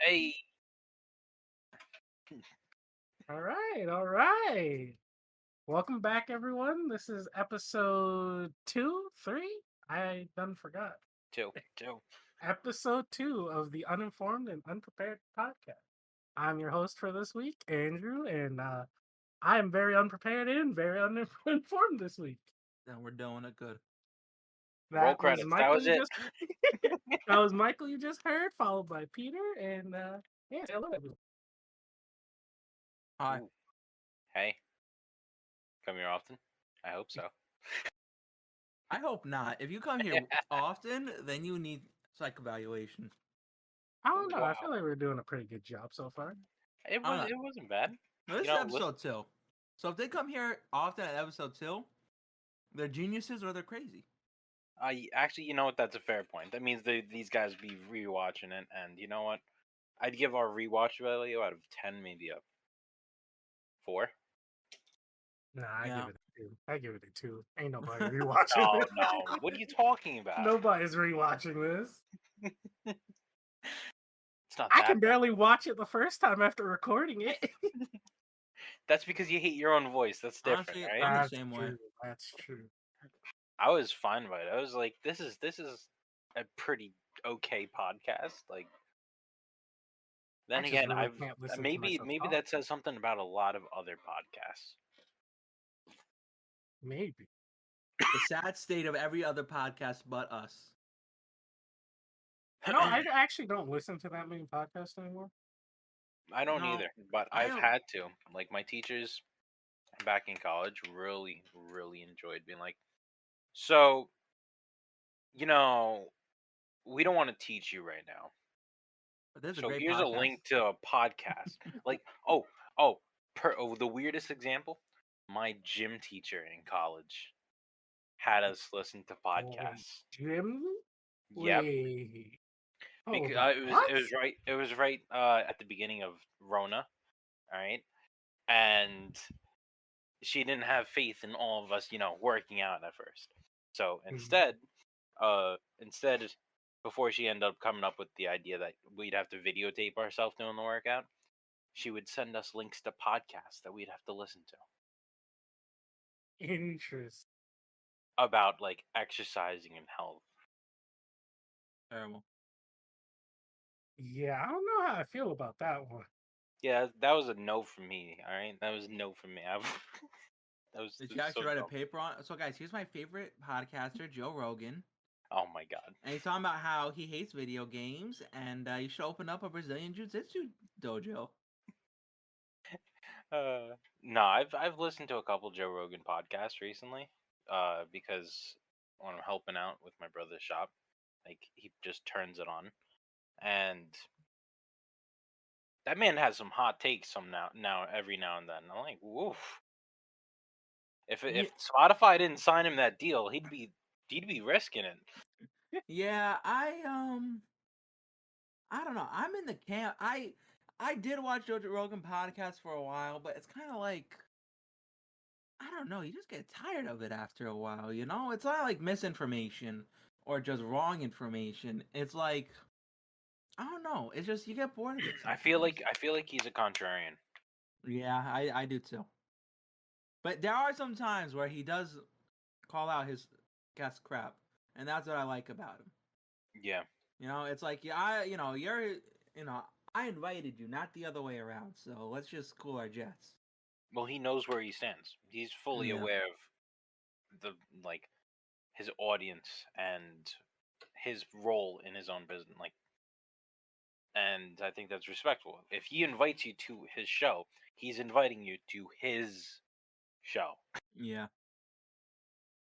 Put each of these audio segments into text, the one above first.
Hey, All right. Welcome back, everyone. This is episode 2, 3. I done forgot. Joe. Episode 2 of the Uninformed and Unprepared podcast. I'm your host for this week, Andrew, and I am very unprepared and very uninformed this week. Then we're doing it good. Roll That was credits. That Michael. was it. That was Michael you just heard, followed by Peter, and yeah, say hello, everyone. Hi. Ooh. Hey, come here often. I hope so. I hope not. If you come here often, then you need psych evaluation. I don't know. I Wow. feel like we're doing a pretty good job so far. It wasn't bad. This is know, episode 2. So if they come here often at episode 2, they're geniuses or they're crazy. Actually, you know what? That's a fair point. That means these guys be rewatching it, and you know what? I'd give our rewatch value out of 10, maybe a 4. Nah, I Yeah. give it a 2. I give it a 2. Ain't nobody rewatching No, this. no. What are you talking about? Nobody's rewatching this. It's not I that can bad. barely watch it the first time after recording it. That's because you hate your own voice. That's different, Honestly, right? I'm the That's same way. true. That's true. I was fine by it. I was like, this is a pretty okay podcast. Like, then I just again, really I've can't listen to maybe myself maybe talk. that says something about a lot of other podcasts. Maybe. The sad state of every other podcast but us. No, I actually don't listen to that many podcasts anymore. I don't No, either, but I I've don't- had to. Like, my teachers back in college really, really enjoyed being like, so, you know, we don't want to teach you right now. But there's a So great here's podcast. a link to a podcast. Like, the weirdest example, my gym teacher in college had us listen to podcasts. Jim? Yep. Wait. Because What? it was right at the beginning of Rona, all right, and she didn't have faith in all of us, working out at first. So instead, before she ended up coming up with the idea that we'd have to videotape ourselves doing the workout, she would send us links to podcasts that we'd have to listen to Interesting. about like exercising and health. Terrible. Yeah, I don't know how I feel about that one. Yeah, that was a no for me. All right, that was a no for me. That was. Did it you was actually so write a dumb. paper on it? So guys, here's my favorite podcaster, Joe Rogan. Oh my god. And he's talking about how he hates video games and you should open up a Brazilian Jiu-Jitsu dojo. No, I've listened to a couple Joe Rogan podcasts recently. Because when I'm helping out with my brother's shop, like he just turns it on, and that man has some hot takes now every now and then. I'm like, woof. If Spotify didn't sign him that deal, he'd be risking it. Yeah, I don't know. I'm in the camp. I did watch Joe Rogan podcast for a while, but it's kind of like I don't know. You just get tired of it after a while, you know? It's not like misinformation or just wrong information. It's like I don't know. It's just you get bored of it. I feel sometimes. like he's a contrarian. Yeah, I do too. But there are some times where he does call out his guest crap, and that's what I like about him. Yeah. You know, it's like I invited you, not the other way around. So let's just cool our jets. Well, he knows where he stands. He's fully Yeah. aware of his audience and his role in his own business. And I think that's respectful. If he invites you to his show, he's inviting you to his show. Yeah.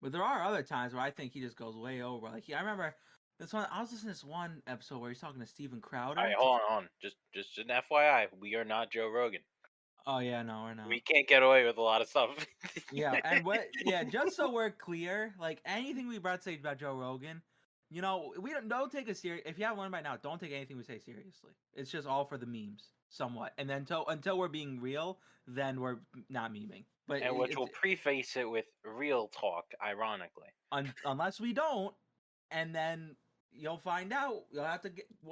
But there are other times where I think he just goes way over. Like I remember this one. I was listening to this one episode where he's talking to Steven Crowder. All right, hold on. Just an FYI, we are not Joe Rogan. Oh yeah, no, we're not. We can't get away with a lot of stuff. Yeah, and just so we're clear, like anything we about to say about Joe Rogan, we don't take it serious. If you have one by now, don't take anything we say seriously. It's just all for the memes, somewhat. And then until we're being real, then we're not memeing. But and which will preface it with real talk, ironically. Unless we don't, and then you'll find out. You'll have to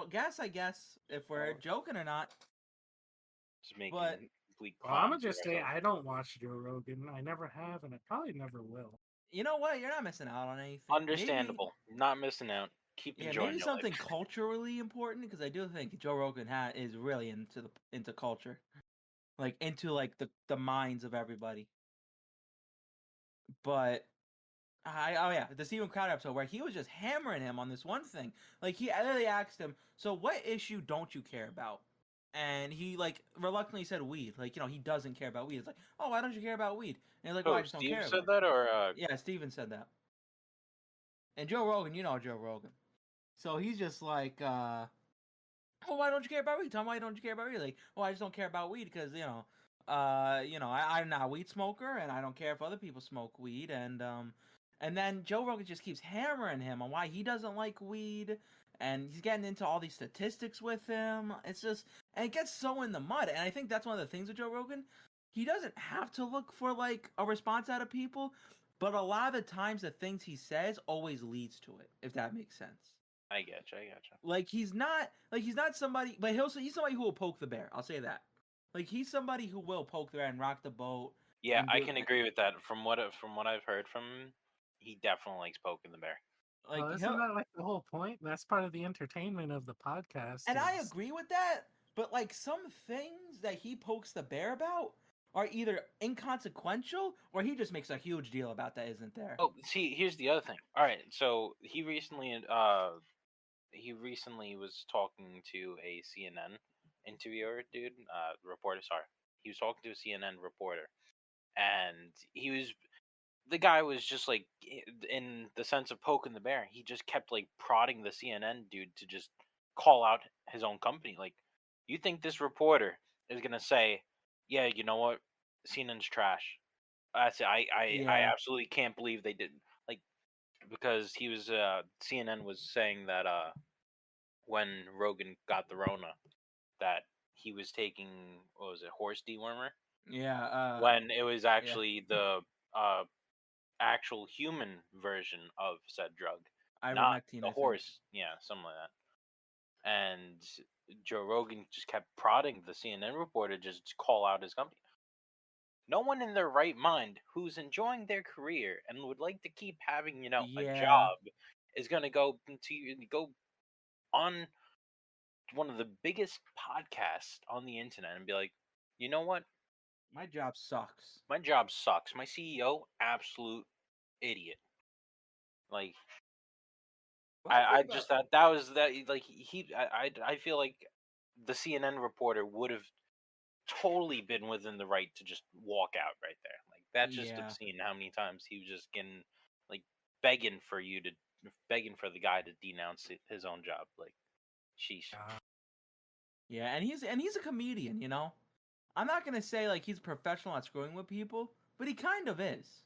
guess, I guess, if we're joking or not. Just making But complete Well, I'm clowns gonna of just say ourselves. I don't watch Joe Rogan. I never have, and I probably never will. you know what? You're not missing out on anything. Understandable. Not missing out. Keep enjoying Maybe your something life. culturally important, because I do think Joe Rogan is really into culture, like into like the minds of everybody. But the Steven Crowder episode where he was just hammering him on this one thing. Like he literally asked him, "So what issue don't you care about?" And he like reluctantly said weed. Like, he doesn't care about weed. It's like, "Oh, why don't you care about weed?" And he's like, "Well, I Oh, just don't Steve care said about it." that, or Yeah, Steven said that. And Joe Rogan, Joe Rogan. So he's just like, "Oh, why don't you care about weed? Tell me why don't you care about weed?" Like, "Oh, I just don't care about weed because I'm not a weed smoker, and I don't care if other people smoke weed." And then Joe Rogan just keeps hammering him on why he doesn't like weed, and he's getting into all these statistics with him. It's just, and it gets so in the mud. And I think that's one of the things with Joe Rogan. He doesn't have to look for like a response out of people, but a lot of the times the things he says always leads to it, if that makes sense. I getcha. Like he's not somebody, but he's somebody who will poke the bear. I'll say that. Like he's somebody who will poke the bear and rock the boat. Yeah, And I do can agree with that. From what I've heard from him, he definitely likes poking the bear. like Well, isn't he'll, that like the whole point? That's part of the entertainment of the podcast. and I is- agree with that. But like some things that he pokes the bear about are either inconsequential or he just makes a huge deal about that isn't there. Oh, see, here's the other thing. All right, so he recently was talking to a CNN interviewer, dude, reporter. Sorry, he was talking to a CNN reporter, and the guy was just like, in the sense of poking the bear, he just kept like prodding the CNN dude to just call out his own company. Like, you think this reporter is gonna say, "Yeah, you know what, CNN's trash." I Yeah. absolutely can't believe they did, like, because he was CNN was saying that when Rogan got the Rona, that he was taking, what was it, horse dewormer, Yeah. when it was Yeah. actually the uh actual human version of said drug, not Ivermectin, the I think. horse. Yeah, something like that. And Joe Rogan just kept prodding the CNN reporter just to call out his company. No one in their right mind who's enjoying their career and would like to keep having, a Yeah. job is going to go on one of the biggest podcasts on the internet and be like, you know what? My job sucks. My job sucks. My CEO, absolute idiot. Like, Well, I just thought that was that, like, I feel like the CNN reporter would have totally been within the right to just walk out right there. Like, that's just Yeah. obscene how many times he was just getting, like, begging for the guy to denounce his own job. Like, sheesh. Yeah, and he's a comedian, I'm not gonna say like he's a professional at screwing with people, but he kind of is.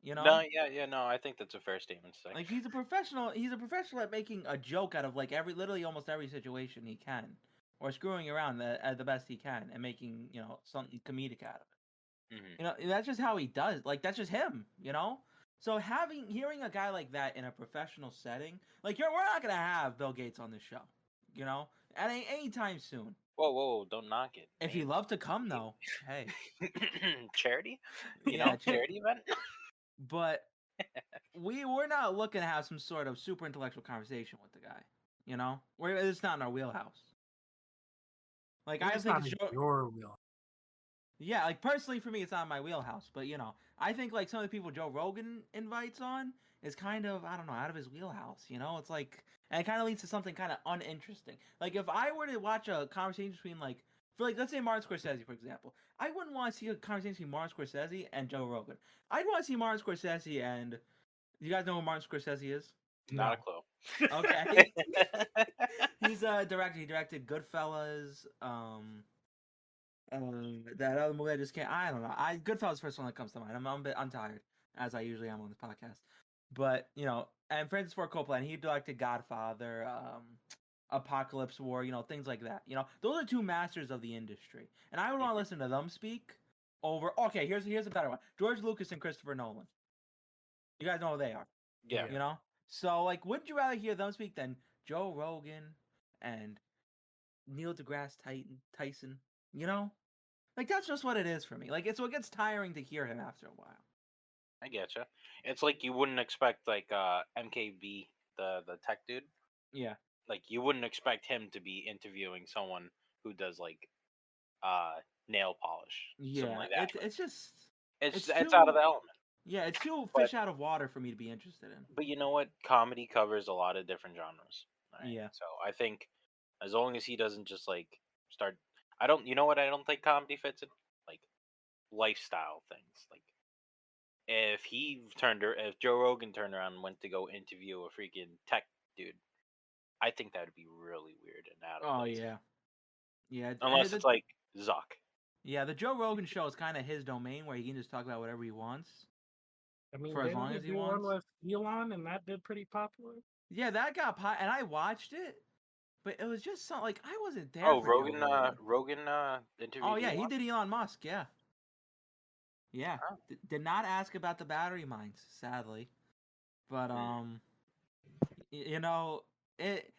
No, yeah, no, I think that's a fair statement to say. Like he's a professional at making a joke out of like literally almost every situation he can, or screwing around at the best he can and making something comedic out of it. Mm-hmm. That's just how he does. Like that's just him. So hearing a guy like that in a professional setting, like we're not gonna have Bill Gates on this show, at any time soon. Whoa, don't knock it. If he'd love to come though, hey, charity, Yeah, charity event. but we're not looking to have some sort of super intellectual conversation with the guy. It's not in our wheelhouse. Like I It's think not in your wheel. Yeah, like personally for me, it's not in my wheelhouse. But I think like some of the people Joe Rogan invites on is kind of, I don't know, out of his wheelhouse. It's like, and it kind of leads to something kind of uninteresting. Like if I were to watch a conversation between let's say Martin Scorsese, for example, I wouldn't want to see a conversation between Martin Scorsese and Joe Rogan. I'd want to see Martin Scorsese and, you guys know who Martin Scorsese is? Not a clue. Okay. He's a director. He directed Goodfellas. That other movie I just can't. I don't know. Goodfellas is the first one that comes to mind. I'm tired, as I usually am on this podcast. But and Francis Ford Coppola, and he directed Godfather, Apocalypse War, things like that. Those are two masters of the industry, and I would want to listen to them speak over. Okay, here's a better one: George Lucas and Christopher Nolan. You guys know who they are. Yeah. So, like, wouldn't you rather hear them speak than Joe Rogan and Neil deGrasse Tyson. You know, like that's just what it is for me. Like it gets tiring to hear him after a while. I getcha. It's like you wouldn't expect like MKB, the tech dude. Yeah. Like you wouldn't expect him to be interviewing someone who does like nail polish, something Yeah, like that. it's just It's too out of the element. yeah, it's too But fish out of water for me to be interested in. but you know what? Comedy covers a lot of different genres. Right? Yeah. So I think as long as he doesn't just like start, I don't. You know what? I don't think comedy fits in like lifestyle things. Like if Joe Rogan turned around and went to go interview a freaking tech dude, I think that would be really weird and out of Oh place. yeah, yeah. Unless it's like Zuck. Yeah, the Joe Rogan show is kind of his domain where he can just talk about whatever he wants. I mean, for as didn't long he as he do one wants. with Elon, and that did pretty popular? Yeah, that got and I watched it, but it was just something like I wasn't there Oh, for Joe Rogan. Rogan interviewed Oh yeah, Elon? he did Elon Musk. Yeah, yeah. Oh. Did not ask about the battery mines, sadly, but you know it.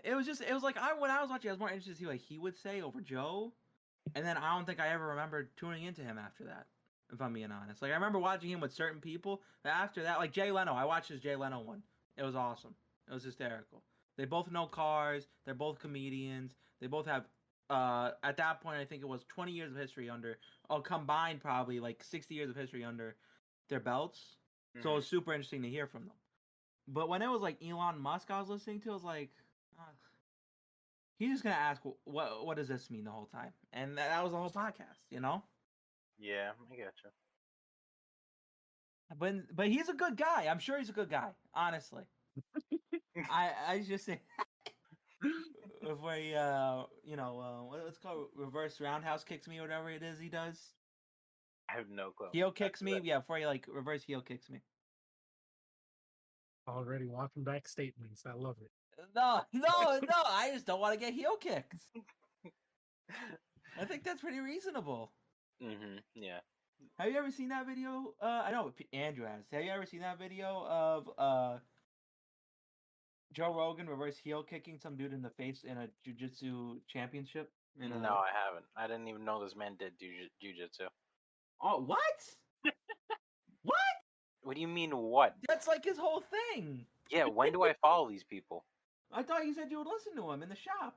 It was like when I was watching, I was more interested to see what he would say over Joe, and then I don't think I ever remembered tuning into him after that. If I'm being honest, like I remember watching him with certain people, but after that, like Jay Leno, I watched his Jay Leno one. It was awesome. It was hysterical. They both know cars. They're both comedians. They both have, at that point, I think it was 20 years of history under, combined probably like 60 years of history under their belts. Mm-hmm. So it was super interesting to hear from them. But when it was like Elon Musk, I was listening to, I was like, he's just gonna ask what does this mean the whole time, and that was the whole podcast, you know. Yeah, I getcha. But he's a good guy. I'm sure he's a good guy. Honestly, I just say before he what's called reverse roundhouse kicks me or whatever it is he does. I have no clue. Heel kicks me, yeah. Before he like reverse heel kicks me. Already walking back statements. I love it. No. I just don't want to get heel kicked. I think that's pretty reasonable. Yeah. Have you ever seen that video? I know Andrew has. Have you ever seen that video of Joe Rogan reverse heel kicking some dude in the face in a jiu-jitsu championship? No, I haven't. I didn't even know this man did jiu-jitsu. Oh, what? What? What do you mean, what? That's like his whole thing. Yeah, when do I follow these people? I thought you said you would listen to him in the shop.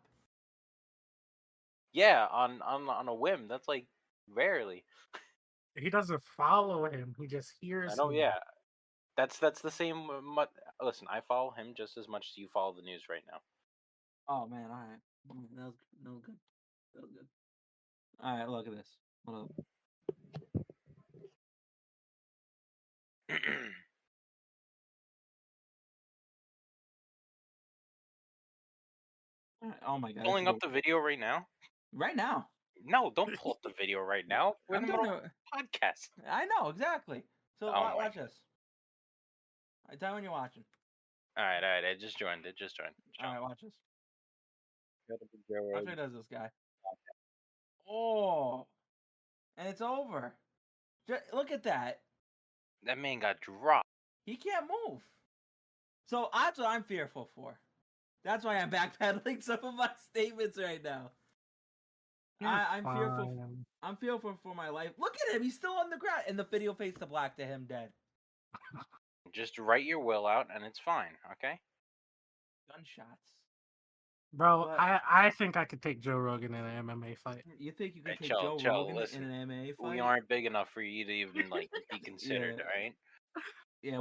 Yeah, on a whim. That's like rarely. He doesn't follow him. He just hears. I know. him. Yeah, that's the same. Listen, I follow him just as much as you follow the news right now. Oh man, all right, that was good. That was good. All right, look at this. Hold up. Oh my god! Pulling up the video right now. Right now. No, don't pull up the video right now. We're in the middle of a podcast. I know, exactly. So watch this. I tell you when you're watching. All right. I just joined. All right, watch this. Watch what does this guy. Oh, and it's over. Look at that. That man got dropped. He can't move. So that's what I'm fearful for. That's why I'm backpedaling some of my statements right now. I'm fearful. I'm fearful for my life. Look at him; he's still on the ground, and the video fades to black to him dead. Just write your will out, and it's fine. Okay. Gunshots, bro. But I think I could take Joe Rogan in an MMA fight. You think you could take Joe Rogan in an MMA fight? We aren't big enough for you to even like be considered, right? Yeah,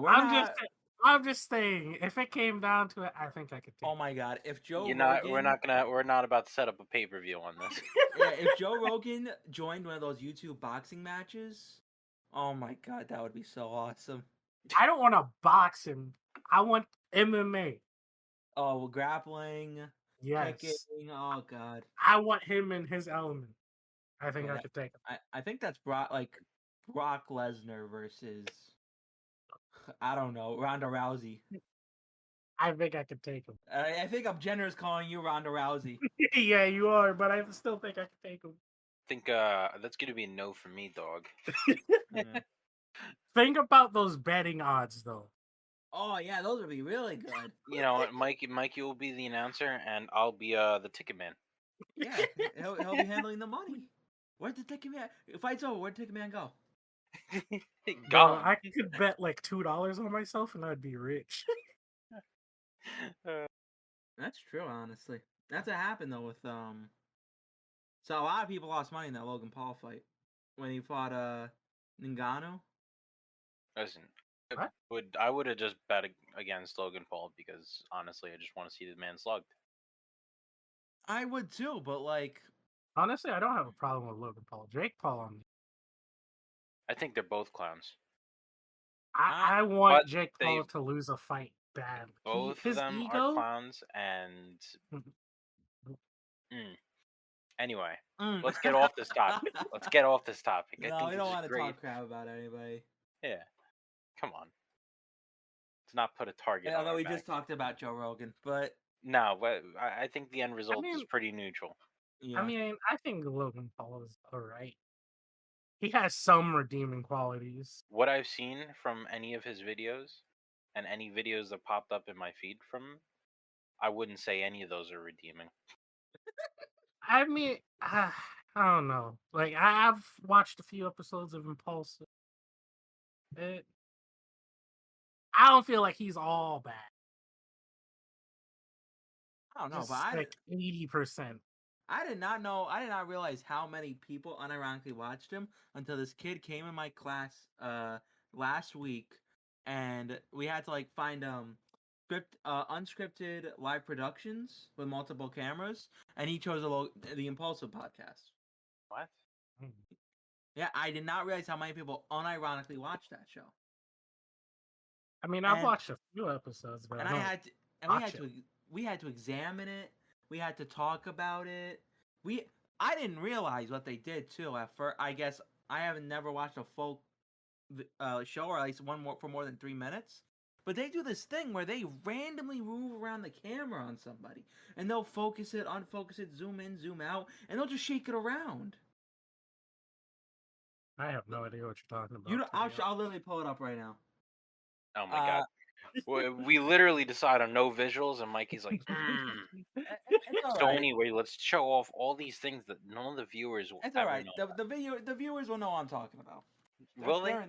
I'm just saying, if it came down to it, I think I could take. Oh my god, if Joe we're not about to set up a pay-per-view on this. Yeah, if Joe Rogan joined one of those YouTube boxing matches, oh my god, that would be so awesome. I don't want to box him. I want MMA. Oh, grappling. Yes. Kicking. Oh god. I want him in his element. I think I could take him. I think that's Brock Lesnar versus, I don't know, Ronda Rousey. I think I could take him. I think I'm generous calling you Ronda Rousey. Yeah, you are, but I still think I could take him. I think that's gonna be a no for me, dog. Think about those betting odds, though. Oh yeah, those would be really good. You know, Mikey will be the announcer, and I'll be the ticket man. Yeah, he'll be handling the money. Where'd the ticket man? Fight's over. Where'd the ticket man go? Bro, Gone. I could bet like $2 on myself and I'd be rich. That's true, honestly. That's what happened though with So a lot of people lost money in that Logan Paul fight when he fought Ngannou. Listen, What? I would have just bet against Logan Paul because honestly, I just want to see the man slugged. I would too, but like, Honestly, I don't have a problem with Logan Paul. Jake Paul on me. I think they're both clowns. I but want Jake they Paul to lose a fight bad. both of His them are ego. clowns, and anyway, mm. let's get off this topic. Let's get off this topic. I No, think we this don't is want to great. talk crap about anybody. Yeah, come on. Let's not put a target on Although our we back. just talked about Joe Rogan, but No, but I think the end result is mean- pretty neutral. yeah. I mean, I think Logan Paul is alright. He has some redeeming qualities. What I've seen from any of his videos, and any videos that popped up in my feed from him, I wouldn't say any of those are redeeming. I mean, I don't know. Like, I've watched a few episodes of Impulsive. I don't feel like he's all bad. I don't know, Just but like 80%. I did not know. I did not realize how many people unironically watched him until this kid came in my class last week, and we had to like find unscripted live productions with multiple cameras, and he chose the Impulsive podcast. What? Yeah, I did not realize how many people unironically watched that show. I mean, I've And- watched a few episodes, but And I I don't had to, and watch it. we had to examine it. We had to talk about it. I didn't realize what they did too. At first, I guess I haven't never watched a full show, or at least one more for more than 3 minutes. But they do this thing where they randomly move around the camera on somebody, and they'll focus it, unfocus it, zoom in, zoom out, and they'll just shake it around. I have no idea what you're talking about. You know, to be honest. I'll literally pull it up right now. Oh my god. We literally decide on no visuals, and Mikey's like, It's all So right. anyway, let's show off all these things that none of the viewers will It's all ever right. know. The viewers will know what I'm talking about. Will they? They're Will We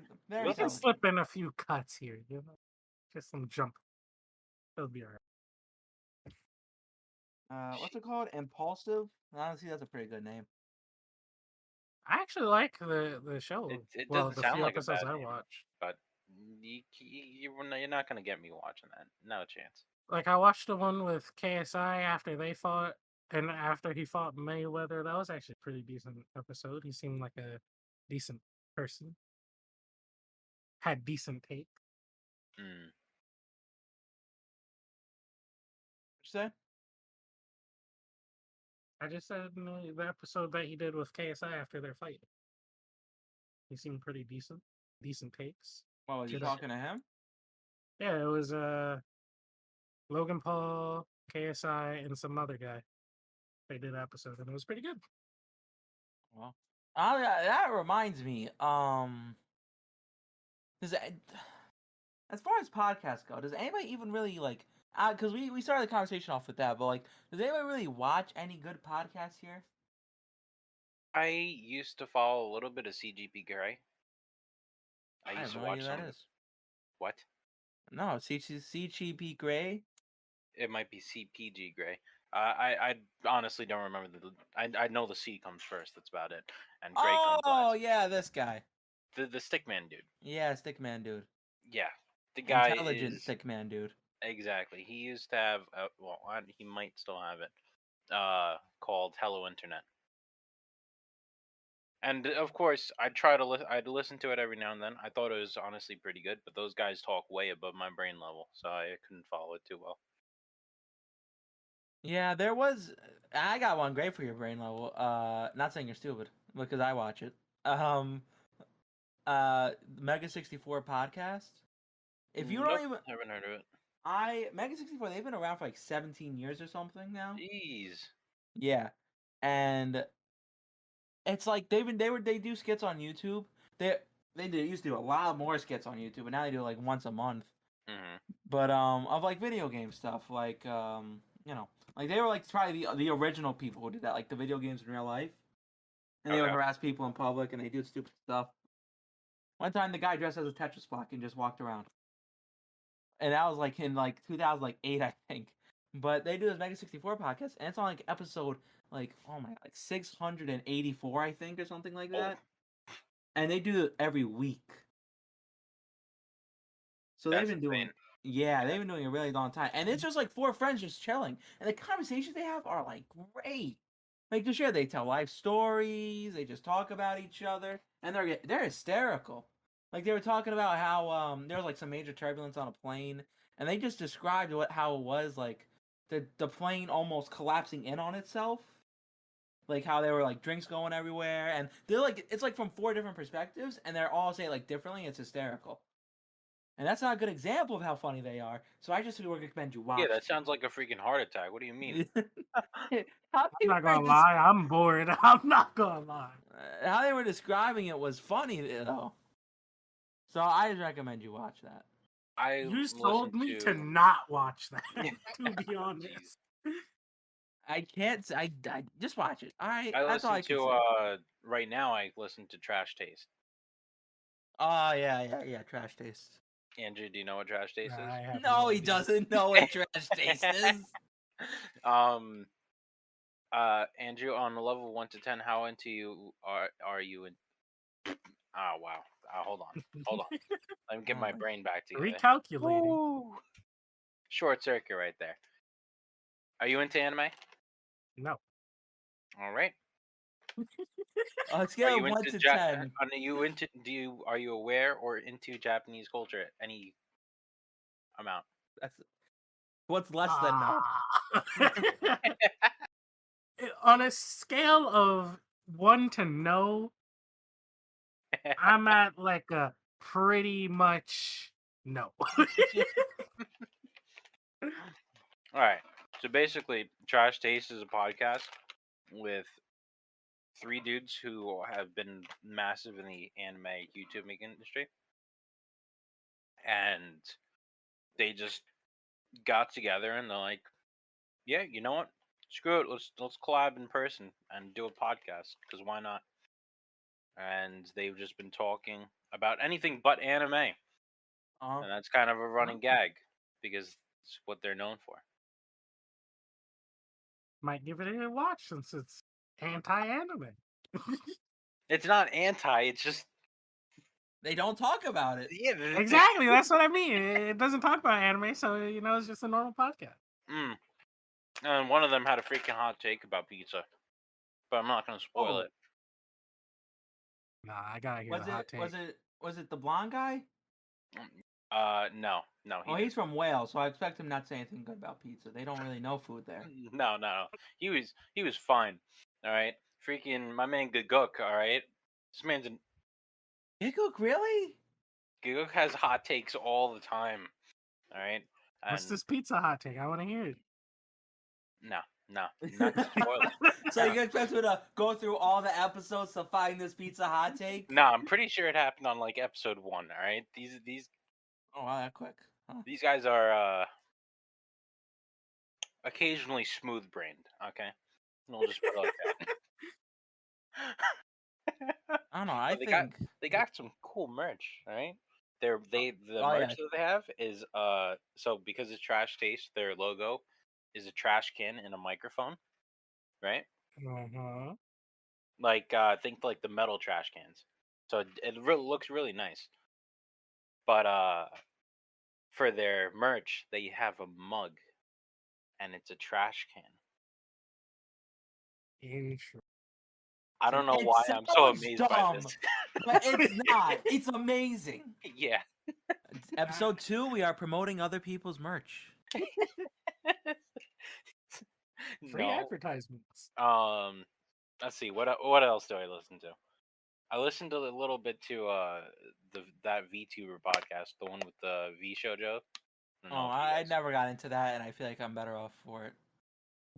they? can intelligent. slip in a few cuts here, you know? Just some jump. It'll be alright. What's it called? Impulsive. Honestly, that's a pretty good name. I actually like the show. It well, doesn't the sound few like a episodes bad I name. watched. But you're not gonna get me watching that. No chance. Like, I watched the one with KSI after they fought, and after he fought Mayweather. That was actually a pretty decent episode. He seemed like a decent person. Had decent take. Hmm. What'd you say? I just said the episode that he did with KSI after their fight. He seemed pretty decent. Decent takes. What was you Did I- talking to him? Yeah, it was Logan Paul, KSI, and some other guy. They did an episode, and it was pretty good. Well, that reminds me. Does as far as podcasts go, does anybody even really like? Because we started the conversation off with that, but like, does anybody really watch any good podcasts here? I used to follow a little bit of CGP Grey. I used have to no watch idea some. that is. What? No, CGP Grey. It might be CPG Grey. I honestly don't remember I know the C comes first. That's about it. And Grey comes Oh last. yeah, this guy. The stickman dude. Yeah, Stickman dude. Yeah, the guy Intelligent is Stickman dude. exactly. He used to have he might still have it. Called Hello Internet. And of course, I'd listen to it every now and then. I thought it was honestly pretty good, but those guys talk way above my brain level, so I couldn't follow it too well. Yeah, there was. I got one great for your brain level. Not saying you're stupid because I watch it. Mega 64 podcast. If you Nope, don't even, haven't heard of it. Mega 64. They've been around for like 17 years or something now. Jeez. Yeah, and it's like they do skits on YouTube. They used to do a lot more skits on YouTube, but now they do it like once a month. Mm-hmm. but of like video game stuff, like like they were like probably the original people who did that, like the video games in real life, and they would Okay. harass people in public, and they do stupid stuff. One time, the guy dressed as a Tetris block and just walked around, and that was like in like 2008, I think. But they do this Mega 64 podcast, and it's on like episode like 684, I think, or something like that. And they do it every week. So That's they've been doing, insane. they've been doing a really long time, and it's just like four friends just chilling, and the conversations they have are like great. Like just share, they tell life stories, they just talk about each other, and they're hysterical. Like they were talking about how there was like some major turbulence on a plane, and they just described how it was like the plane almost collapsing in on itself. Like how there were like drinks going everywhere, and they're like it's like from four different perspectives, and they're all saying like differently. It's hysterical. And that's not a good example of how funny they are. So I just would recommend you watch. Yeah, that sounds like a freaking heart attack. What do you mean? How I'm they not were gonna lie. I'm bored. I'm not gonna lie. how they were describing it was funny, though. So I just recommend you watch that. You listened told me to to not watch that. To be honest. I can't. I just watch it. I That's all I listened can to say. right now. I listen to Trash Taste. Oh yeah. Trash Taste. Andrew, do you know what Trash Taste Nah, is? I have No, he idea. doesn't know what Trash Taste is. Andrew, on a level 1 to 10, how into you are you in? Oh wow. Hold on. Let me get my brain back together. Recalculating. Woo! Short circuit right there. Are you into anime? No. All right. On a Are scale you of 1 into to Ja- 10. Are you into? Are you aware or into Japanese culture? Any amount? That's what's less than no. On a scale of 1 to no, I'm at like a pretty much no. All right. So basically, Trash Taste is a podcast with 3 dudes who have been massive in the anime YouTube making industry, and they just got together and they're like, "Yeah, you know what? Screw it. Let's collab in person and do a podcast because why not?" And they've just been talking about anything but anime, and that's kind of a running gag because it's what they're known for. Might give it a watch since it's anti-anime. It's not anti. It's just They don't talk about it. yeah, Exactly, that's what I mean. It doesn't talk about anime, so it's just a normal podcast. And one of them had a freaking hot take about pizza, but I'm not gonna spoil it. Nah, I gotta hear the hot take. Was it the blonde guy? No. He's from Wales, so I expect him not to say anything good about pizza. They don't really know food there. No. He was fine. All right, freaking my man Gaguk. All right, this man's an Giggle, really? Gaguk has hot takes all the time. All right. What's this pizza hot take? I want to hear it. No, not to spoil it. So you expect me to go through all the episodes to find this pizza hot take? No, I'm pretty sure it happened on like episode 1. All right, these. Oh wow, that quick. Huh. These guys are occasionally smooth-brained. Okay, we'll just put it like that. I don't know. I think think they got some cool merch. All right, the Oh, merch yeah. that they have is so because it's Trash Taste, their logo is a trash can and a microphone, right? Uh-huh. Like think like the metal trash cans. So it really looks really nice. But for their merch, they have a mug, and it's a trash can. Interesting. I don't know why I'm so amazed by this. But it's not. It's amazing. Yeah. Episode 2, we are promoting other people's merch. Free advertisements. Let's see. What else do I listen to? I listened a little bit to that VTuber podcast, the one with the V Shoujo. I never got into that, and I feel like I'm better off for it.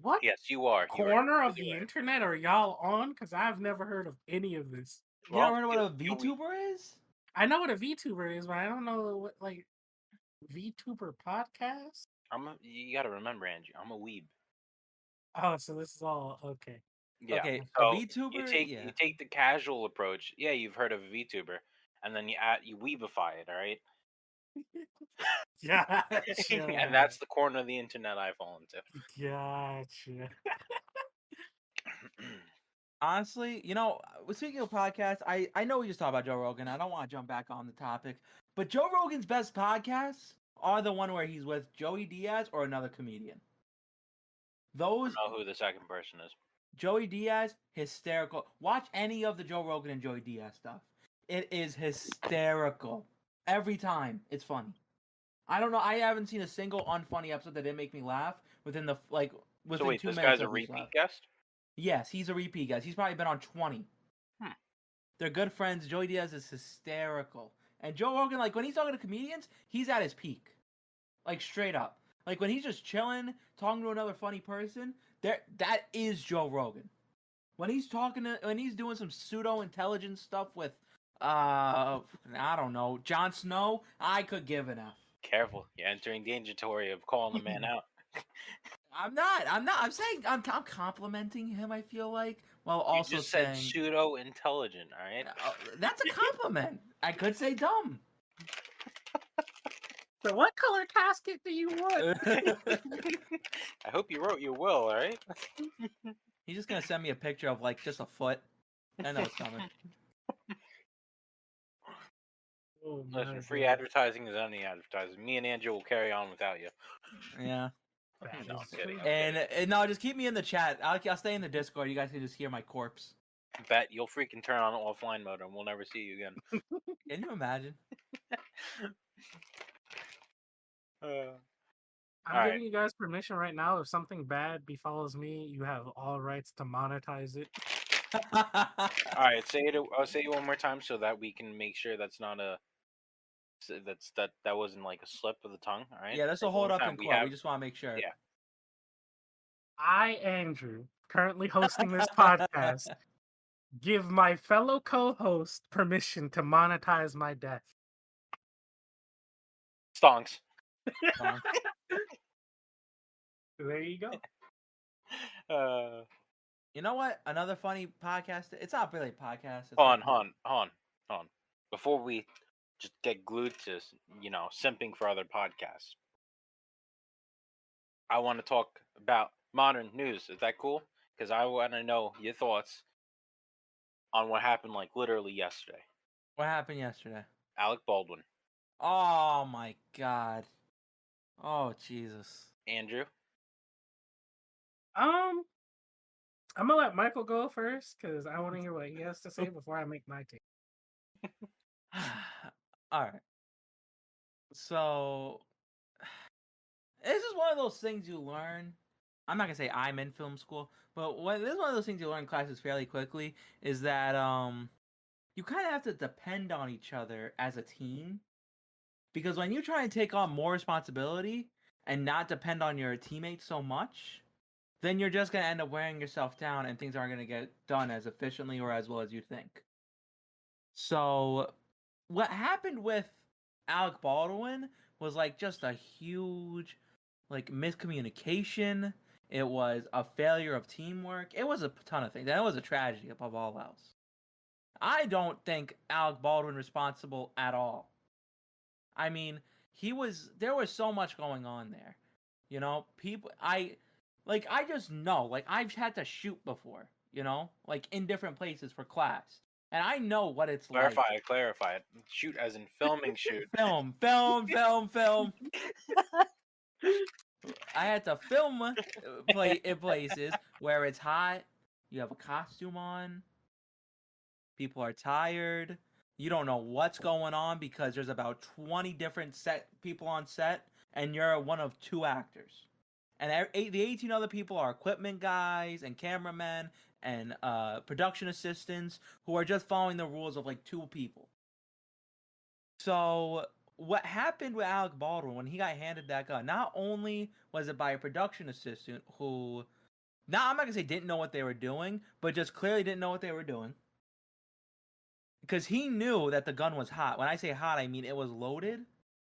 What? Yes, you are. Corner of the internet are y'all on? Because I've never heard of any of this. You ever heard of what a VTuber is? I know what a VTuber is, but I don't know what VTuber podcast? You got to remember, Andrew. I'm a weeb. Oh, so this is all okay. Yeah. Okay, a So VTuber, you take the casual approach. Yeah, you've heard of a VTuber, and then you weebify it. All right. Gotcha. And that's the corner of the internet I fall into. Gotcha. Honestly, speaking of podcasts, I know we just talked about Joe Rogan. I don't want to jump back on the topic, but Joe Rogan's best podcasts are the one where he's with Joey Diaz or another comedian. I Those don't know who the second person is. Joey Diaz, hysterical. Watch any of the Joe Rogan and Joey Diaz stuff. It is hysterical. Every time. It's funny. I don't know. I haven't seen a single unfunny episode that didn't make me laugh within So wait, 2 this minutes. guy's a of each repeat laugh. guest? Yes, he's a repeat guest. He's probably been on 20. They're good friends. Joey Diaz is hysterical. And Joe Rogan, like, when he's talking to comedians, he's at his peak. Like, straight up. Like, when he's just chilling, talking to another funny person, that is Joe Rogan. When he's doing some pseudo-intelligent stuff with, I don't know, Jon Snow, I could give an F. Careful, you're entering danger territory of calling the man out. I'm not. I'm saying I'm complimenting him. I feel like, while also You just saying said pseudo-intelligent, all right? That's a compliment. I could say dumb. So what color casket do you want? I hope you wrote your will, all right? He's just gonna send me a picture of like just a foot. I know it's coming. Oh, Listen, my free God. advertising is any advertising. Me and Andrew will carry on without you. Yeah. That No, I'm is kidding. true. And no, just keep me in the chat. I'll stay in the Discord. You guys can just hear my corpse. Bet you'll freaking turn on offline mode and we'll never see you again. Can you imagine? I'm All giving right. you guys permission right now. If something bad befalls me, you have all rights to monetize it. All right, I'll say it one more time so that we can make sure that's not that wasn't like a slip of the tongue. All right. Yeah, that's a One hold more up time. in court. We just want to make sure. Yeah. I, Andrew, currently hosting this podcast, give my fellow co-host permission to monetize my death. Stonks. There you go. You know what? Another funny podcast. It's not really a podcast. It's Hold like- on. Before we just get glued to, simping for other podcasts, I want to talk about modern news. Is that cool? Because I want to know your thoughts on what happened, like, literally yesterday. What happened yesterday? Alec Baldwin. Oh my God. Oh Jesus. Andrew? I'm gonna let Michael go first because I want to hear what he has to say before I make my take. All right. So this is one of those things you learn. I'm not gonna say I'm in film school, but this is one of those things you learn in classes fairly quickly. Is that you kind of have to depend on each other as a team, because when you try and take on more responsibility and not depend on your teammates so much, then you're just gonna end up wearing yourself down, and things aren't gonna get done as efficiently or as well as you think. So what happened with Alec Baldwin was like just a huge like miscommunication. It was a failure of teamwork. It was a ton of things. That was a tragedy above all else. I don't think Alec Baldwin responsible at all. I mean, there was so much going on there. I just know, like, I've had to shoot before, like in different places for class. And I know what it's like. Clarify it. Shoot as in filming shoot. Film. I had to film in places where it's hot, you have a costume on, people are tired, you don't know what's going on because there's about 20 different people on set, and you're one of 2 actors. And the 18 other people are equipment guys and cameramen and production assistants who are just following the rules of like 2 people. So what happened with Alec Baldwin when he got handed that gun, not only was it by a production assistant who, now I'm not going to say didn't know what they were doing, but just clearly didn't know what they were doing. Because he knew that the gun was hot. When I say hot, I mean it was loaded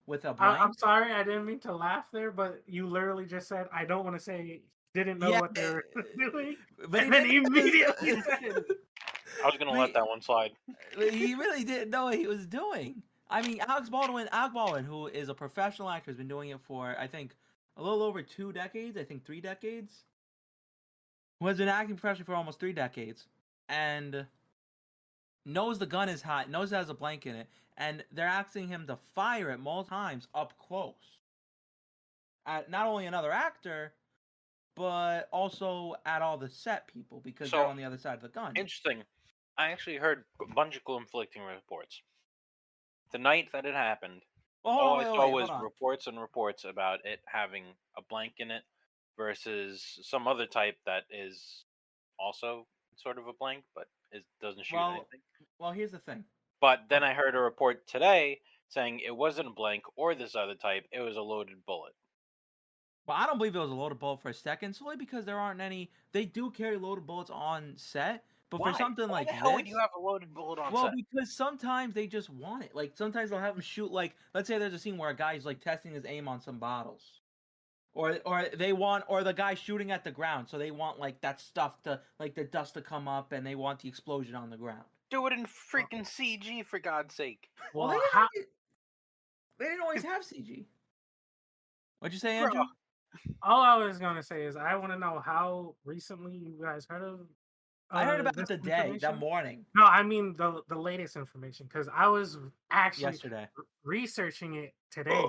with a blank. I'm sorry, I didn't mean to laugh there, but you literally just said I don't want to say didn't know Yeah, what they were doing, but he and then didn't know immediately his- said it. I was gonna let that one slide. He really didn't know what he was doing. I mean, Alec Baldwin, who is a professional actor, has been doing it for, I think, a little over 2 decades. I think 3 decades. Who has been acting professionally for almost 3 decades, and knows the gun is hot, knows it has a blank in it, and they're asking him to fire it multiple times up close. At not only another actor, but also at all the set people, because they're on the other side of the gun. Interesting. I actually heard a bunch of conflicting reports. The night that it happened, all I saw was reports and reports about it having a blank in it versus some other type that is also sort of a blank, but it doesn't shoot anything. Well, here's the thing. But then I heard a report today saying it wasn't a blank or this other type, it was a loaded bullet. Well, I don't believe it was a loaded bullet for a second, solely because there aren't any. They do carry loaded bullets on set, but for something like this, why the hell would you have a loaded bullet on set? Well, because sometimes they just want it. Like sometimes they'll have them shoot. Like let's say there's a scene where a guy's like testing his aim on some bottles, or the guy shooting at the ground, so they want like that stuff to like the dust to come up, and they want the explosion on the ground. Do it in freaking CG, for God's sake. Well, they didn't always have CG. What'd you say, Andrew? Bro. All I was gonna say is I want to know how recently you guys heard of. I heard about it today, that morning. No, I mean the latest information, because I was actually yesterday researching it today.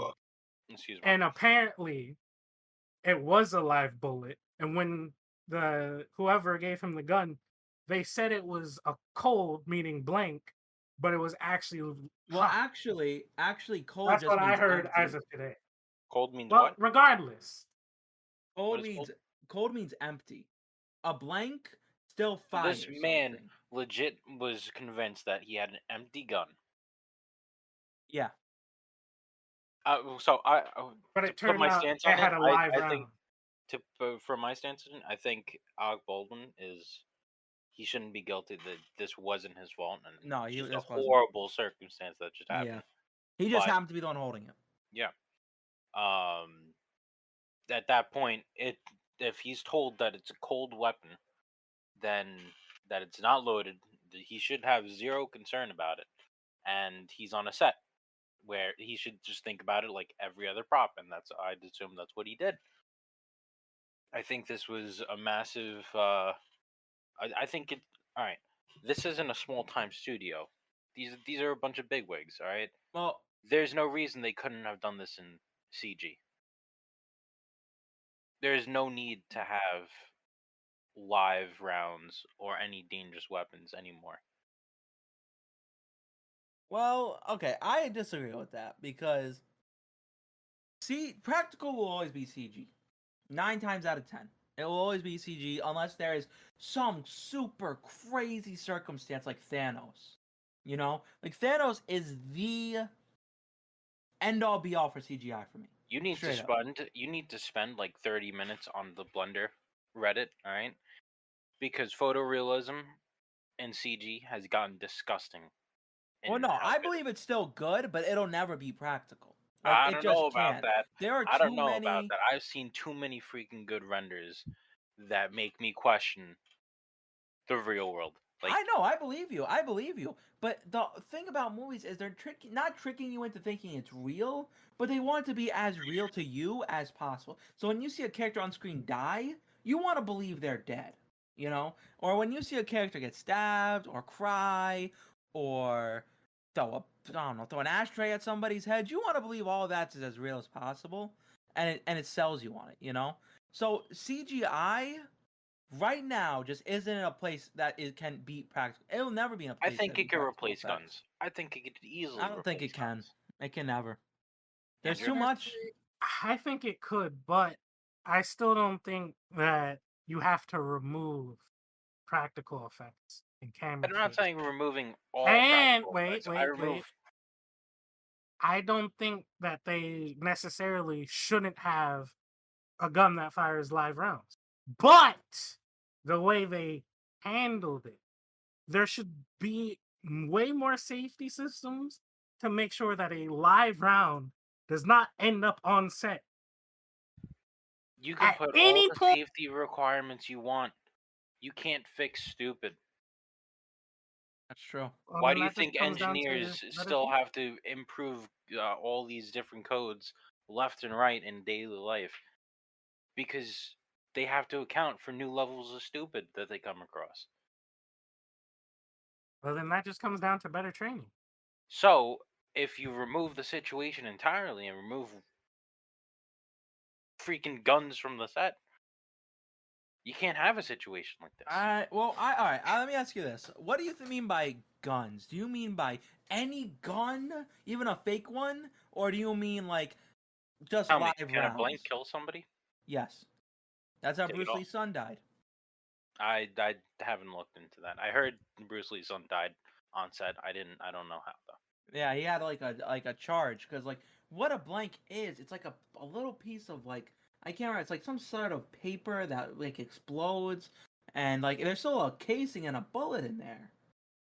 Excuse me. And apparently, it was a live bullet. And when whoever gave him the gun, they said it was a cold, meaning blank, but it was actually hot. Actually, cold. That's just what I heard empty. as of today. Cold means what? Regardless, cold means empty. A blank still fires. This man legit was convinced that he had an empty gun. Yeah. But it turned out it had a live round. For my stance on it, I think Alec Baldwin he shouldn't be guilty that this wasn't his fault, and no, it was a horrible circumstance that just happened. Yeah. He just happened to be the one holding it. Yeah. At that point, if he's told that it's a cold weapon, then that it's not loaded, he should have zero concern about it. And he's on a set where he should just think about it like every other prop, and I'd assume that's what he did. I think this was a massive. I think it. All right, this isn't a small time studio. These are a bunch of bigwigs. All right. Well, there's no reason they couldn't have done this in CG. There's no need to have live rounds or any dangerous weapons anymore. Well, okay, I disagree with that because practical will always be CG. 9 times out of 10. It will always be CG unless there is some super crazy circumstance like Thanos. You know? Like Thanos is the end all be all for CGI for me. You need to spend like 30 minutes on the Blender Reddit, all right? Because photorealism in CG has gotten disgusting. Well, no, I believe it's still good, but it'll never be practical. Like, I don't know about that. I don't know about that. I've seen too many freaking good renders that make me question the real world. Like, I know, I believe you. But the thing about movies is they're not tricking you into thinking it's real, but they want it to be as real to you as possible. So when you see a character on screen die, you want to believe they're dead, you know? Or when you see a character get stabbed or cry or throw an ashtray at somebody's head, you want to believe all of that is as real as possible, and it sells you on it, you know? So CGI right now just isn't in a place that it can beat practical. It'll never be in a place. I think it can replace guns. I think it could easily. I don't think it can. It can never. There's Andrew? too much. I think it could, but I still don't think that you have to remove practical effects in camera. I'm not saying removing all. And wait. I don't think that they necessarily shouldn't have a gun that fires live rounds. But the way they handled it, there should be way more safety systems to make sure that a live round does not end up on set. You can At put all any the point, safety requirements you want. You can't fix stupid. That's true. well, Why then do you that just think comes down to engineers better still people. have to improve all these different codes left and right in daily life? Because they have to account for new levels of stupid that they come across. Well, then that just comes down to better training. So, if you remove the situation entirely and remove freaking guns from the set, you can't have a situation like this. All right. Let me ask you this: what do you mean by guns? Do you mean by any gun, even a fake one, or do you mean like just Tell me, live can a rounds? blank kill somebody? Yes, that's how Take it Bruce off. Lee's son died. I haven't looked into that. I heard Bruce Lee's son died on set. I don't know how though. Yeah, he had like a charge because like what a blank is, it's like a little piece of like I can't remember. It's like some sort of paper that like explodes, and like there's still a casing and a bullet in there.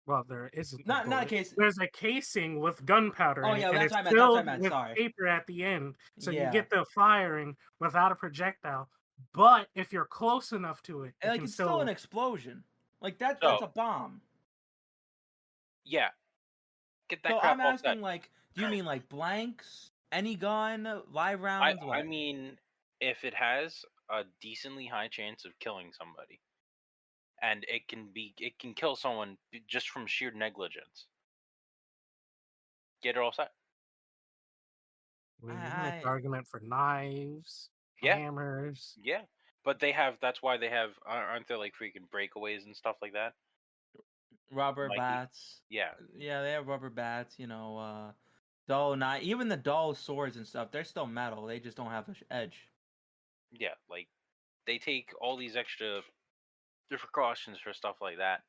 Well, there isn't a Not a bullet. case. There's a casing with gunpowder Oh in it, yeah, and that's it's what I meant. That's what I filled meant. with Sorry. paper at the end, so you Yeah. get the firing without a projectile. But if you're close enough to it, And, it like can it's still still. an explosion. Like that's So- a bomb. Yeah, get that So crap I'm off set. asking, like, do you mean like blanks, any gun, live rounds? I What? mean, if it has a decently high chance of killing somebody, and it can kill someone just from sheer negligence. Get it all set. You can make the argument for knives, Yeah. hammers. Yeah, but that's why they have aren't there like freaking breakaways and stuff like that? Rubber Mikey? bats. Yeah, Yeah, they have rubber bats. You know, dull knife. Even the dull swords and stuff, they're still metal. They just don't have the edge. yeah, like they take all these extra precautions for stuff like that.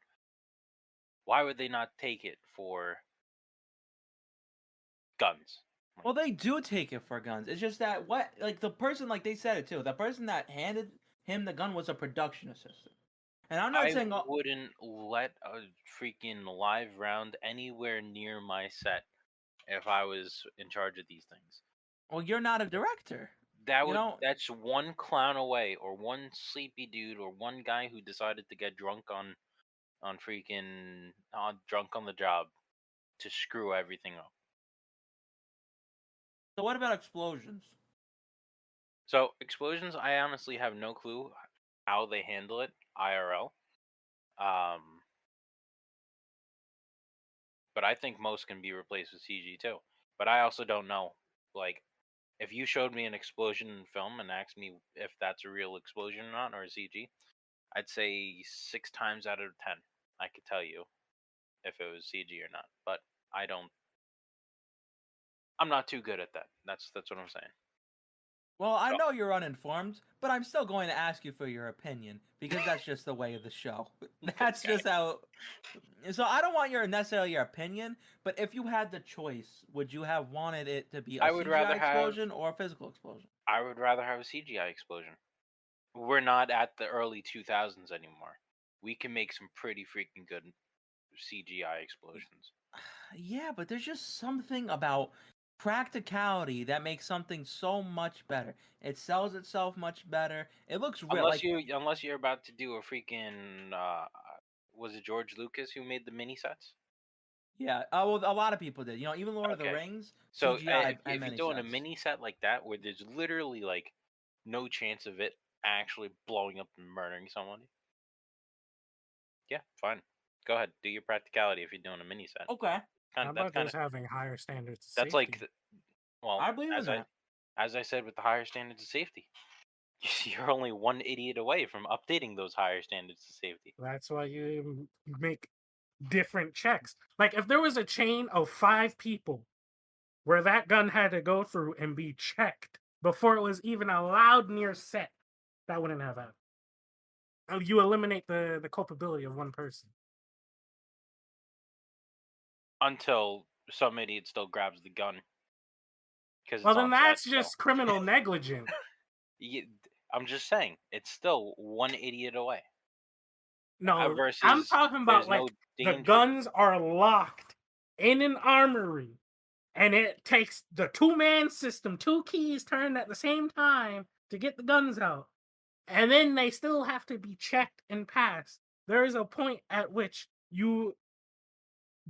Why would they not take it for guns? Well, they do take it for guns. It's just that like the person, like they said it too. The person that handed him the gun was a production assistant. And I'm not I saying wouldn't let a freaking live round anywhere near my set if I was in charge of these things. well, you're not a director. That's one clown away, or one sleepy dude, or one guy who decided to get drunk on freaking drunk on the job to screw everything up. So what about explosions? So explosions, I honestly have no clue how they handle it IRL. But I think most can be replaced with CG too. But I also don't know. Like, if you showed me an explosion in film and asked me if that's a real explosion or not, or a CG, I'd say 6 times out of 10 I could tell you if it was CG or not. But I'm not too good at that. That's what I'm saying. Well, I know you're uninformed, but I'm still going to ask you for your opinion because that's just the way of the show. That's Okay. just how. So I don't want necessarily your opinion, but if you had the choice, would you have wanted it to be a I would rather CGI have- explosion or a physical explosion? I would rather have a CGI explosion. We're not at the early 2000s anymore. We can make some pretty freaking good CGI explosions. Yeah, but there's just something about practicality that makes something so much better. It sells itself much better. It looks real. Unless you're about to do a freaking was it George Lucas who made the mini sets? Yeah, well, a lot of people did. You know, even Lord of the Okay. Rings, So CGI if and you're many doing a sets. mini set like that where there's literally like no chance of it actually blowing up and murdering somebody, yeah, fine. Go ahead, do your practicality if you're doing a mini set. Okay, How about just having higher standards of That's safety? well, I believe in that. as I said with the higher standards of safety, you're only one idiot away from updating those higher standards of safety. That's why you make different checks. Like if there was a chain of 5 people where that gun had to go through and be checked before it was even allowed near set, that wouldn't have happened. You eliminate the culpability of one person. Until some idiot still grabs the gun. Well, then that's just criminal negligence. I'm just saying, it's still one idiot away. No, versus I'm talking about there's like no the danger. guns are locked in an armory, and it takes the 2-man system, 2 keys turned at the same time to get the guns out, and then they still have to be checked and passed. There is a point at which you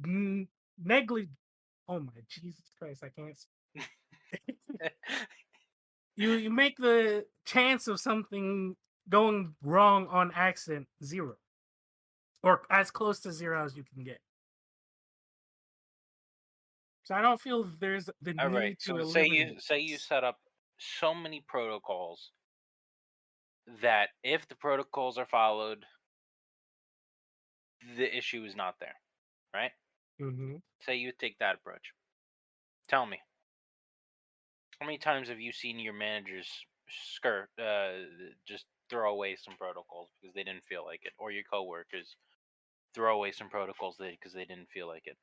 oh my Jesus Christ, I can't. You make the chance of something going wrong on accident 0, or as close to 0 as you can get. So I don't feel there's the All need right. to So eliminate. say you set up so many protocols that if the protocols are followed, the issue is not there, right? Mm-hmm. Say you take that approach. Tell me, how many times have you seen your managers just throw away some protocols because they didn't feel like it, or your coworkers throw away some protocols because they didn't feel like it?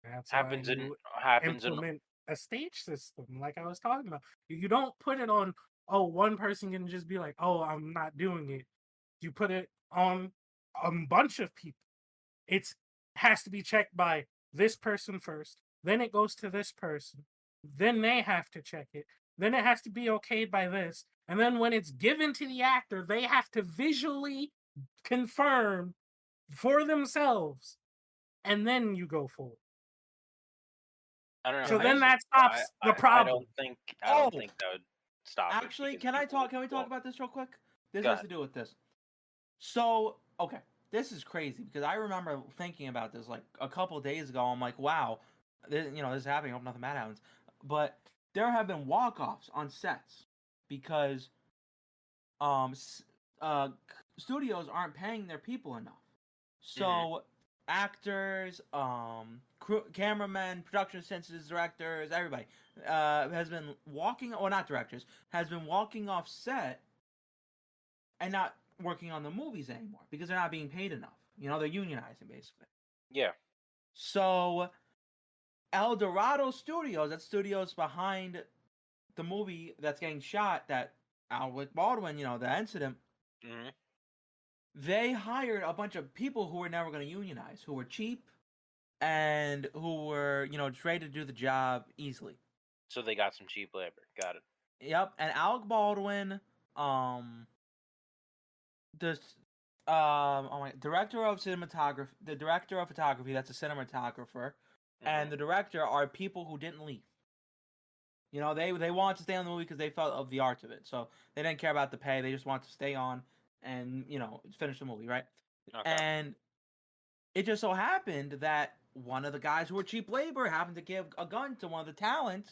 That's why Happens in you happens in implement a stage system, like I was talking about. You don't put it on, oh, one person can just be like, oh, I'm not doing it. You put it on a bunch of people. It has to be checked by this person first. Then it goes to this person. Then they have to check it. Then it has to be okayed by this. And then when it's given to the actor, they have to visually confirm for themselves. And then you go forward. I don't know. So Yeah, then that stops the problem. I don't think that would stop it. Actually, because can I people talk? Can we talk won't- about this real quick? This Go has ahead. to do with this. So, okay, this is crazy because I remember thinking about this like a couple of days ago. I'm like, wow, this is happening. I hope nothing bad happens. But there have been walk-offs on sets because studios aren't paying their people enough. So actors, cameramen, production assistants, directors, everybody has been walking, or not directors, has been walking off set and not working on the movies anymore because they're not being paid enough. They're unionizing basically. Yeah. So El Dorado Studios, that studio's behind the movie that's getting shot, that Alec Baldwin, the incident, they hired a bunch of people who were never going to unionize, who were cheap and who were, just ready to do the job easily. So they got some cheap labor. Got it. Yep. And Alec Baldwin, director of cinematography, the director of photography, that's a cinematographer, and the director are people who didn't leave. They wanted to stay on the movie because they felt of the art of it. So they didn't care about the pay. They just wanted to stay on and, finish the movie, right? Okay. And it just so happened that one of the guys who were cheap labor happened to give a gun to one of the talents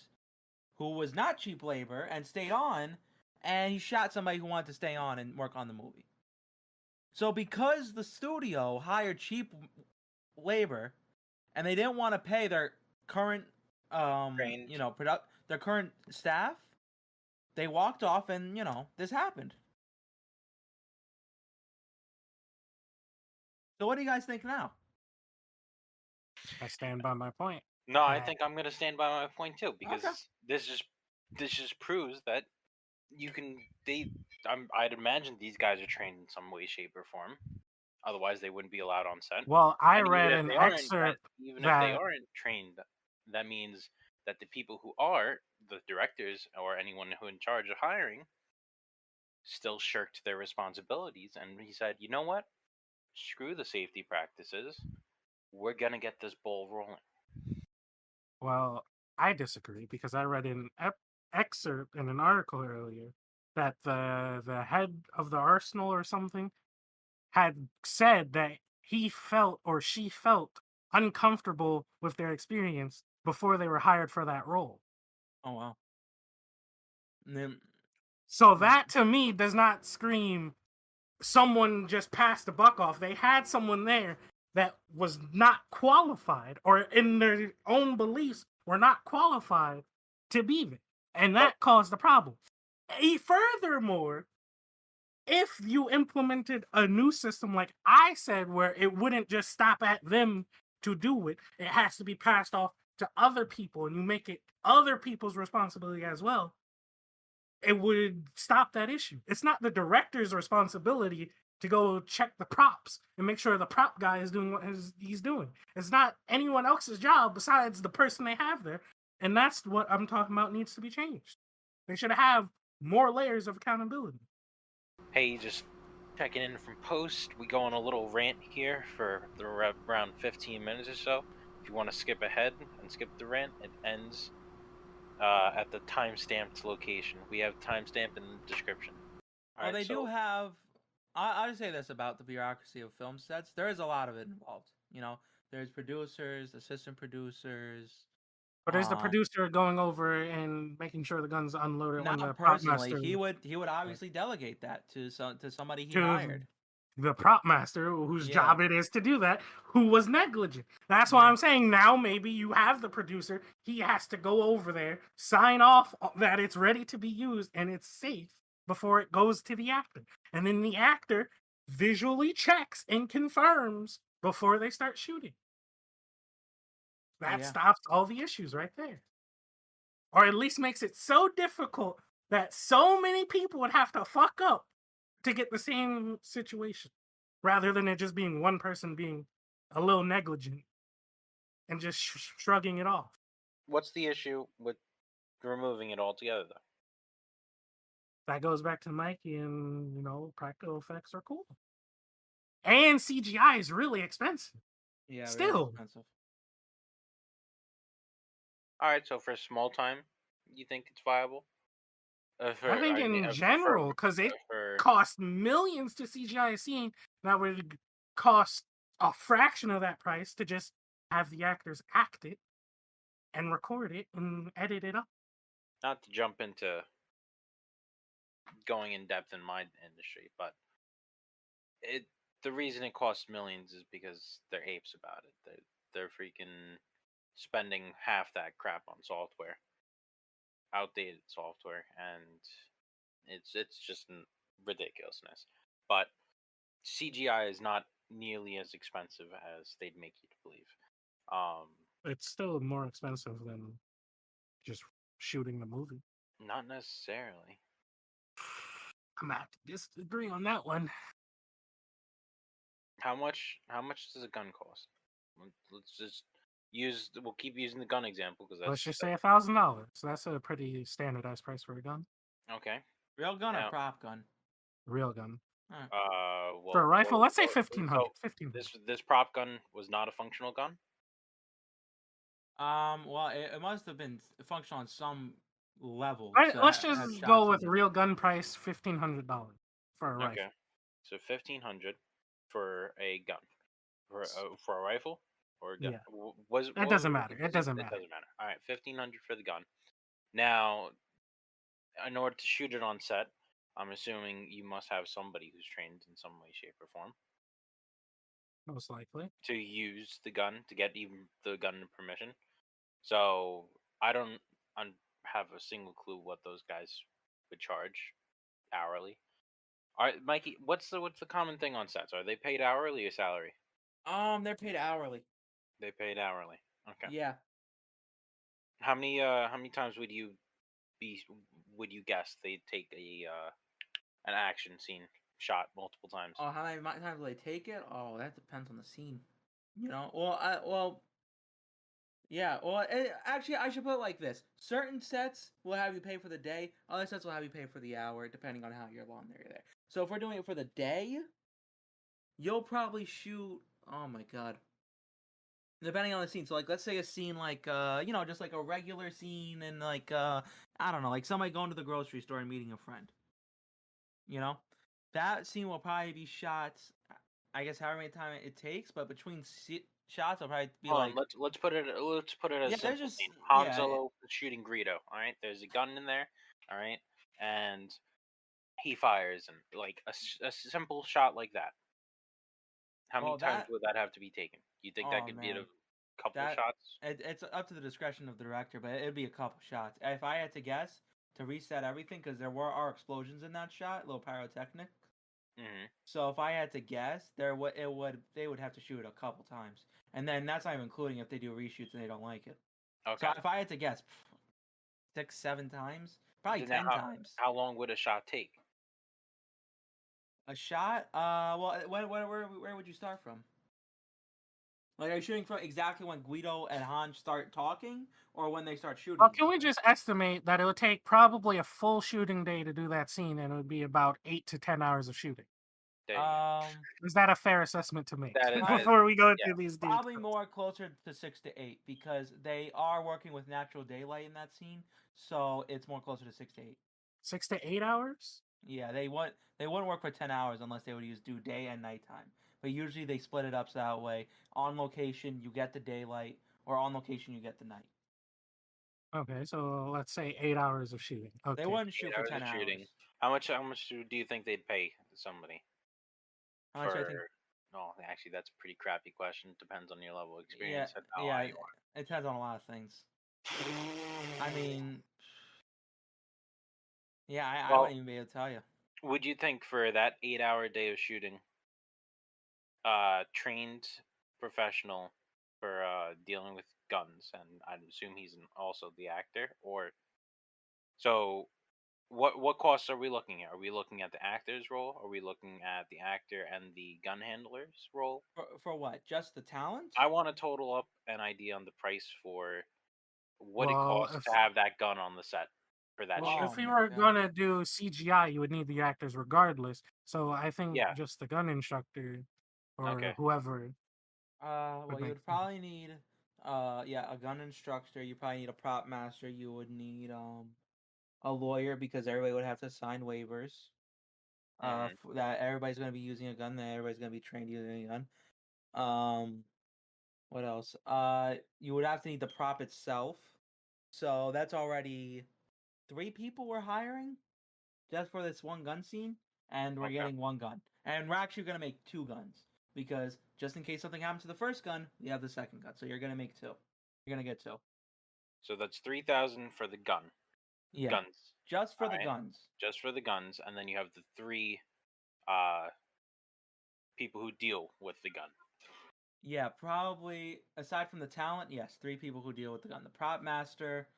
who was not cheap labor and stayed on, and he shot somebody who wanted to stay on and work on the movie. So because the studio hired cheap labor and they didn't want to pay their current their current staff, they walked off, and this happened. So what do you guys think now? I stand by my point. No, I think I'm gonna stand by my point too, because Okay. this just proves that you can. I'd imagine these guys are trained in some way, shape, or form. Otherwise, they wouldn't be allowed on set. Well, I And read even if an they aren't, excerpt even if they that aren't trained, that means that the people who are the directors or anyone who in charge of hiring still shirked their responsibilities, and he said, "You know what? Screw the safety practices. We're gonna get this ball rolling." Well, I disagree because I read an excerpt in an article earlier that the head of the Arsenal or something had said that he felt or she felt uncomfortable with their experience before they were hired for that role. Oh wow. And then, So that to me does not scream someone just passed the buck off. They had someone there that was not qualified, or in their own beliefs were not qualified to be there. And that caused the problem. Furthermore, if you implemented a new system like I said, where it wouldn't just stop at them to do it, it has to be passed off to other people, and you make it other people's responsibility as well, it would stop that issue. It's not the director's responsibility to go check the props and make sure the prop guy is doing what he's doing. It's not anyone else's job besides the person they have there. And that's what I'm talking about needs to be changed. They should have more layers of accountability. Hey, just checking in from post. We go on a little rant here for around 15 minutes or so. If you want to skip ahead and skip the rant, it ends at the timestamped location. We have timestamped in the description. Well, they do have. I'll just say this about the bureaucracy of film sets. There is a lot of it involved. You know, there's producers, assistant producers. But there's the producer going over and making sure the gun's unloaded when the Not prop personally. master. He would obviously delegate that to somebody he hired. The prop master, whose job it is to do that, who was negligent. That's why I'm saying now maybe you have the producer. He has to go over there, sign off that it's ready to be used and it's safe before it goes to the actor. And then the actor visually checks and confirms before they start shooting. That stops all the issues right there. Or at least makes it so difficult that so many people would have to fuck up to get the same situation, rather than it just being one person being a little negligent and just shrugging it off. What's the issue with removing it altogether, though? That goes back to Mikey, and practical effects are cool, and CGI is really expensive. Yeah, still really expensive. All right, so for a small time, you think it's viable? I think in general, because it costs millions to CGI a scene, that would cost a fraction of that price to just have the actors act it and record it and edit it up. Not to jump into going in depth in my industry, but the reason it costs millions is because they're apes about it. They're freaking spending half that crap on software, outdated software, and it's just ridiculousness. But CGI is not nearly as expensive as they'd make you to believe. It's still more expensive than just shooting the movie. Not necessarily. I'm gonna have to disagree on that one. How much does a gun cost? Let's just we'll keep using the gun example because let's just say $1,000. That's a pretty standardized price for a gun. Okay. Real gun or prop gun? Real gun. Right. For a rifle, let's say 1,500. This prop gun was not a functional gun. Well, it must have been functional on some level. Let's just go with real gun price, $1,500 for a rifle. Okay, so $1,500 for a gun, for a rifle or a gun. Yeah. It doesn't matter. It doesn't matter. All right, $1,500 for the gun. Now, in order to shoot it on set, I'm assuming you must have somebody who's trained in some way, shape, or form. Most likely. To use the gun, to get even the gun permission. So I don't have a single clue what those guys would charge hourly. All right, Mikey, what's the common thing on sets? Are they paid hourly or salary? They're paid hourly. They paid hourly. Okay. Yeah. How many times would you guess they'd take an action scene shot multiple times? Oh, how many times will they take it? Oh, that depends on the scene. Actually, I should put it like this. Certain sets will have you pay for the day. Other sets will have you pay for the hour, depending on how long they're there. So if we're doing it for the day, you'll probably shoot... Oh, my God. Depending on the scene. So, let's say a scene just like a regular scene and, I don't know, like somebody going to the grocery store and meeting a friend. That scene will probably be shot, I guess, however many time it takes, but between shots, I'll probably be let's put it as simple scene. Han Solo shooting Greedo. All right, there's a gun in there. All right, and he fires, and like a simple shot like that. How many times would that have to be taken? You think that could be a couple of shots? It's up to the discretion of the director, but it'd be a couple shots. If I had to guess, to reset everything, because there are explosions in that shot, little pyrotechnic. Mm-hmm. So if I had to guess, they would have to shoot it a couple times, and then that's not even including if they do reshoots and they don't like it. Okay. So if I had to guess, 6-7 times, probably 10 times. How long would a shot take? A shot? Well, where would you start from? Like, are you shooting from exactly when Guido and Han start talking, or when they start shooting? Well, each can we other? just estimate that it would take probably a full shooting day to do that scene, and it would be about 8 to 10 hours of shooting? There you go. Is that a fair assessment to make That is- before we go yeah. into these Probably details? more closer to 6 to 8 because they are working with natural daylight in that scene, so it's more closer to 6 to 8. 6 to 8 hours? Yeah, they wouldn't work for 10 hours unless they would do day and nighttime. But usually they split it up so that way on location you get the daylight, or on location you get the night. Okay, so let's say 8 hours of shooting. Okay. They wouldn't shoot 8 for hours 10 of hours. shooting. How much do you think they'd pay somebody How much for? I think? No, actually, that's a pretty crappy question. Depends on your level of Yeah, experience and how yeah. high you It depends on a lot of things. I are. mean, yeah, I Well, wouldn't even be able to tell you. would you think for that 8-hour day of shooting, trained professional for dealing with guns, and I'd assume he's also the actor, or so? What costs are we looking at? Are we looking at the actor's role? Are we looking at the actor and the gun handler's role? For what? Just the talent? I want to total up an idea on the price for what it Well, costs to have that gun on the set for that shoot. if you my were God. gonna do CGI, you would need the actors regardless. So I think Yeah. just the gun instructor or Okay. whoever. Well, you make would probably need, a gun instructor. You probably need a prop master. You would need a lawyer because everybody would have to sign waivers. Mhm. That everybody's gonna be using a gun. That everybody's gonna be trained using a gun. What else? You would have to need the prop itself. So that's already 3 people we're hiring just for this one gun scene, and we're Okay. getting one gun. And we're actually gonna make 2 guns because just in case something happens to the first gun, we have the second gun. So you're gonna make 2. You're gonna get 2. So that's 3,000 for the gun. Yeah, Guns. just for the Alright. guns. Just for the guns, and then you have the 3 uh people who deal with the gun. Yeah, probably aside from the talent, yes, 3 people who deal with the gun: the prop master,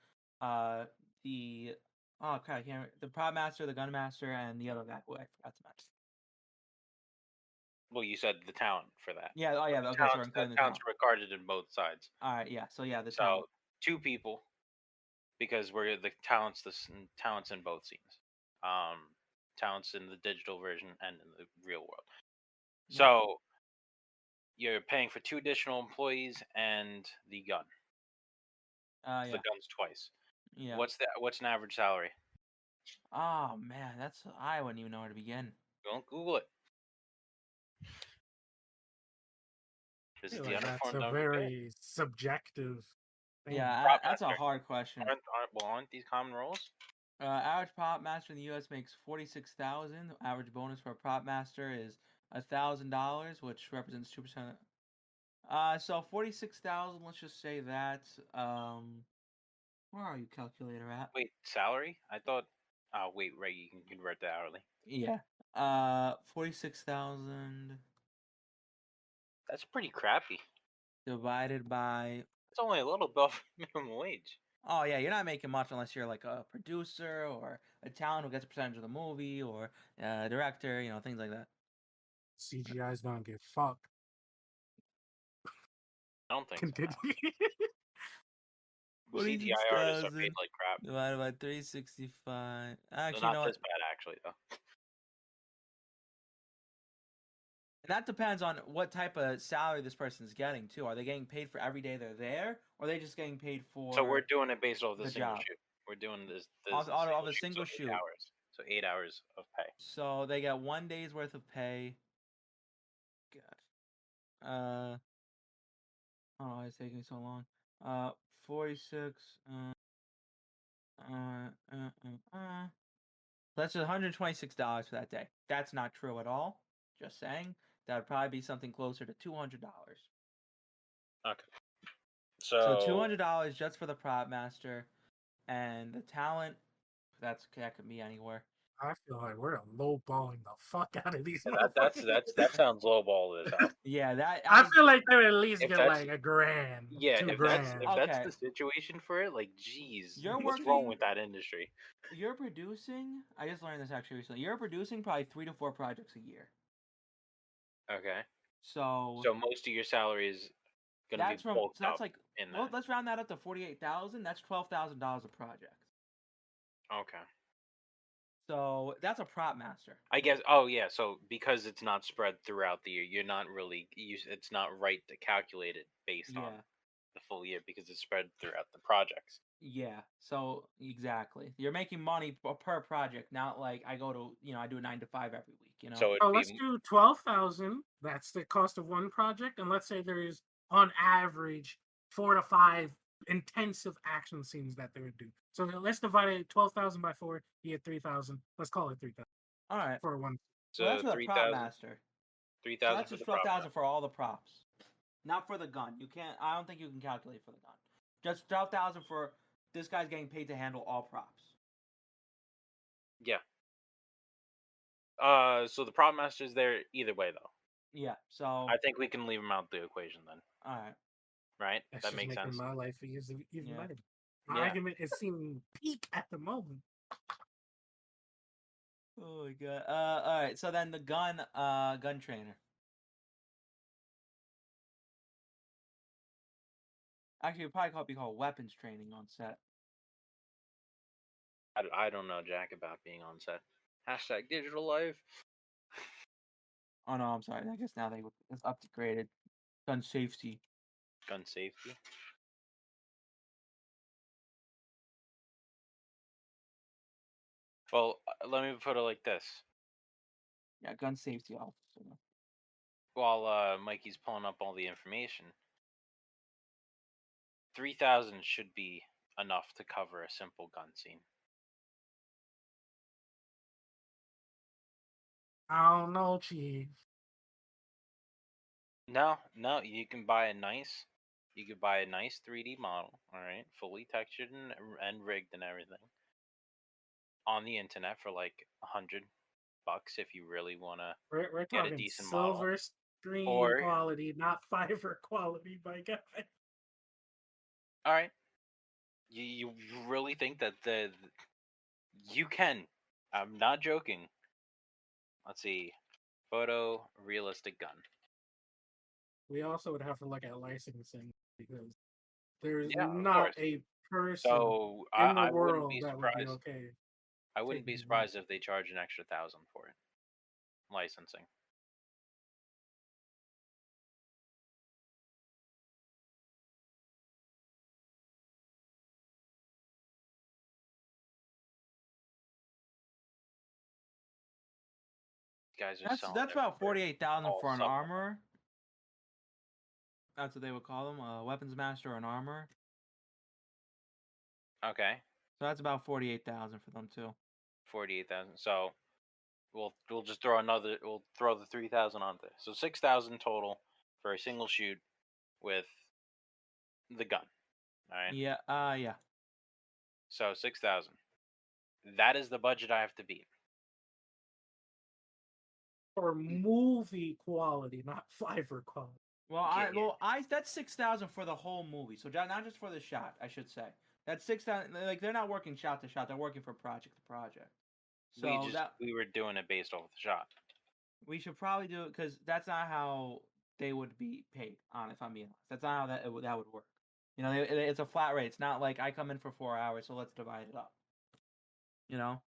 the oh god, I can't remember, the prop master, the gun master, and the other guy who I forgot to mention. Well, you said the talent for that. Yeah, oh yeah, The okay, so we're talents, including the talents talent. are regarded in both sides. All right, yeah, so yeah, the So talent. 2 people, because we're the talents. Talents in both scenes. Talents in the digital version and in the real world. Yeah. So you're paying for 2 additional employees and the gun. Yeah. The guns twice. Yeah. What's an average salary? Oh man, I wouldn't even know where to begin. Don't Google it. This is feel the like that's Uninformed a and Unprepared. very subjective thing. Yeah, Prop that's a master. hard question. Aren't these common roles? Average prop master in the U.S. makes 46,000. Average bonus for a prop master is $1,000, which represents 2%. So 46,000. Let's just say that. Where are you, calculator at? Wait, salary? I thought. Oh wait, right. You can convert to hourly. Yeah. 46,000 That's pretty crappy. divided by. It's only a little above minimum wage. Oh yeah, you're not making much unless you're like a producer or a talent who gets a percentage of the movie, or a director, things like that. CGI's don't get fucked. I don't think so. Continue. No. CGI artists are paid like crap. Divided by 365. They're Actually, not this bad, actually, though. that depends on what type of salary this person's getting too. Are they getting paid for every day they're there, or are they just getting paid for? So we're doing it based off the the single job. shoot. We're doing this Off a single so 8 shoot. hours. So 8 hours of pay. So they get 1 day's worth of pay. God. Oh, it's taking so long. 46. That's $126 for that day. That's not true at all. Just saying. That would probably be something closer to $200. Okay. So $200 just for the prop master, and the talent. That could be anywhere. I feel like we're lowballing the fuck out of these Yeah, motherfuckers. that sounds lowball as hell. Yeah, that I feel like they would at least If get that's- like $1,000, Yeah, $2 if that's grand. if that's Okay. the situation for it, like, geez, You're what's wrong working- with that industry? You're producing. I just learned this actually recently. You're producing probably 3 to 4 projects a year. Okay, So so most of your salary is gonna that's be from. bulked So that's up like. in Well, that. let's round that up to 48,000. That's $12,000 a project. Okay, So that's a prop master. I guess. Oh yeah, so because it's not spread throughout the year, you're not really. It's not right to calculate it based on Yeah. the full year because it's spread throughout the projects. Yeah. So exactly, you're making money per project, not like I go to I do a 9 to 5 every week. So So it'd let's be do 12,000. That's the cost of one project, and let's say there's on average 4 to 5 intensive action scenes that they would do. So let's divide it 12,000 by 4. You get 3,000. Let's call it 3,000 All right. for one. So that's for the prop 3,000. master. So 3,000 that's for just the prop. 12,000 for all the props, not for the gun. You can't. I don't think you can calculate for the gun. Just 12,000 for this guy's getting paid to handle all props. Yeah. So the prop master's there either way though. Yeah. So I think we can leave him out the equation then, all right. right? That's That just makes making sense. my life even Yeah. better. My Yeah. argument is seeming peak at the moment. Oh my god. All right. So then the gun trainer. Actually, it'd probably be called weapons training on set. I don't know jack about being on set. Hashtag digital life. Oh no, I'm sorry. I guess now it's upgraded. Gun safety. Gun safety. Well, let me put it like this. Yeah, gun safety officer. While Mikey's pulling up all the information, 3,000 should be enough to cover a simple gun scene. I don't know, Chief. No, you can buy a nice. You could buy a nice 3D model, all right, fully textured and rigged and everything, on the internet for like $100 if you really want to We're get a talking decent silver model. screen Or- quality, not Fiverr quality, my guy. All right, you really think that you can? I'm not joking. Let's see, photo realistic gun. We also would have to look at licensing because there's Yeah, of not course. a person So in the I wouldn't world be that would be surprised. okay. I wouldn't be taking surprised if they charge an extra 1,000 for it. Licensing. Guys are That's selling that's it about for 48,000 all for an summer. armor. That's what they would call them, a weapons master or an armor. Okay, So that's about 48,000 for them too. 48,000. So we'll just throw we'll throw the 3,000 on there. So 6,000 total for a single shoot with the gun. All right. Yeah. Yeah. So 6,000. That is the budget I have to beat. For movie quality, not Fiverr quality. Well, Yeah. that's 6,000 for the whole movie. So not just for the shot, I should say. That's 6,000. Like they're not working shot to shot; they're working from project to project. So we were doing it based off the shot. we should probably do it because that's not how they would be paid. If I'm being honest, that's not how that would work. You know, it's a flat rate. It's not like I come in for 4 hours, so let's divide it up. You know.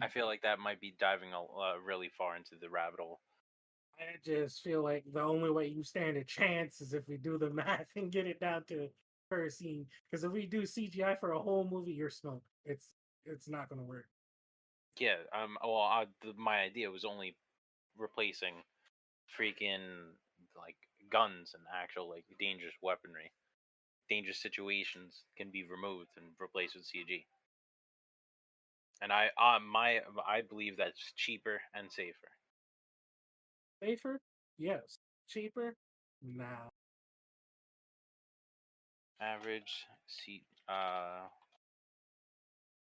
I feel like that might be diving really far into the rabbit hole. I just feel like the only way you stand a chance is if we do the math and get it down to per scene. Because if we do CGI for a whole movie, you're smoked. It's not gonna work. Yeah. Well, my idea was only replacing freaking like guns and actual like dangerous weaponry. Dangerous situations can be removed and replaced with CG. And I believe that's cheaper and safer. Safer? Yes. Cheaper? Nah. Average seat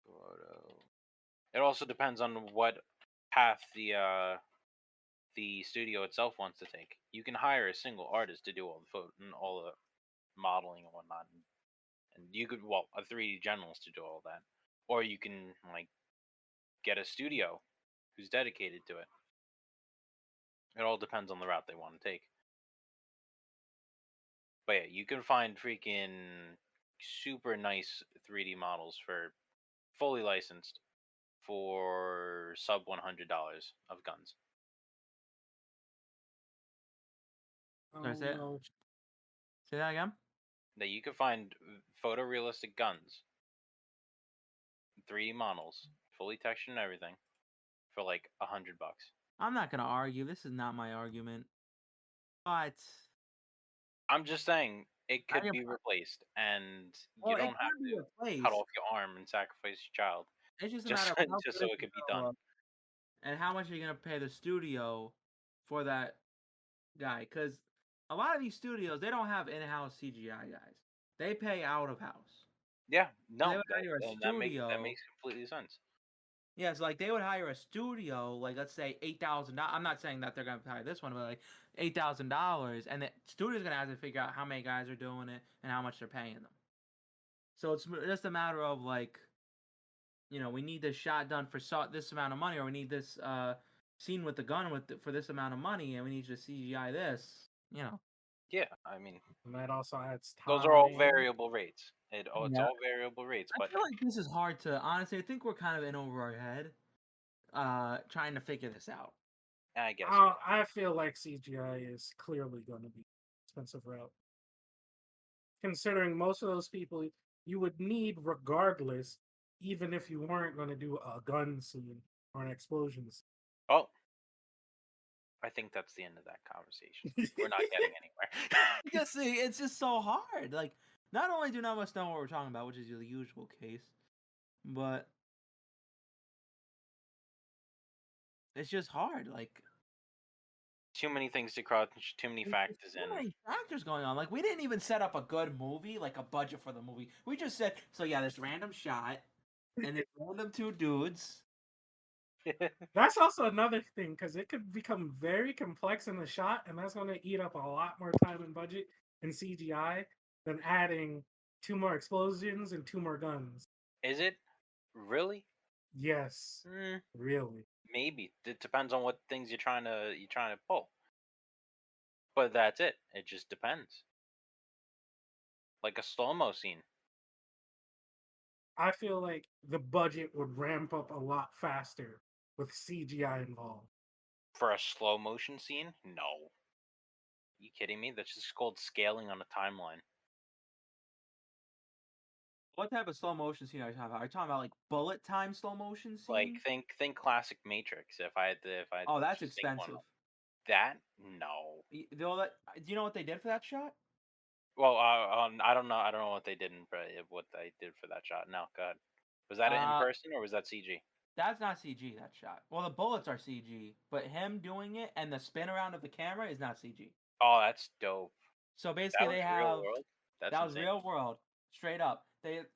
photo. It also depends on what path the studio itself wants to take. You can hire a single artist to do all the photo and all the modeling and whatnot, and you could a 3D generalist to do all that, or you can like get a studio who's dedicated to it. It all depends on the route they want to take. But yeah, you can find freaking super nice 3D models for fully licensed for sub $100 of guns. Sorry, Oh, say it. no. Say that again. That you can find photorealistic guns, 3D models, fully textured and everything, for like $100. I'm not gonna argue. This is not my argument, but I'm just saying it I could am- be replaced, and well, you it don't have can be to replaced. cut off your arm and sacrifice your child It's just a just matter of how just good so it it could be can done. go, and how much are you gonna pay the studio for that guy? Because a lot of these studios, they don't have in-house CGI guys. They pay out of house. Yeah, They no, would hire a that studio. makes completely sense. Yeah, so like they would hire a studio, like let's say $8,000. I'm not saying that they're gonna hire this one, but like $8,000, and the studio's gonna have to figure out how many guys are doing it and how much they're paying them. So it's just a matter of like, we need this shot done for this amount of money, or we need this scene with the gun for this amount of money, and we need to CGI this. Yeah, I mean, And that also adds those are all time. variable rates. It's Yeah. all variable rates, I but feel like this is hard to honestly. I think we're kind of in over our head, trying to figure this out. I guess. I feel like CGI is clearly going to be an expensive route. Considering most of those people you would need regardless, even if you weren't going to do a gun scene or an explosion scene. Oh, I think that's the end of that conversation. We're not getting anywhere. Because see, it's just so hard. Like, not only do none of us know what we're talking about, which is the usual case, but it's just hard. Like, Too many things to crunch, too many factors so in. many factors going on. Like, we didn't even set up a good movie, like a budget for the movie. We just said, so yeah, this random shot, and there's random two dudes. That's also another thing, because it could become very complex in the shot, and that's going to eat up a lot more time and budget in CGI than adding 2 more explosions and 2 more guns. Is it? Really? Yes, really. Maybe. It depends on what things you're trying to pull. But that's it. It just depends. Like a slow-mo scene. I feel like the budget would ramp up a lot faster with CGI involved. For a slow motion scene? No. You kidding me? That's just called scaling on a timeline. What type of slow motion scene are you talking about? Are you talking about like bullet time slow motion scene? Like think classic Matrix. If I had to Oh, that's just think one expensive. of- That? No. Do you know what they did for that shot? Well, I don't know. I don't know what they did what they did for that shot. No, go ahead. Was that in person or was that CG? That's not CG, that shot. Well, the bullets are CG, but him doing it and the spin around of the camera is not CG. Oh, that's dope. So basically, they have real world. that was real world, straight up.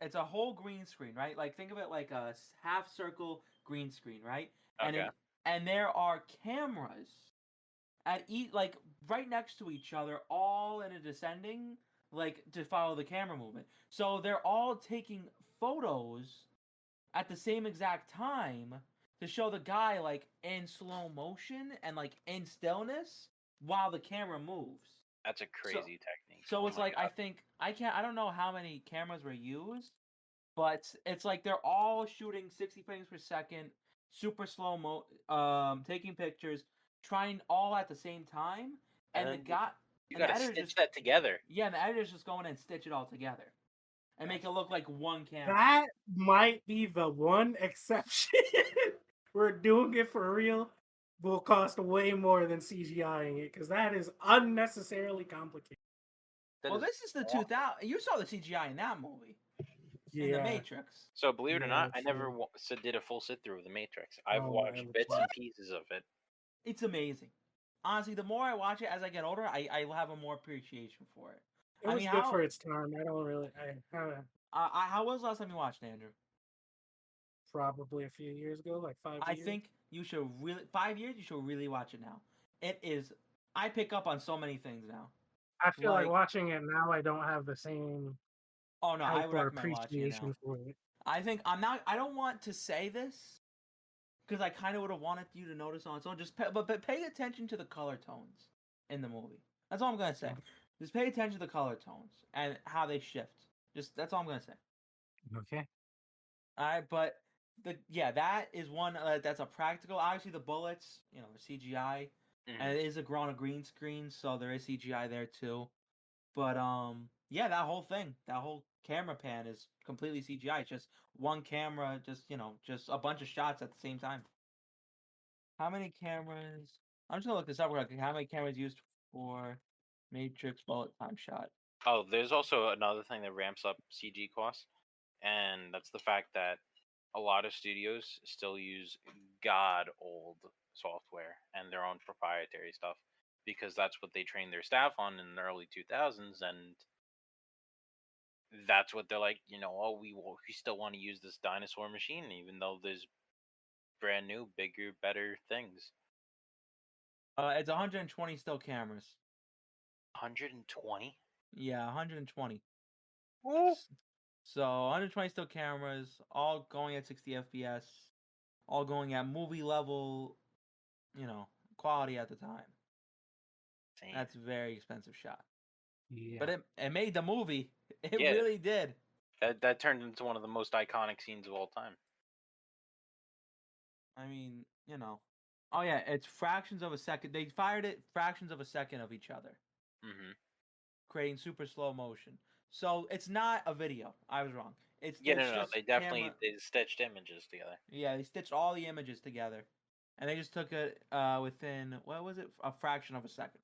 It's a whole green screen, right? Like think of it like a half circle green screen, right? Okay. And there are cameras at like right next to each other, all in a descending, like to follow the camera movement. So they're all taking photos at the same exact time to show the guy like in slow motion and like in stillness while the camera moves. That's a crazy technique. So it's like God. I don't know how many cameras were used, but it's like they're all shooting 60 frames per second, super slow mo, taking pictures, trying all at the same time, and the guy you gotta stitch that together. Yeah, and the editor's just going in and stitch it all together. And make it look like one camera. That might be the one exception. We're doing it for real. Will cost way more than CGIing it because that is unnecessarily complicated. This is the 2000. You saw the CGI in that movie. Yeah. In the Matrix. So believe it or not, I never did a full sit through of the Matrix. I've watched bits and pieces of it. It's amazing. Honestly, the more I watch it as I get older, I will have a more appreciation for it. It I was mean, good for its time. I don't really. how was the last time you watched it, Andrew? Probably a few years ago, like 5 I years. think you should really 5 years. You should really watch it now. It is. I pick up on so many things now. I feel like Like, watching it now, I don't have the same oh no, I hype or recommend watching it now. appreciation for it. I think I'm not. I don't want to say this because I kind of would have wanted you to notice on its own. But pay attention to the color tones in the movie. That's all I'm gonna say. Just pay attention to the color tones and how they shift. Just that's all I'm gonna say. Okay. All right, but that is one that's a practical. Obviously, the bullets, CGI, and it is on a green screen, so there is CGI there too. But yeah, that whole thing, that whole camera pan is completely CGI. It's just one camera, just a bunch of shots at the same time. How many cameras? I'm just gonna look this up real quick. How many cameras used for Matrix bullet time shot? Oh, there's also another thing that ramps up CG costs, and that's the fact that a lot of studios still use god old software and their own proprietary stuff because that's what they trained their staff on in the early 2000s, and that's what they're like. Oh, we still want to use this dinosaur machine, even though there's brand new, bigger, better things. It's 120 still cameras. 120? Yeah, 120. Ooh. So 120 still cameras, all going at 60 FPS, all going at movie level, quality at the time. Damn. That's a very expensive shot. Yeah. But it made the movie. It Yeah. really did. That turned into one of the most iconic scenes of all time. I mean, Oh yeah, it's fractions of a second. They fired it fractions of a second of each other, creating super slow motion. So it's not a video. I was wrong. It's No. just They definitely camera. they stitched images together. Yeah, they stitched all the images together, and they just took it within what was it, a fraction of a second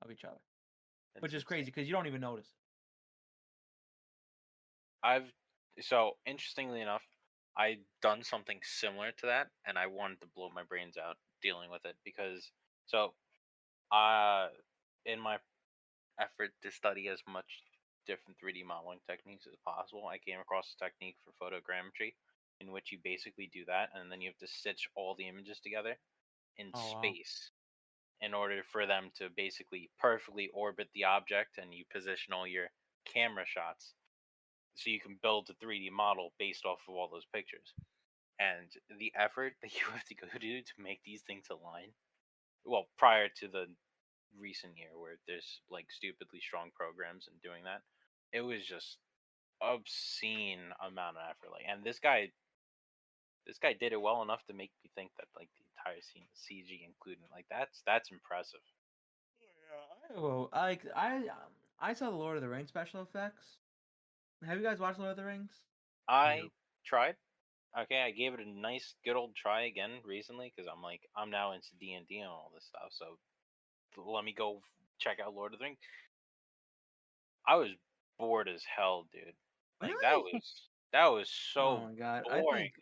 of each other, which is crazy because you don't even notice. So interestingly enough, I've done something similar to that, and I wanted to blow my brains out dealing with it because in my effort to study as much different 3D modeling techniques as possible, I came across a technique for photogrammetry in which you basically do that, and then you have to stitch all the images together in space in order for them to basically perfectly orbit the object, and you position all your camera shots so you can build a 3D model based off of all those pictures. And the effort that you have to go to make these things align, well, prior to the recent year where there's like stupidly strong programs and doing that, it was just obscene amount of effort. Like, and this guy did it well enough to make me think that like the entire scene is CG included. Like that's impressive. Well, I saw the Lord of the Rings special effects. Have you guys watched Lord of the Rings? I tried. Okay, I gave it a nice, good old try again recently because I'm now into D&D and all this stuff. So let me go check out Lord of the Rings. I was bored as hell, dude. Like Really? that was so Oh my god! boring.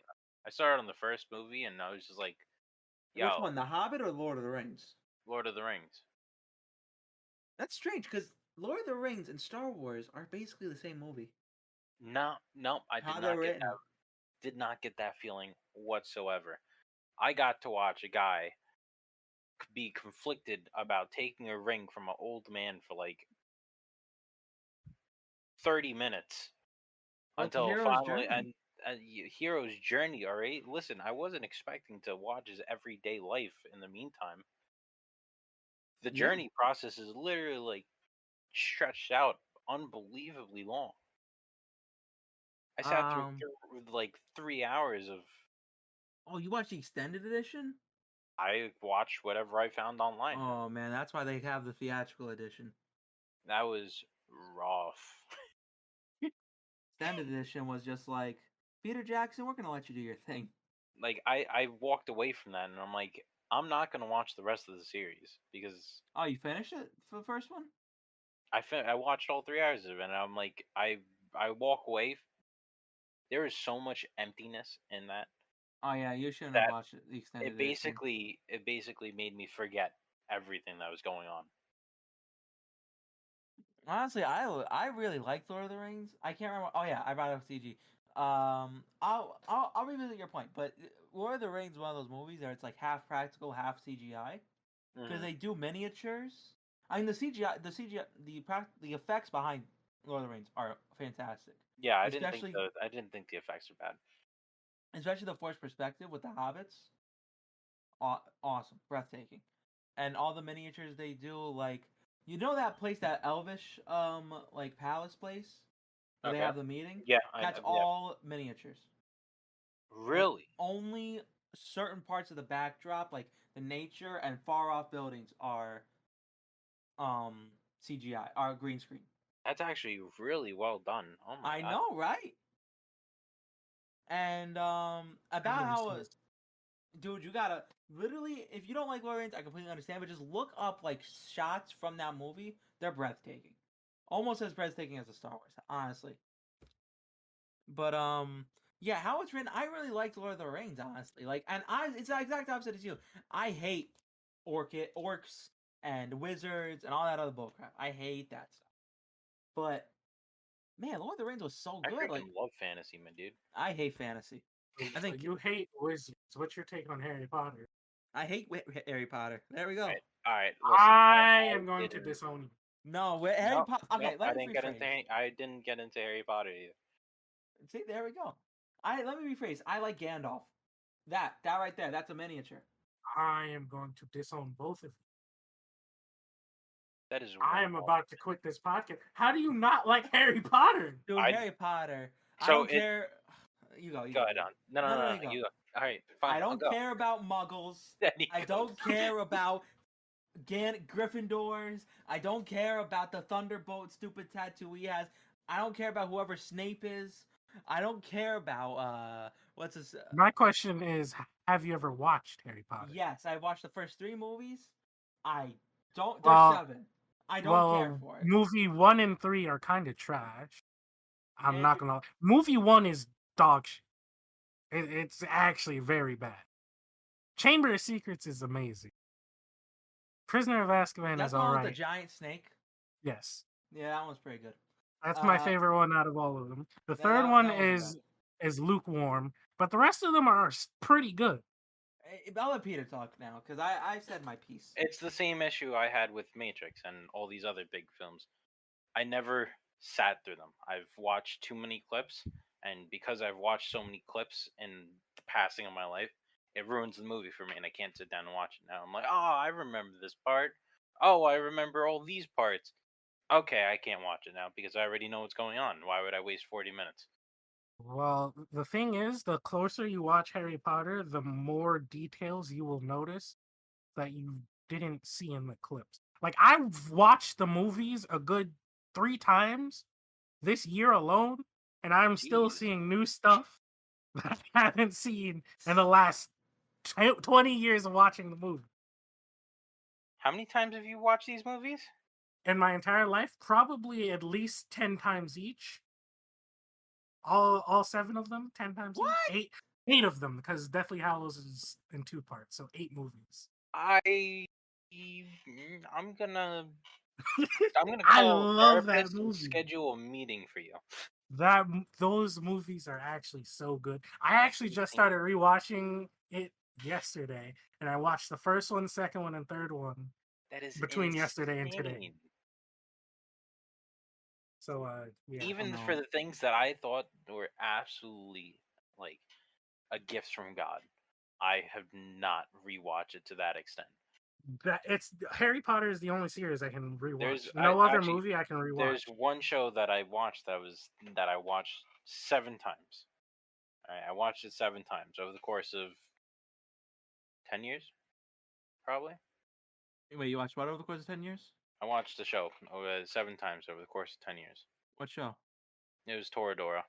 I started on the first movie and I was just like, yo, Which one, The Hobbit or Lord of the Rings? Lord of the Rings. That's strange because Lord of the Rings and Star Wars are basically the same movie. No, I How they're written. did not get that feeling whatsoever. I got to watch a guy be conflicted about taking a ring from an old man for like 30 minutes until finally and hero's journey. All right, listen, I wasn't expecting to watch his everyday life in the meantime. The journey process is literally like stretched out unbelievably long. I sat through like 3 hours of. Oh, you watched the extended edition? I watched whatever I found online. Oh man, that's why they have the theatrical edition. That was rough. Extended edition was just like, Peter Jackson, we're gonna let you do your thing. Like I walked away from that, and I'm like, I'm not gonna watch the rest of the series because. Oh, you finished it for the first one? I watched all 3 hours of it, and I'm like, I walk away. There is so much emptiness in that. Oh yeah, you shouldn't have watched the extended edition. It basically made me forget everything that was going on. Honestly, I really liked Lord of the Rings. I can't remember. Oh yeah, I brought up CG. I'll revisit your point, but Lord of the Rings is one of those movies where it's like half practical, half CGI because Mhm. they do miniatures. I mean, the effects behind Lord of the Rings are fantastic, Yeah, especially I didn't think the effects were bad. especially the forced perspective with the hobbits. Awesome, breathtaking, and all the miniatures they do. Like, you know that place, that Elvish like palace place where they Okay. have the meeting. Yeah, That's yeah. all miniatures. Like, Really? only certain parts of the backdrop, like the nature and far off buildings, are CGI, are green screen. That's actually really well done. Oh my I god. know, right? And I've about never how seen it. dude, you gotta literally, if you don't like Lord of the Rings, I completely understand, but just look up like shots from that movie. They're breathtaking, almost as breathtaking as the Star Wars, honestly. But yeah, how it's written, I really liked Lord of the Rings, honestly. Like, and it's the exact opposite as you. I hate orcs and wizards and all that other bullcrap. I hate that stuff. But man, Lord of the Rings was so I good. Like, freaking love fantasy, my dude. I hate fantasy. I So think you hate wizards. What's your take on Harry Potter? I hate Harry Potter. There we go. All right. Listen, I I am going to didn't. disown you. No, Harry No, Potter. no, Okay, I let me didn't get into. rephrase. I didn't get into Harry Potter either. See, there we go. Let me rephrase. I like Gandalf. That right there. That's a miniature. I am going to disown both of you. That is I one am hell. about to quit this podcast. How do you not like Harry Potter? Dude, I Harry Potter. I so don't it. care. You go. You Go go. ahead You go. on. No, no, No, no, no, no. you go. You go. All right, fine. I I'll don't go. care about Muggles. Then he I goes. don't care about Gryffindors. I don't care about the Thunderbolt stupid tattoo he has. I don't care about whoever Snape is. I don't care about what's his. My question is, have you ever watched Harry Potter? Yes, I watched the first 3 movies. I don't. There's Well, 7. I don't care well, for it. movie 1 and 3 are kind of trash. I'm not Andrew, gonna. Movie 1 is dog shit. It's actually very bad. Chamber of Secrets is amazing. Prisoner of Azkaban that's is the one with the alright. giant snake. Yes, Yeah, that one's pretty good. that's my Uh, favorite one out of all of them. The that third that, one that wasn't bad. is lukewarm, but the rest of them are pretty good. I'll let Peter talk now because I said my piece. It's the same issue I had with Matrix and all these other big films. I never sat through them. I've watched too many clips, and because I've watched so many clips in the passing of my life, it ruins the movie for me, and I can't sit down and watch it now. I'm like, oh, I remember this part. Oh, I remember all these parts. Okay, I can't watch it now because I already know what's going on. Why would I waste 40 minutes? Well, the thing is, the closer you watch Harry Potter, the more details you will notice that you didn't see in the clips. Like, I've watched the movies a good 3 times this year alone, and I'm still Jeez. seeing new stuff that I haven't seen in the last 20 years of watching the movie. How many times have you watched these movies? In my entire life, probably at least 10 times each. All 7 of them, 10 times What? each. Eight of them, because Deathly Hallows is in 2 parts, so 8 movies. I'm gonna I call a love that therapist and movie. schedule a meeting for you. Those movies are actually so good. I I've actually just seen started rewatching it yesterday, and I watched the first one, second one, and third one that is between yesterday and today. insane. So yeah. Even no. for the things that I thought were absolutely like a gift from God, I have not rewatched it to that extent. That it's Harry Potter is the only series I can rewatch. There's No other movie I can rewatch. There's one show that I watched that I watched 7 times. All right, I watched it 7 times over the course of 10 years, probably. Wait, you watched what over the course of 10 years? I watched the show over 7 times over the course of 10 years. What show? It was Toradora.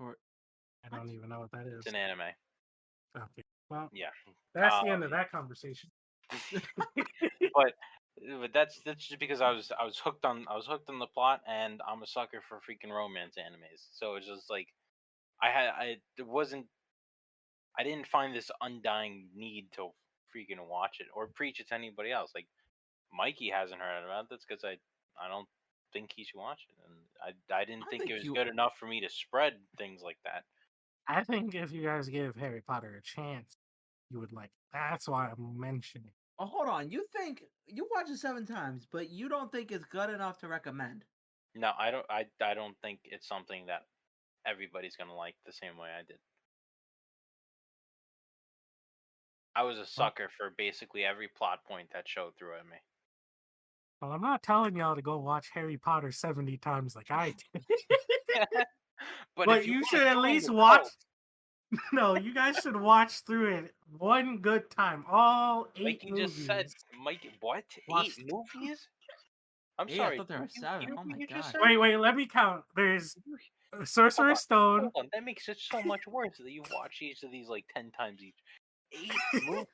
I don't even know what that is. It's an anime. Okay. Well, Yeah. that's the end of that conversation. but that's just because I was hooked on the plot, and I'm a sucker for freaking romance animes. So it's just like I didn't find this undying need to freaking watch it or preach it to anybody else. Like Mikey hasn't heard about this because I don't think he should watch it, and I didn't I think think it was you- good enough for me to spread things like that. I think if you guys give Harry Potter a chance, you would like it. That's why I'm mentioning. Oh, hold on. You think you watched it 7 times, but you don't think it's good enough to recommend? No, I don't. I don't think it's something that everybody's gonna like the same way I did. I was a sucker for basically every plot point that showed through at me. Well, I'm not telling y'all to go watch Harry Potter 70 times like I did. But But if you, you wanna should at join least the watch. cult, No, you guys should watch through it one good time. All 8 Mikey movies. just said, Mikey, what? Watch 8 movies? I'm 8? I sorry. thought there were 7. Oh my You just god. said? Wait, let me count. There's Hold on, Sorcerer's Stone. hold on. That makes it so much worse that you watch each of these like 10 times each. 8 movies.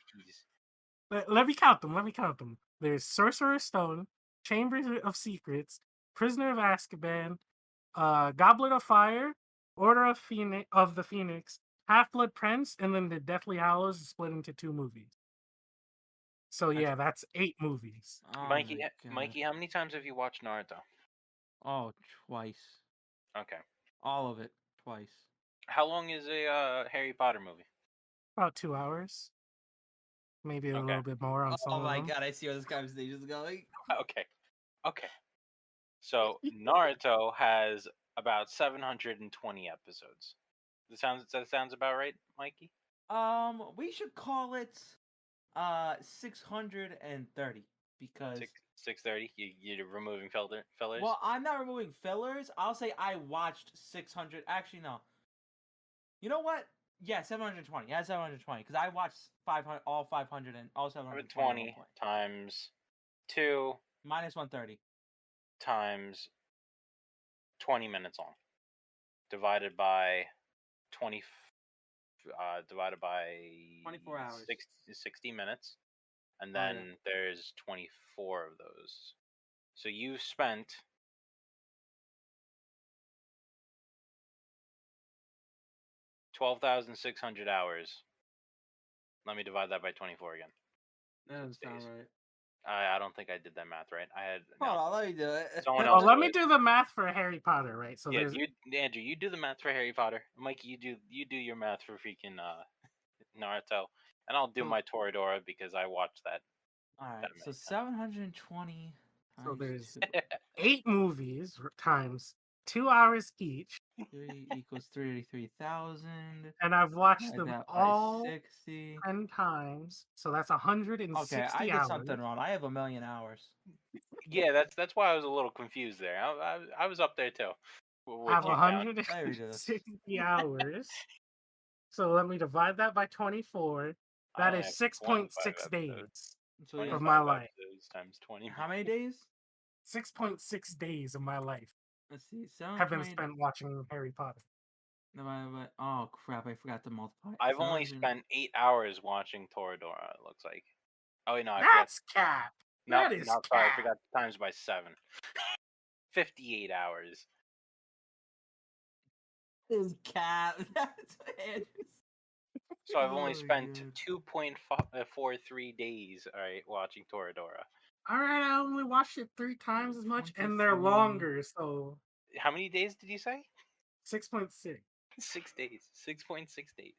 Let me count them. There's Sorcerer's Stone, Chamber of Secrets, Prisoner of Azkaban, Goblet of Fire, Order of the Phoenix, Half-Blood Prince, and then the Deathly Hallows is split into 2 movies. So yeah, that's 8 movies. Oh Mikey, my god. Mikey, how many times have you watched Naruto? Oh, twice. Okay. All of it. Twice. How long is a Harry Potter movie? About 2 hours. Maybe a Okay. little bit more on some Oh of my them. god, I see where this conversation is going. Okay. So Naruto has about 720 episodes. That sounds about right, Mikey? We should call it 630 because 630. You're removing fillers. well, I'm not removing fillers. I'll say I watched 600. Actually, no. You know what? Yeah, 720. Yeah, 720 because I watched 500, all 500 and all 720 at one 20 point. times 2 Minus 130. times 20 minutes long, divided by 20. Divided by 24 hours. 60 minutes, and Oh, then yeah. there's 24 of those. So you spent 12,600 hours. Let me divide that by 24 again. That doesn't sound days. right. I don't think I did that math right. I had Hold on, let me do it. Someone Well, else let do me it. do the math for Harry Potter, right? So Yeah, there's Andrew, you do the math for Harry Potter. Mikey, you do your math for freaking Naruto, and I'll do So- my Toradora because I watched that. All right, that so many 720 So times there's 2. 8 movies times 2 hours each, 3 equals 33,000. and I've watched Divide them that by all 60. 10 times. So that's 160 Okay, I did hours. something wrong. I have 1,000,000 hours. Yeah, that's why I was a little confused there. I was up there too. I have With you down. 160 hours. So let me divide that by 24. I That only is have 6.6 25 days episodes. So yeah, of my 25 life. episodes times 20. how many days? 6.6 days of my life Let's see. have been 720 spent watching Harry Potter. divided by. Oh crap! I forgot to multiply. I've only 700 spent 8 hours watching Toradora. It looks like. Oh wait, no, I That's cap. forgot. That is No, sorry, I cap. forgot times by 7. 58 hours. is cap. That's what Andrew So I've only Oh, spent God. 2.43 days, all right, watching Toradora. All right, I only watched it 3 times as much, and they're 23. longer. So How many days did you say? 6.6. 6 days. 6.6 days.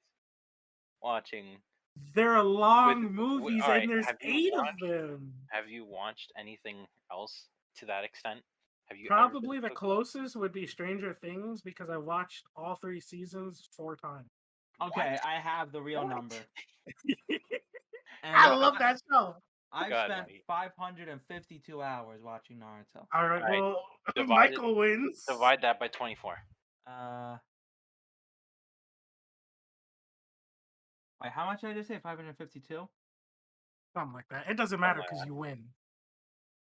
Watching. They're long movies, all right, and there's have you 8 of watched- them. Have you watched anything else to that extent? Have you Probably ever the closest would be Stranger Things because I watched all 3 seasons 4 times. Okay, What? I have the real What? number. I love that show. I've God, spent Mikey. 552 hours watching Naruto. All right, All right, well, divide it- Michael wins. Divide that by 24. Wait, how much did I just say? 552? Something like that. It doesn't matter like because that. you win.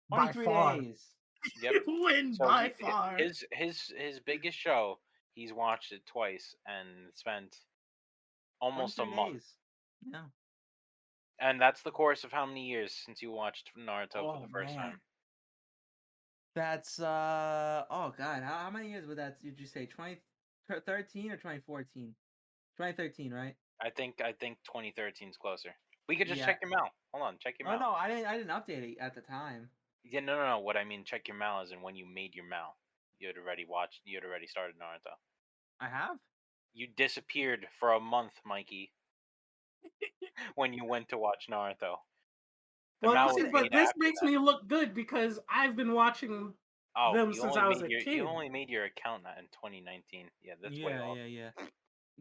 By 23 far. days. Yep. You win So by far. his biggest show, he's watched it twice and spent almost a 23 month. days. Yeah. And that's the course of how many years since you watched Naruto for Oh, the first man. time? That's oh god, how many years would that did you say? 2013 or 2014? 2013, right? I think 2013 is closer. We could just Yeah. check your mail. Hold on, check your Oh mail. no, I didn't update it at the time. Yeah, no. What I mean, check your mail as in when you made your mail. You had already started Naruto. I have. You disappeared for a month, Mikey, when you went to watch Naruto. The Well, you Mal see, was but made this after makes that. me look good because I've been watching Oh, them since I was a you kid. only made your account in 2019. Yeah, that's way off. Yeah.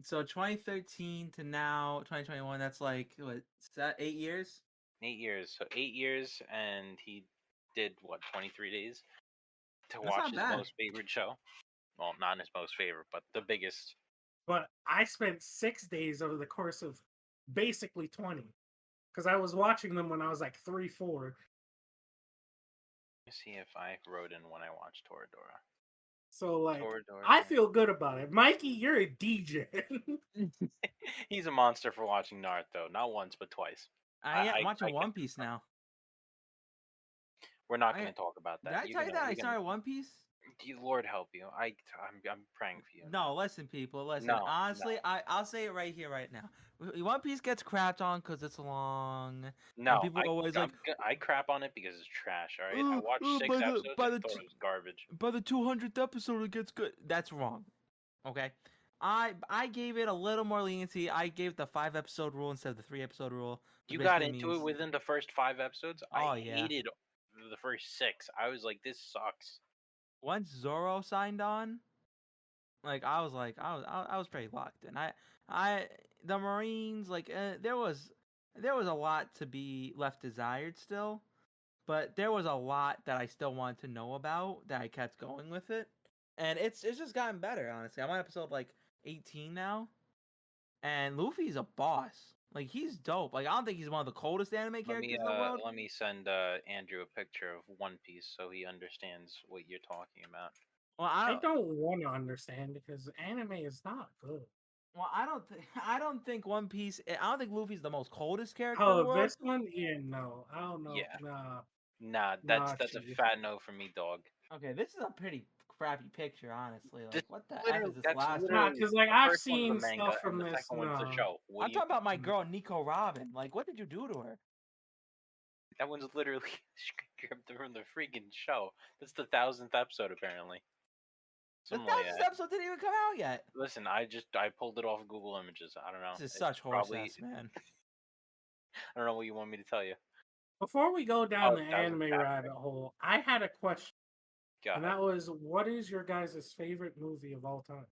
So 2013 to now 2021. That's like what? 8 years? 8 years. So 8 years, and he did what? 23 days to That's watch not his bad. most favorite show. Well, not his most favorite, but the biggest. But I spent 6 days over the course of basically 20 because I was watching them when I was like 3, 4. Let me see if I wrote in when I watched Toradora. So like, Toradora. I feel good about it. Mikey, you're a DJ. He's a monster for watching Naruto, not once but twice. I'm watching I One can Piece now. We're not going to talk about Did that. I tell you that I started One Piece? Lord help you. I'm praying for you. No, listen, people, listen. No, Honestly, no. I'll say it right here, right now. One Piece gets crapped on because it's long. No, and people are always like, I crap on it because it's trash. All right, I watched "Ooh, 6 by the episodes by and the thought it was garbage. by the 200th episode it gets good." That's wrong. Okay, I gave it a little more leniency. I gave the 5 episode rule instead of the 3 episode rule. You Which got basically into it means, within the first 5 episodes. oh I yeah. hated the first 6. I was like, this sucks. Once Zoro signed on, like I was pretty locked in. The Marines, like there was a lot to be left desired still, but there was a lot that I still wanted to know about that I kept going with it, and it's just gotten better. Honestly, I'm on episode like 18 now, and Luffy's a boss. Like he's dope. Like I don't think he's one of the coldest anime characters in the world. Let me send Andrew a picture of One Piece so he understands what you're talking about. Well, I don't want to understand because anime is not good. Well, I don't think One Piece. I don't think Luffy's the most coldest character in the Oh, world. this one? Yeah, no. I don't know. Yeah. Nah. That's a Chief. fat no for me, dog. Okay, this is a pretty crappy picture, honestly. Like, This what the F literally- is this that's last literally- one? Nah, because like The I've first one's the seen manga stuff from and the this. second one's the show. What I'm do you- talking about my girl Nico Robin. Like, what did you do to her? That one's literally from the freaking show. That's the 1000th episode, apparently. The Something like 1000th that. episode didn't even come out yet. Listen, I pulled it off of Google Images. I don't know. This is It's such horse probably- ass, man. I don't know what you want me to tell you. Before we go down the that was a anime bad rabbit hole, I had a question, Go and ahead. that was, what is your guys' favorite movie of all time?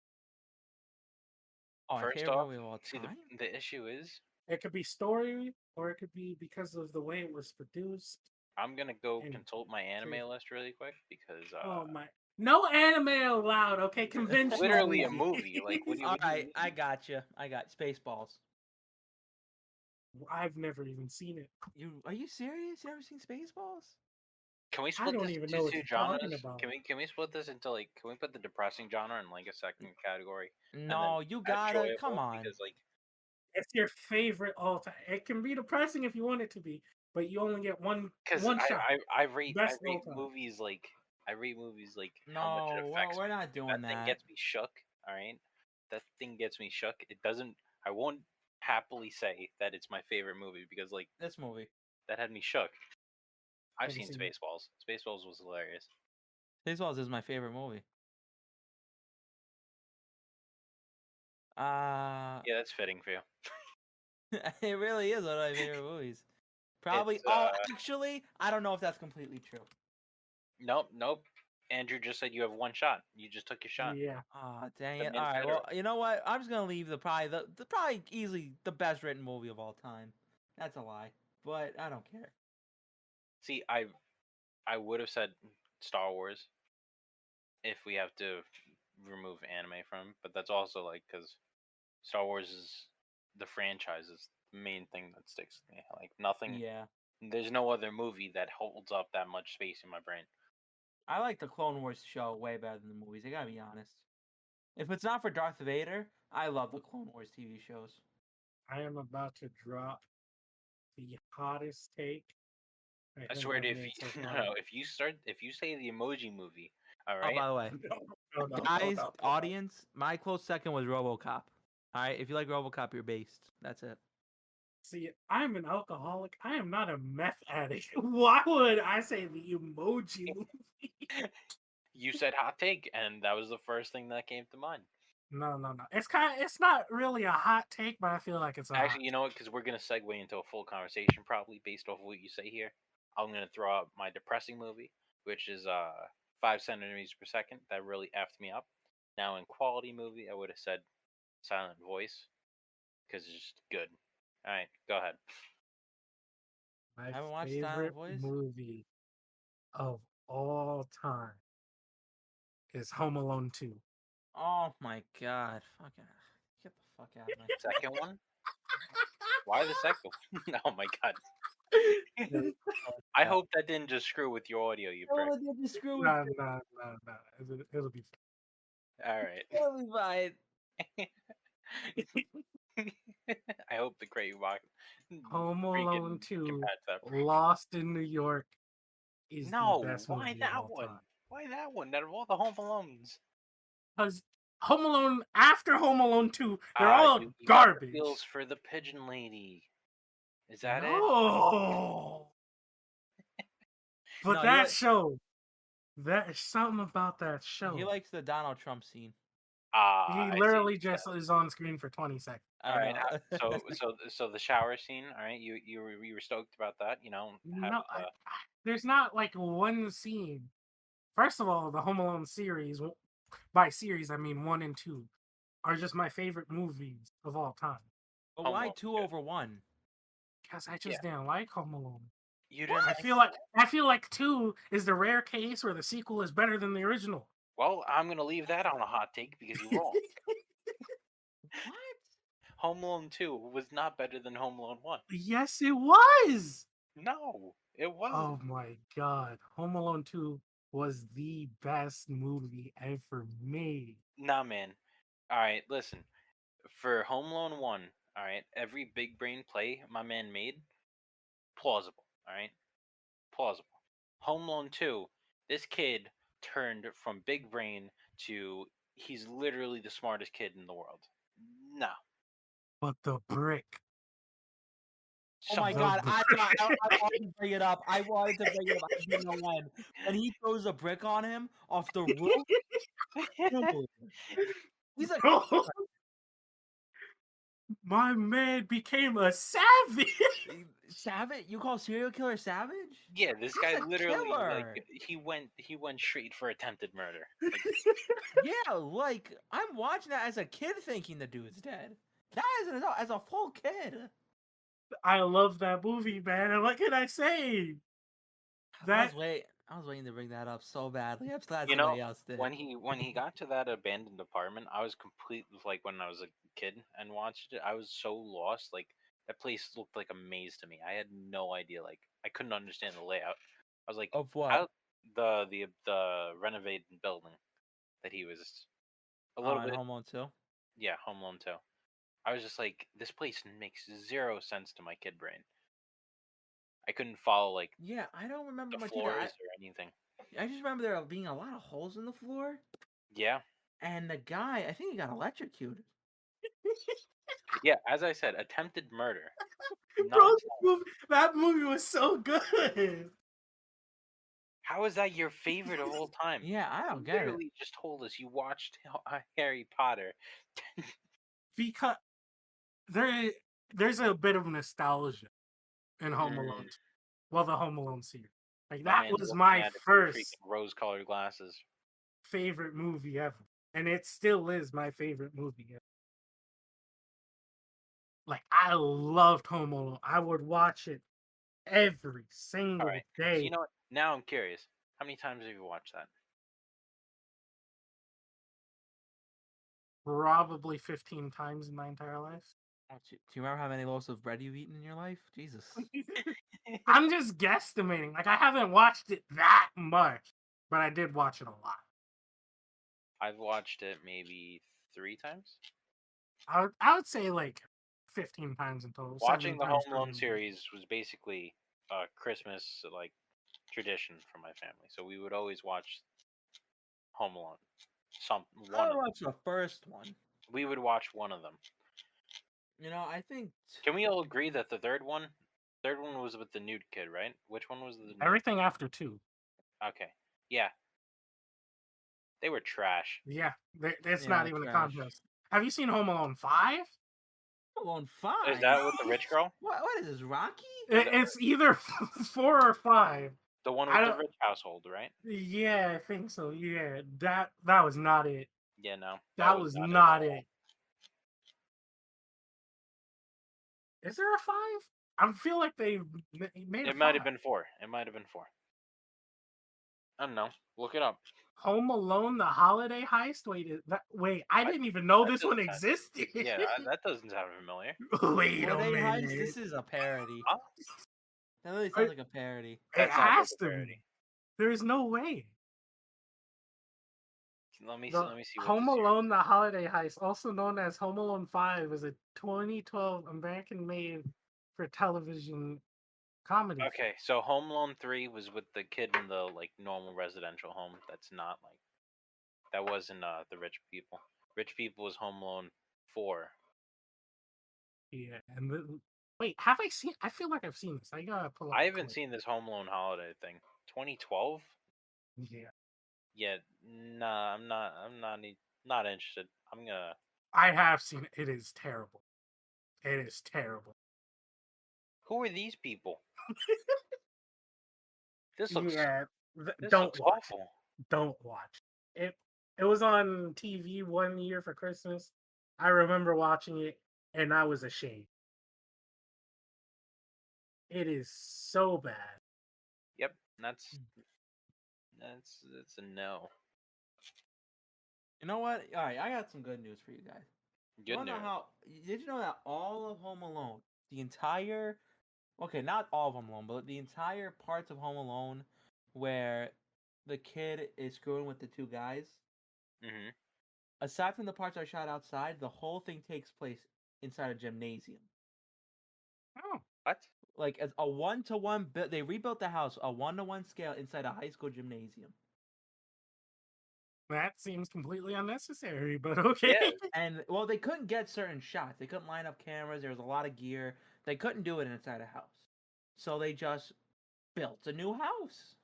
Oh, my First favorite off, movie of all see time? the issue is It could be story, or it could be because of the way it was produced. I'm gonna go And consult my anime favorite. list really quick because Oh my! No anime allowed. Okay, conventional. literally a movie. Like, what do you? All What do you right, mean? I got you. I got Spaceballs. I've never even seen it. Are you serious? You ever seen Spaceballs? Can we split don't this even into know what two you're talking genres? about. Can we split this into like? Can we put the depressing genre in like a second category? No, you gotta. Come on. Because like It's your favorite all time. It can be depressing if you want it to be, but you only get one shot. I rate Best of all time. movies like how much it No, affects we're me. not doing That thing that. gets me shook. All right, that thing gets me shook. It doesn't. I won't happily say that it's my favorite movie because like This movie. that had me shook. I've Haven't seen seen it. Spaceballs. Spaceballs was hilarious. Spaceballs is my favorite movie. Uh, Yeah, that's fitting for you. it really is one of my favorite movies. Probably. It's, Actually, I don't know if that's completely true. Nope. Andrew just said you have one shot. You just took your shot. Yeah. Ah, dang The it. All right. man's Well, you know what? I'm just gonna leave the probably easily the best written movie of all time. That's a lie, but I don't care. See, I would have said Star Wars if we have to remove anime from, but that's also like because Star Wars is the franchise is the main thing that sticks with me. Like nothing. Yeah. There's no other movie that holds up that much space in my brain. I like the Clone Wars show way better than the movies. I gotta be honest. If it's not for Darth Vader, I love the Clone Wars TV shows. I am about to drop the hottest take. I swear to if you say the Emoji Movie, all Oh, right. by the way, No, guys, no. audience, my close second was RoboCop. All right, if you like RoboCop, you're based. That's it. See, I'm an alcoholic. I am not a meth addict. Why would I say the emoji movie? You said hot take, and that was the first thing that came to mind. No. It's not really a hot take, but I feel like it's a hot Actually, you know what? Because we're gonna segue into a full conversation, probably based off of what you say here. I'm gonna throw out my depressing movie, which is 5 centimeters per second. That really effed me up. Now, in quality movie, I would have said Silent Voice, because it's just good. All right, go ahead. My Haven't watched Silent favorite Voice? movie of all time is Home Alone 2. Oh my god. Fucking get the fuck out of my Second one? Why the second one? Oh my god. I hope that didn't just screw with your audio, you prick. Oh, did you screw with No. me? It'll be All right. It'll be fine. I hope the Great Rock Home Alone 2 compared to that freak. Lost in New York is No, the best why movie of that all one? time. Why that one? Out of all the Home Alones. Because Home Alone, after Home Alone 2, they're all You got the garbage. feels for the pigeon lady. Is that it? No. But No, that show, there's something about that show. He likes the Donald Trump scene. He I see literally what just you is on screen for 20 seconds. said. All right. So the shower scene. All right. You were stoked about that. You know. No, there's not like one scene. First of all, the Home Alone series, by series I mean 1 and 2, are just my favorite movies of all time. But Home why Alone, 2 good. over 1? Because I just didn't like Home Alone. You didn't. I feel like 2 is the rare case where the sequel is better than the original. Well, I'm gonna leave that on a hot take because you're wrong. What? Home Alone 2 was not better than Home Alone 1. Yes, it was. No, it wasn't. Oh my god, Home Alone 2 was the best movie ever made. Nah, man. All right, listen. For Home Alone 1, all right, every big brain play my man made, plausible, all right? Plausible. Home Alone 2, this kid turned from big brain to he's literally the smartest kid in the world. No. But the brick. Oh my The god, I brick. wanted to bring it up. I wanted to bring it up. I didn't know when. And he throws a brick on him off the roof. Dude. He's like, My man became a savage. savage? You call serial killer savage? Yeah, this He's guy a literally killer. like he went straight for attempted murder. Like, Yeah, like I'm watching that as a kid thinking the dude's dead. That as an adult, as a full kid. I love that movie, man. And what can I say? I was waiting to bring that up so badly. I'm glad you know, somebody else did. when he got to that abandoned apartment, I was completely like when I was a kid and watched it, I was so lost. Like that place looked like a maze to me. I had no idea. Like I couldn't understand the layout. I was like, Of what? how the renovated building that he was a little bit. Home Alone 2? Yeah, Home Alone 2. I was just like, this place makes zero sense to my kid brain. I couldn't follow like Yeah, I don't remember the much floors either. or anything. I just remember there being a lot of holes in the floor. Yeah. And the guy, I think he got electrocuted. Yeah, as I said, attempted murder. Bro, that movie was so good. How is that your favorite of all time? Yeah, I don't You get it. literally just told us you watched Harry Potter. Because there's a bit of nostalgia in Home Alone. Mm. Well, the Home Alone series. Like My that man was looking my at it through first freaking rose-colored glasses. favorite movie ever. And it still is my favorite movie ever. Like I loved Home Alone. I would watch it every single All right. day. So you know what? Now I'm curious. How many times have you watched that? Probably 15 times in my entire life. Do you remember how many loaves of bread you've eaten in your life? Jesus. I'm just guesstimating. Like I haven't watched it that much, but I did watch it a lot. I've watched it maybe 3 times. I would say like 15 times in total. Watching 7 the times Home Alone per movie. series was basically a Christmas like tradition for my family. So we would always watch Home Alone. I watched the first one. We would watch one of them. You know, I think Can we all agree that the third one was with the nude kid, right? Which one was the nude? Everything after 2. Okay, yeah, they were trash. Yeah, it's Yeah, not even a trash. contest. Have you seen Home Alone 5? Home Alone 5. Is that with the rich girl? What is this, Rocky? Is that- It's either 4 or 5. The one I with the don't- rich household, right? Yeah, I think so. Yeah, that was not it. Yeah, no, That was not not at all. it. Is there a 5? I feel like they made a It might have 5. been 4. It might have been 4. I don't know. Look it up. Home Alone, the holiday heist. Wait, I didn't even know that this one doesn't sound- existed. Yeah, that doesn't sound familiar. Wait a Holiday Heist? minute. This is a parody. Huh? That really sounds like a parody. It That sounds like has a to parody. be. There's no way. Let me The see. What Home this Alone, the holiday heist, also known as Home Alone 5, is a 2012 American-made for television comedy. Okay, so Home Alone 3 was with the kid in the like normal residential home. That's not like that wasn't the rich people. Rich people was Home Alone 4. Yeah, and wait, have I seen? I feel like I've seen this. I gotta pull up. I the haven't clip. seen this Home Alone holiday thing. 2012? Yeah, Yeah, nah, I'm not interested. I'm gonna. I have seen it. It is terrible. It is terrible. Who are these people? This looks. Yeah, This don't looks watch. awful. Don't watch it. It was on TV one year for Christmas. I remember watching it, and I was ashamed. It is so bad. Yep, that's a no. You know what? All right, I got some good news for you guys. Good wanna news. know did you know that all of Home Alone, the entire, okay, not all of Home Alone, but the entire parts of Home Alone where the kid is screwing with the two guys, Mm-hmm. aside from the parts that are shot outside, the whole thing takes place inside a gymnasium. Oh, What? Like as a 1-to-1, they rebuilt the house a 1-to-1 scale inside a high school gymnasium. that seems completely unnecessary, but okay. Yeah. And well, they couldn't get certain shots. They couldn't line up cameras. There was a lot of gear. They couldn't do it inside a house. So they just built a new house.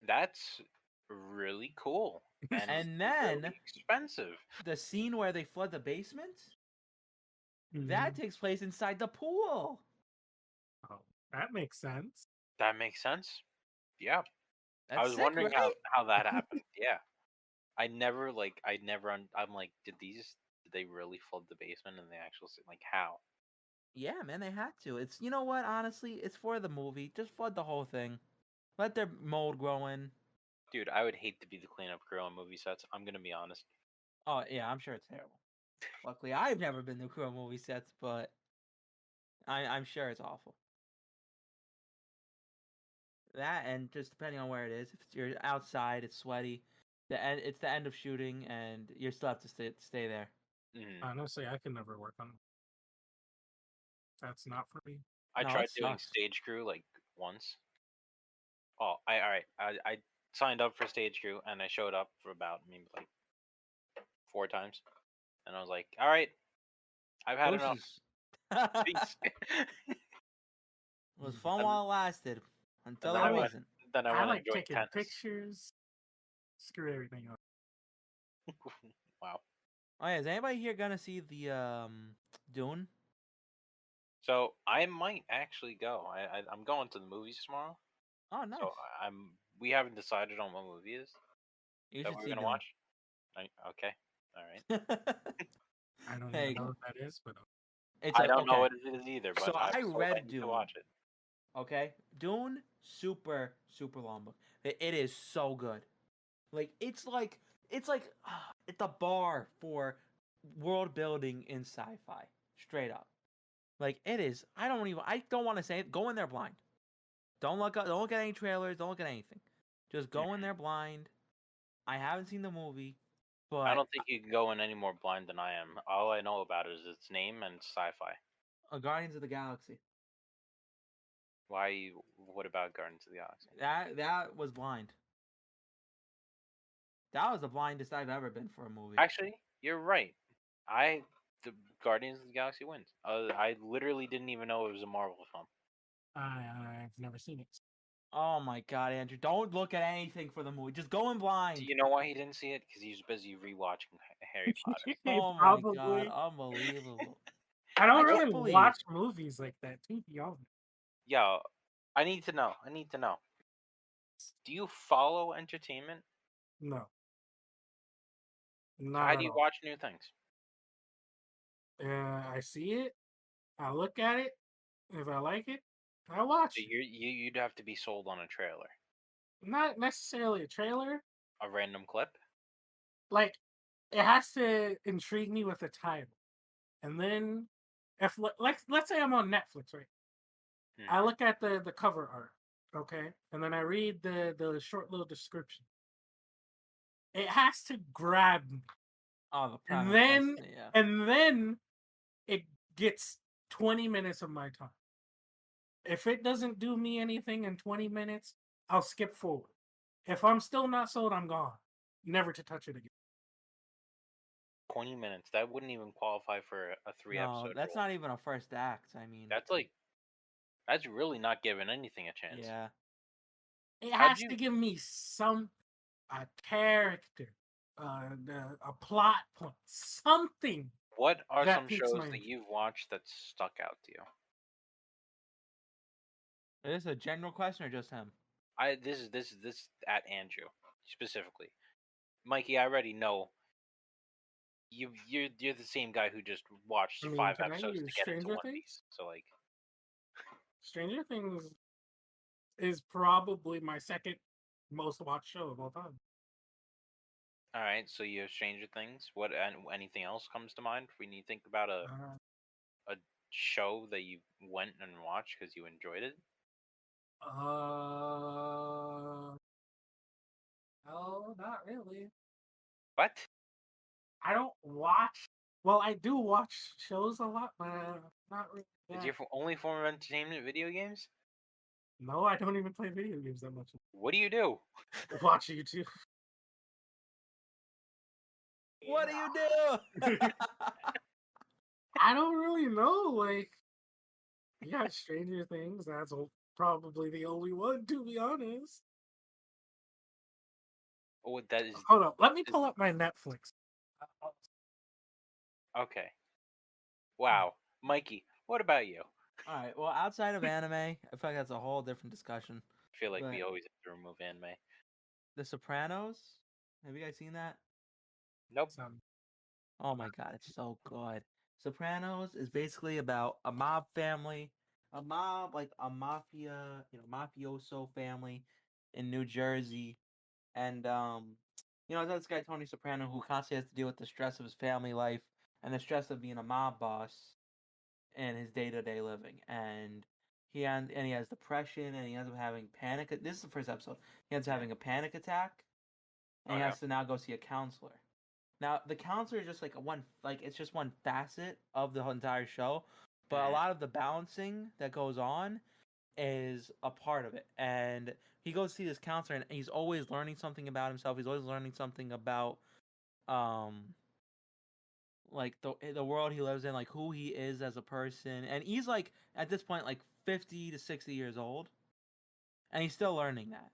That's really cool. And then really expensive. the scene where they flood the basement, that takes place inside the pool. Oh, that makes sense. That makes sense. Yeah. That's I was sick, wondering right? how that happened. Yeah. I'm like, did they really flood the basement and they actually like how? Yeah, man, they had to. It's, you know what, honestly, it's for the movie. Just flood the whole thing. Let their mold grow in. Dude, I would hate to be the cleanup crew on movie sets. I'm gonna be honest. Oh, yeah, I'm sure it's terrible. Luckily, I've never been the crew on movie sets, but I'm sure it's awful. That, and just depending on where it is, if you're outside, it's sweaty. It's the end of shooting, and you still have to stay there. Honestly, I could never work on. That's not for me. I No, tried it doing sucks. stage crew like once. Oh, I signed up for stage crew and I showed up for about maybe like 4 times, and I was like, all right, I've had enough. Deuces. Peace. It was fun while it lasted, until then it I went- wasn't. Then I I went like and joined taking tennis. pictures. Screw everything up. Wow. Oh yeah, is anybody here gonna see the Dune? So I might actually go. I'm going to the movies tomorrow. Oh, nice. So we haven't decided on what movie it is You that should we're see gonna Dune. watch. Okay. All right. I don't There even you know go. what that is, but It's I don't know okay. what it is either, but So I'm I so read excited to Dune. watch it. Okay, Dune, super long book. It is so good. Like it's it's the bar for world building in sci-fi. Straight up, like it is. I don't want to say it. Go in there blind. Don't look at any trailers. Don't look at anything. Just go in there blind. I haven't seen the movie, but I don't think you can go in any more blind than I am. All I know about it is its name and sci-fi. Guardians of the Galaxy. Why? What about Guardians of the Galaxy? That was blind. That was the blindest I've ever been for a movie. Actually, you're right. I the Guardians of the Galaxy wins. I literally didn't even know it was a Marvel film. I've never seen it. Oh my god, Andrew! Don't look at anything for the movie. Just go in blind. Do you know why he didn't see it? Because he was busy rewatching Harry Potter. Oh my god, Probably. unbelievable. I don't I really can't believe- watch movies like that, to be honest. Yo, I need to know. Do you follow entertainment? No. How Not do at you all. watch new things? I see it, I look at it, if I like it, I watch So it. you'd have to be sold on a trailer, Not necessarily a trailer. a random clip. Like, it has to intrigue me with the title. And then, if let's say I'm on Netflix, right? I look at the cover art, okay? And then I read the short little description. It has to grab me. Oh, the And premise then, has to- yeah. and then it gets 20 minutes of my time. If it doesn't do me anything in 20 minutes, I'll skip forward. If I'm still not sold, I'm gone. Never to touch it again. 20 minutes. That wouldn't even qualify for a 3-episode. No, that's rule. not even a first act. I mean, That's really not giving anything a chance. yeah. It How'd has you- to give me a character, a plot point, something. What are That some piques shows my that interest. you've watched that stuck out to you? Is this a general question or just him? This is at Andrew specifically. Mikey, I already know you're the same guy who just watched I mean, 5 can I episodes to use get into Stranger One Things? Piece. So like, Stranger Things is probably my second most watched show of all time. all right, so you have Stranger Things. What and anything else comes to mind when you think about a show that you went and watched because you enjoyed it? No, not really. What? I don't watch. Well, I do watch shows a lot, but not really. Is your only form of entertainment video games? No, I don't even play video games that much. What do you do? Watch YouTube. What do you do? I don't really know. Like, you got Stranger Things. That's probably the only one, to be honest. Oh, that is Hold up. Let me pull up my Netflix. okay. Wow, Mikey, what about you? All right. Well, outside of anime, I feel like that's a whole different discussion. I feel like we But- always have to remove anime. The Sopranos. Have you guys seen that? Nope. Oh my god, it's so good. Sopranos is basically about a mob family, a mafia, mafioso family in New Jersey, and this guy Tony Soprano who constantly has to deal with the stress of his family life and the stress of being a mob boss in his day-to-day living, and he has depression, and he ends up having panic. This is the first episode. He ends up having a panic attack, and he has to now go see a counselor. Now the counselor is just it's just one facet of the entire show, but a lot of the balancing that goes on is a part of it. And he goes to see this counselor, and he's always learning something about himself. He's always learning something about like the world he lives in, like who he is as a person. And he's like at this point like 50 to 60 years old, and he's still learning that,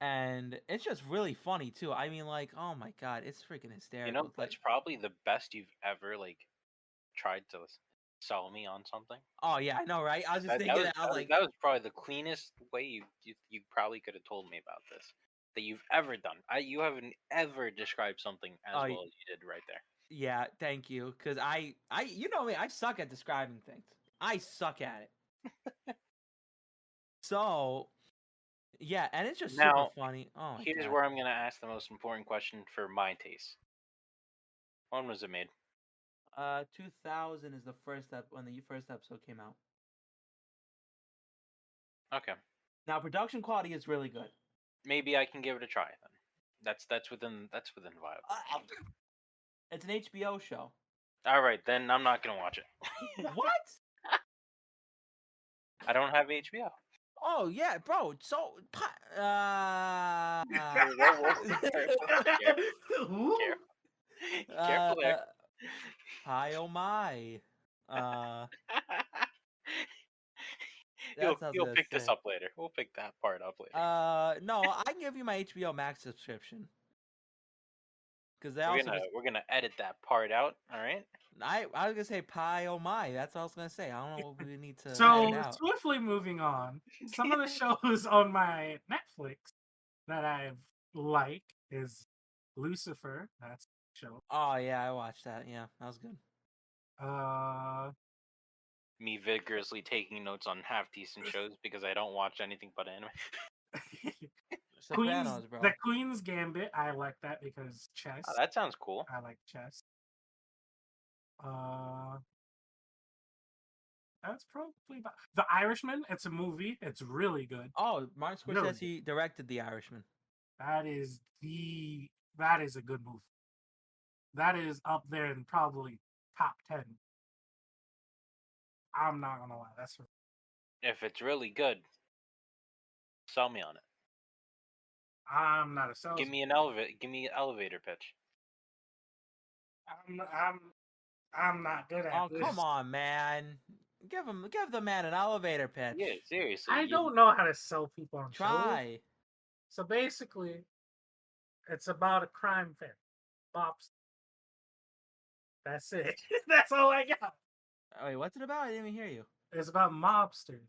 And it's just really funny too. I mean, like, oh my god, it's freaking hysterical. That's probably the best you've ever tried to sell me on something. Oh yeah, I know, right? I was just thinking that. I was like, that was probably the cleanest way you probably could have told me about this that you've ever done. You haven't ever described something as well as you did right there. Yeah, thank you, because I you know me, I suck at describing things. I suck at it. So, yeah, and it's just super funny. Oh my here's god. where I'm gonna ask the most important question for my taste. When was it made? 2000 is when the first episode came out. Okay. Now production quality is really good. Maybe I can give it a try then. That's within viable. It's an HBO show. All right, then I'm not gonna watch it. What? I don't have HBO. Oh yeah, bro. So Care. Careful there. Hi, oh my. That's You'll what I was you'll gonna pick this say. up later. We'll pick that part up later. No, I can give you my HBO Max subscription. Because they also We're gonna edit that part out. All right. I was gonna say pie oh my. That's what I was gonna say. I don't know what we need to edit So out. swiftly moving on, some of the shows on my Netflix that I like is Lucifer. That's a show. Oh yeah, I watched that. Yeah, that was good. Me vigorously taking notes on half decent shows because I don't watch anything but anime. Sopranos, bro. The Queen's Gambit. I like that because chess. Oh, that sounds cool. I like chess. That's probably about The Irishman. It's a movie. It's really good. Oh, Martin Really Scorsese directed The Irishman. That is a good movie. That is up there in probably top 10. I'm not gonna lie. That's If it's really good, sell me on it. I'm not a salesman. Give me an elevator pitch. I'm not good at this. Oh, come on, man. Give the man an elevator pitch. Yeah, seriously. I don't know how to sell people on shows. Try. So basically, it's about a crime family. Bob's. That's it. That's all I got. Wait, what's it about? I didn't even hear you. It's about mobsters.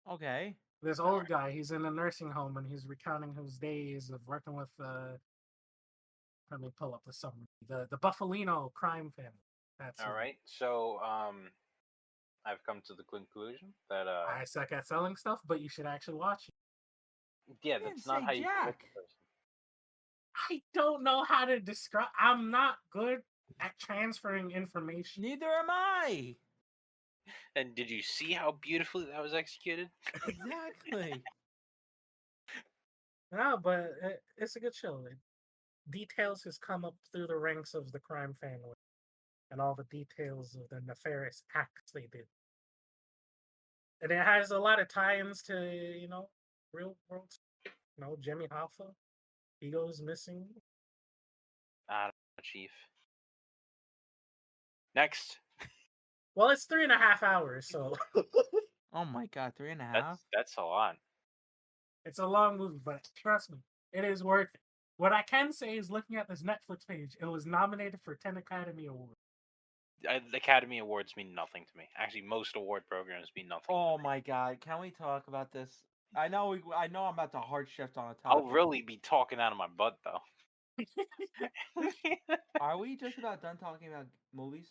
Okay. This old guy, he's in a nursing home and he's recounting his days of working with let me pull up the summary. The Buffalino crime family. That's all right. So I've come to the conclusion that I suck at selling stuff, but you should actually watch it. Yeah, that's not how you convince a person. I don't know how to describe. I'm not good at transferring information. Neither am I. And did you see how beautifully that was executed? Exactly. No, but it's a good show. It details his come up through the ranks of the crime family and all the details of the nefarious acts they did. And it has a lot of tie-ins to, real world. Jimmy Hoffa. He goes missing. I don't know, Chief. Next. Well, it's 3.5 hours, so. Oh my god, 3.5? That's a lot. It's a long movie, but trust me, it is worth it. What I can say is, looking at this Netflix page, it was nominated for 10 Academy Awards. The Academy Awards mean nothing to me. Actually, most award programs mean nothing. Oh my god, can we talk about this? I know I'm about to hard shift on a topic. I'll really be talking out of my butt, though. Are we just about done talking about movies?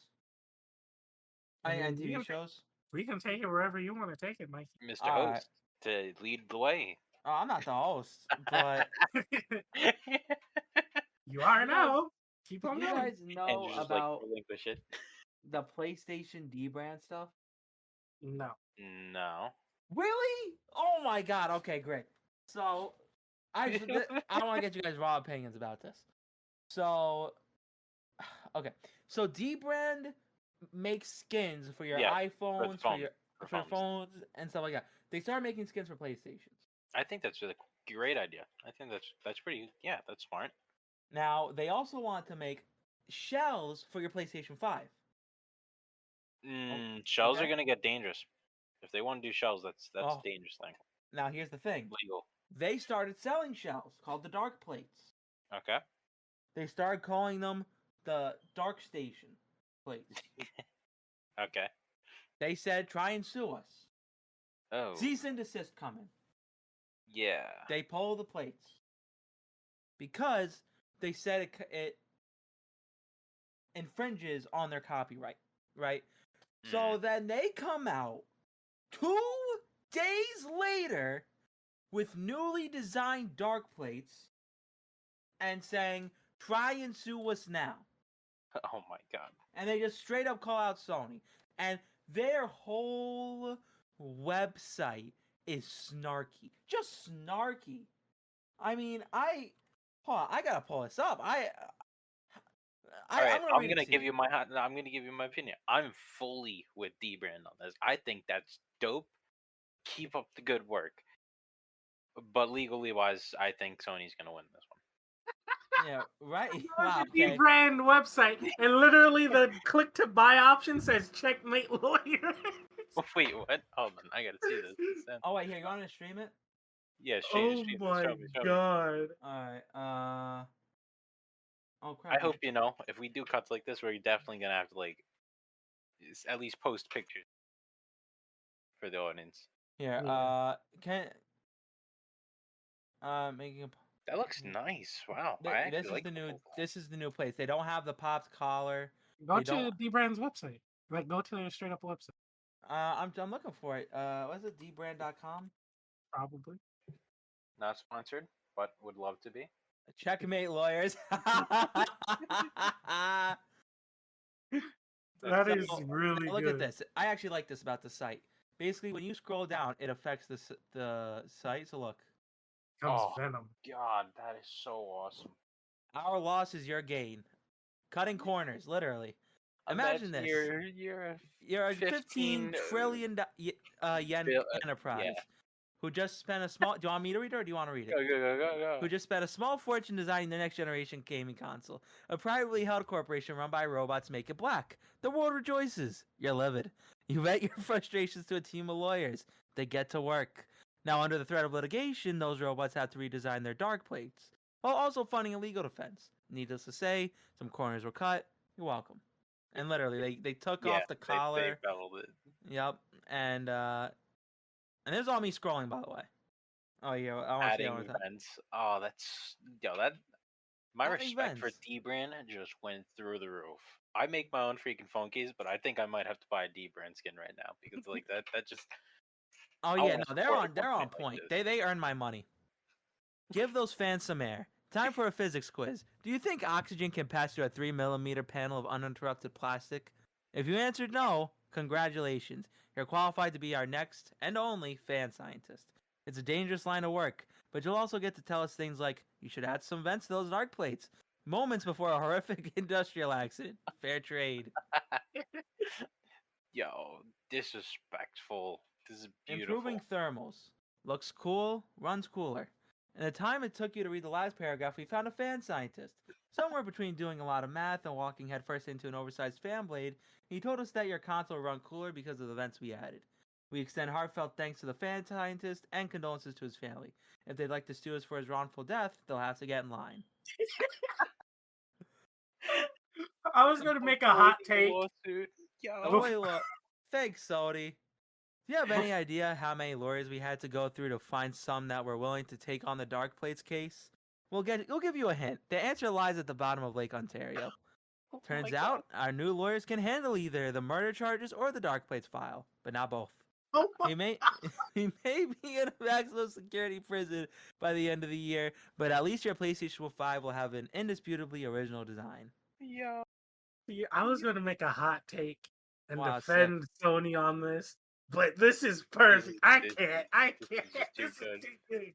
And TV shows? We can take it wherever you want to take it, Mikey. Mr. Host, to lead the way. Oh, I'm not the host, but you are now. Keep on you going. guys know about relinquish it. The PlayStation DBrand stuff? No. No. Really? Oh my god. Okay, great. So, I want to get you guys raw opinions about this. So, okay. So, DBrand makes skins for your iPhones, for your phones, and stuff like that. They started making skins for PlayStations. I think that's a great idea. I think that's pretty. Yeah, that's smart. Now, they also want to make shells for your PlayStation 5. Shells are gonna get dangerous. If they want to do shells, that's a dangerous thing. Now here's the thing. Legal. They started selling shells called the Dark Plates. Okay. They started calling them the Dark Station plates. Okay. They said, try and sue us. Oh. Cease and desist coming. Yeah. They pull the plates. Because they said it infringes on their copyright. Right? So then they come out 2 days later with newly designed dark plates and saying, try and sue us now. Oh my god. And they just straight up call out Sony. And their whole website is snarky. Just snarky. I mean, I gotta pull this up. I'm gonna give you my opinion. I'm fully with DBrand on this. I think that's dope. Keep up the good work. But legally wise, I think Sony's gonna win this one. Yeah, right. On Wow. the Okay. DBrand website, and literally the click to buy option says checkmate lawyer. Wait, what? Hold on, I gotta see this. Oh wait, here, you want to stream it? Yeah, Oh she my show me, show me. god. All right. Oh I crap. hope if we do cuts like this, we're definitely gonna have to like at least post pictures for the audience. Here. Yeah. Can making a. That looks nice. Wow, I This actually is like the the new. logo. This is the new place. They don't have the pops collar. Go They to don't. DBrand's website. Like, go to their straight up website. I'm looking for it. What is it? DBrand.com. Probably. Not sponsored, but would love to be. Checkmate lawyers. That So, is really look good. at this. I actually like this about the site. Basically, when you scroll down, it affects the site. So look, Comes Oh. Venom. God, that is so awesome. our loss is your gain. Cutting corners, literally. Imagine this. You're a 15 trillion yen bill- enterprise yeah. who just spent a small. Do you want me to read it or do you want to read it? Go. Who just spent a small fortune designing the next generation gaming console. A privately held corporation run by robots make it black. The world rejoices. You're livid. You vent your frustrations to a team of lawyers. They get to work. Now, under the threat of litigation, those robots have to redesign their dark plates, while also funding a legal defense. Needless to say, some corners were cut. You're welcome. And literally, they took off the collar. They beveled it. Yep. And there's all me scrolling, by the way. Oh yeah, I want to see Adding how events. Oh, that. My Adding respect for vents. DBrand just went through the roof. I make my own freaking phone case, but I think I might have to buy a DBrand skin right now because like that just. Oh I yeah, wanna no, they're support a on company like point. this. They earn my money. Give those fans some air. Time for a physics quiz. Do you think oxygen can pass through a 3mm panel of uninterrupted plastic? If you answered no, congratulations. You're qualified to be our next and only fan scientist. It's a dangerous line of work, but you'll also get to tell us things like you should add some vents to those arc plates. Moments before a horrific industrial accident. Fair trade. Yo, disrespectful. This is beautiful. Improving thermals. Looks cool, runs cooler. In the time it took you to read the last paragraph, we found a fan scientist. Somewhere between doing a lot of math and walking headfirst into an oversized fan blade, he told us that your console will run cooler because of the vents we added. We extend heartfelt thanks to the fan scientist and condolences to his family. If they'd like to sue us for his wrongful death, they'll have to get in line. I was gonna make a hot take. Lawsuit. Yo. Thanks, Sodi. Do you have any idea how many lawyers we had to go through to find some that were willing to take on the Dark Plates case? We'll give you a hint. The answer lies at the bottom of Lake Ontario. Oh Turns my out, our new lawyers can handle either the murder charges or the Dark Plates file, but not both. Oh my He may be in a maximum security prison by the end of the year, but at least your PlayStation 5 will have an indisputably original design. Yo. See, I was gonna make a hot take and Wow, defend Sony on this, but this is perfect. I This- can't. this is just too This is good. too good.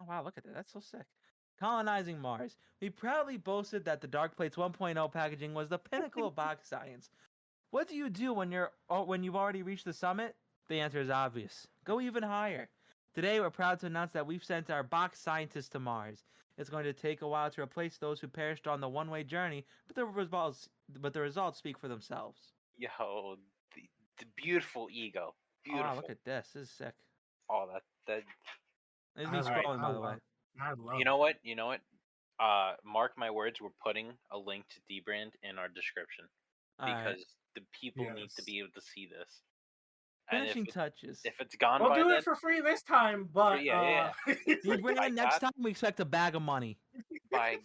Oh wow, look at that. That's so sick. Colonizing Mars. We proudly boasted that the Dark Plates 1.0 packaging was the pinnacle of box science. What do you do when you've already reached the summit? The answer is obvious. Go even higher. Today we're proud to announce that we've sent our box scientists to Mars. It's going to take a while to replace those who perished on the one-way journey, but the results speak for themselves. Yo, the beautiful ego. Beautiful. Oh wow, look at this. This is sick. Oh, that. This is me I like- scrolling, I by the way. love- I love You know what? Mark my words. We're putting a link to DBrand in our description Alright. because the people need to Yes. be able to see this. And Finishing touches. if it's gone We'll by do then, it for free this time, but yeah. DBrand, next that. time we expect a bag of money. by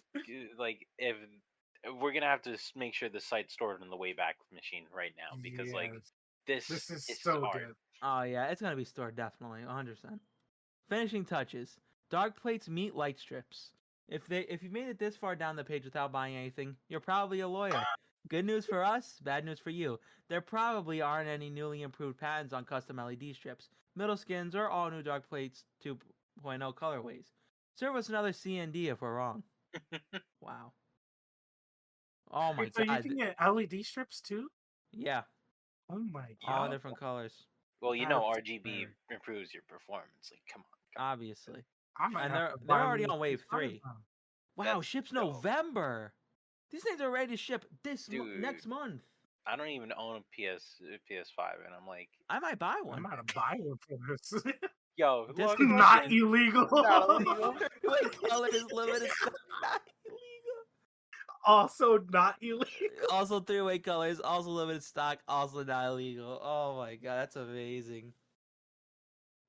like if we're gonna have to make sure the site's stored in the Wayback Machine right now because like Yes. this This is so art. good. Oh yeah, it's gonna be stored definitely, 100%. Finishing touches. Dark plates meet light strips. If you made it this far down the page without buying anything, you're probably a lawyer. Good news for us, bad news for you. There probably aren't any newly improved patents on custom LED strips, middle skins, or all new Dark Plates 2.0 colorways. Serve us another C&D if we're wrong. Wow. Oh my Wait, so you god. can get LED strips too? Yeah, Oh my all god. different colors, Well, you That's know RGB fair. improves your performance. Like, come on. obviously. I might And have they're to buy already me a on wave PS5 3. now. Wow, That's ships dope. November. These things are ready to ship next Dude. month. I don't even own a PS5, and I'm like, I might buy I'm one. about to buy one for this. yo, This look, is Not listen, illegal. not illegal. Wait, colors limited stock, not illegal. Also not illegal. Also 3-way colors, also limited stock, also not illegal. Oh my god, that's amazing.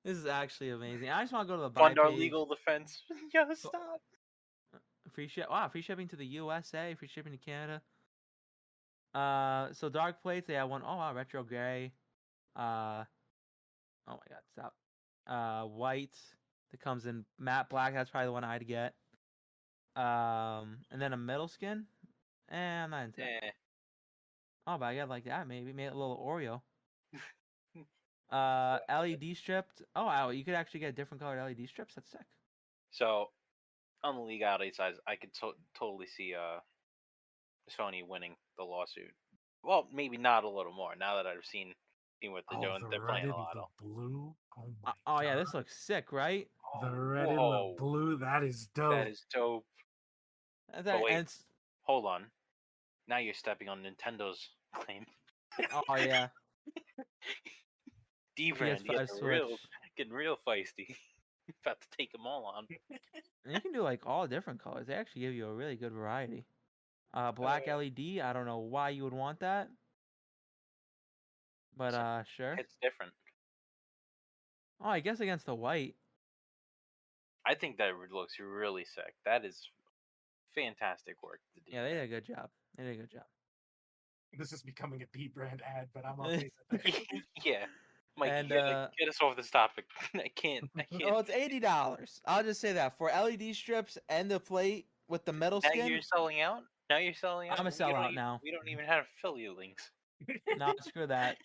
This is actually amazing. I just want to go to the buy Fund our page. legal defense. Yo, stop. Free ship. Wow, free shipping to the USA, free shipping to Canada. So dark plates, they have one. Oh wow, retro gray. Oh my god, stop. White that comes in matte black. That's probably the one I'd get. And then a metal skin. I'm not into that. Eh. Oh, but I got like that maybe. Made a little Oreo. LED stripped. Oh wow, you could actually get different colored LED strips. That's sick. So, on the legality side, I could totally see Sony winning the lawsuit. Well, maybe not a little more now that I've seen what they're doing. The They're red playing a and lot the of. blue. Oh my Oh god. yeah, this looks sick, right? The Oh, red and the whoa, blue. That is dope. that is dope. And But wait, it's, hold on. Now you're stepping on Nintendo's claim. oh yeah, DBrand PS5 Switch. getting real feisty. About to take them all on. And you can do like all different colors. They actually give you a really good variety. Black LED. I don't know why you would want that, but sure. It's different. Oh, I guess against the white. I think that looks really sick. That is fantastic work. Yeah, they did a good job. They did a good job. This is becoming a DBrand ad, but I'm okay with it. Yeah. Mike, And, you gotta get us off this topic. I can't. Oh, it's $80. I'll just say that for LED strips and the plate with the metal Now skin. you're selling out? Now you're selling out? I'm a sellout now. We don't even have affiliate links. No, screw that.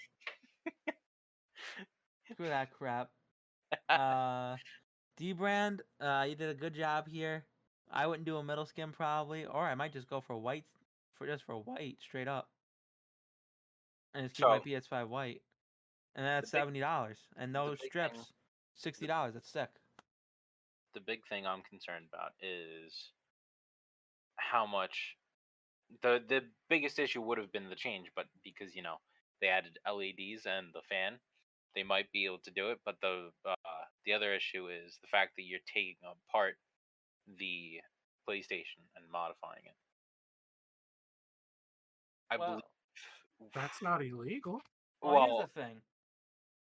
Screw that crap. DBrand, you did a good job here. I wouldn't do a metal skin probably, or I might just go for white, for white straight up, and just keep my So, PS5 white, and that's the big- $70, and the no big strips, $60. That's sick. The big thing I'm concerned about is how much the biggest issue would have been the change, but because they added LEDs and the fan, they might be able to do it. But the other issue is the fact that you're taking apart the PlayStation and modifying it. I believe. That's not illegal. Well, here's the thing.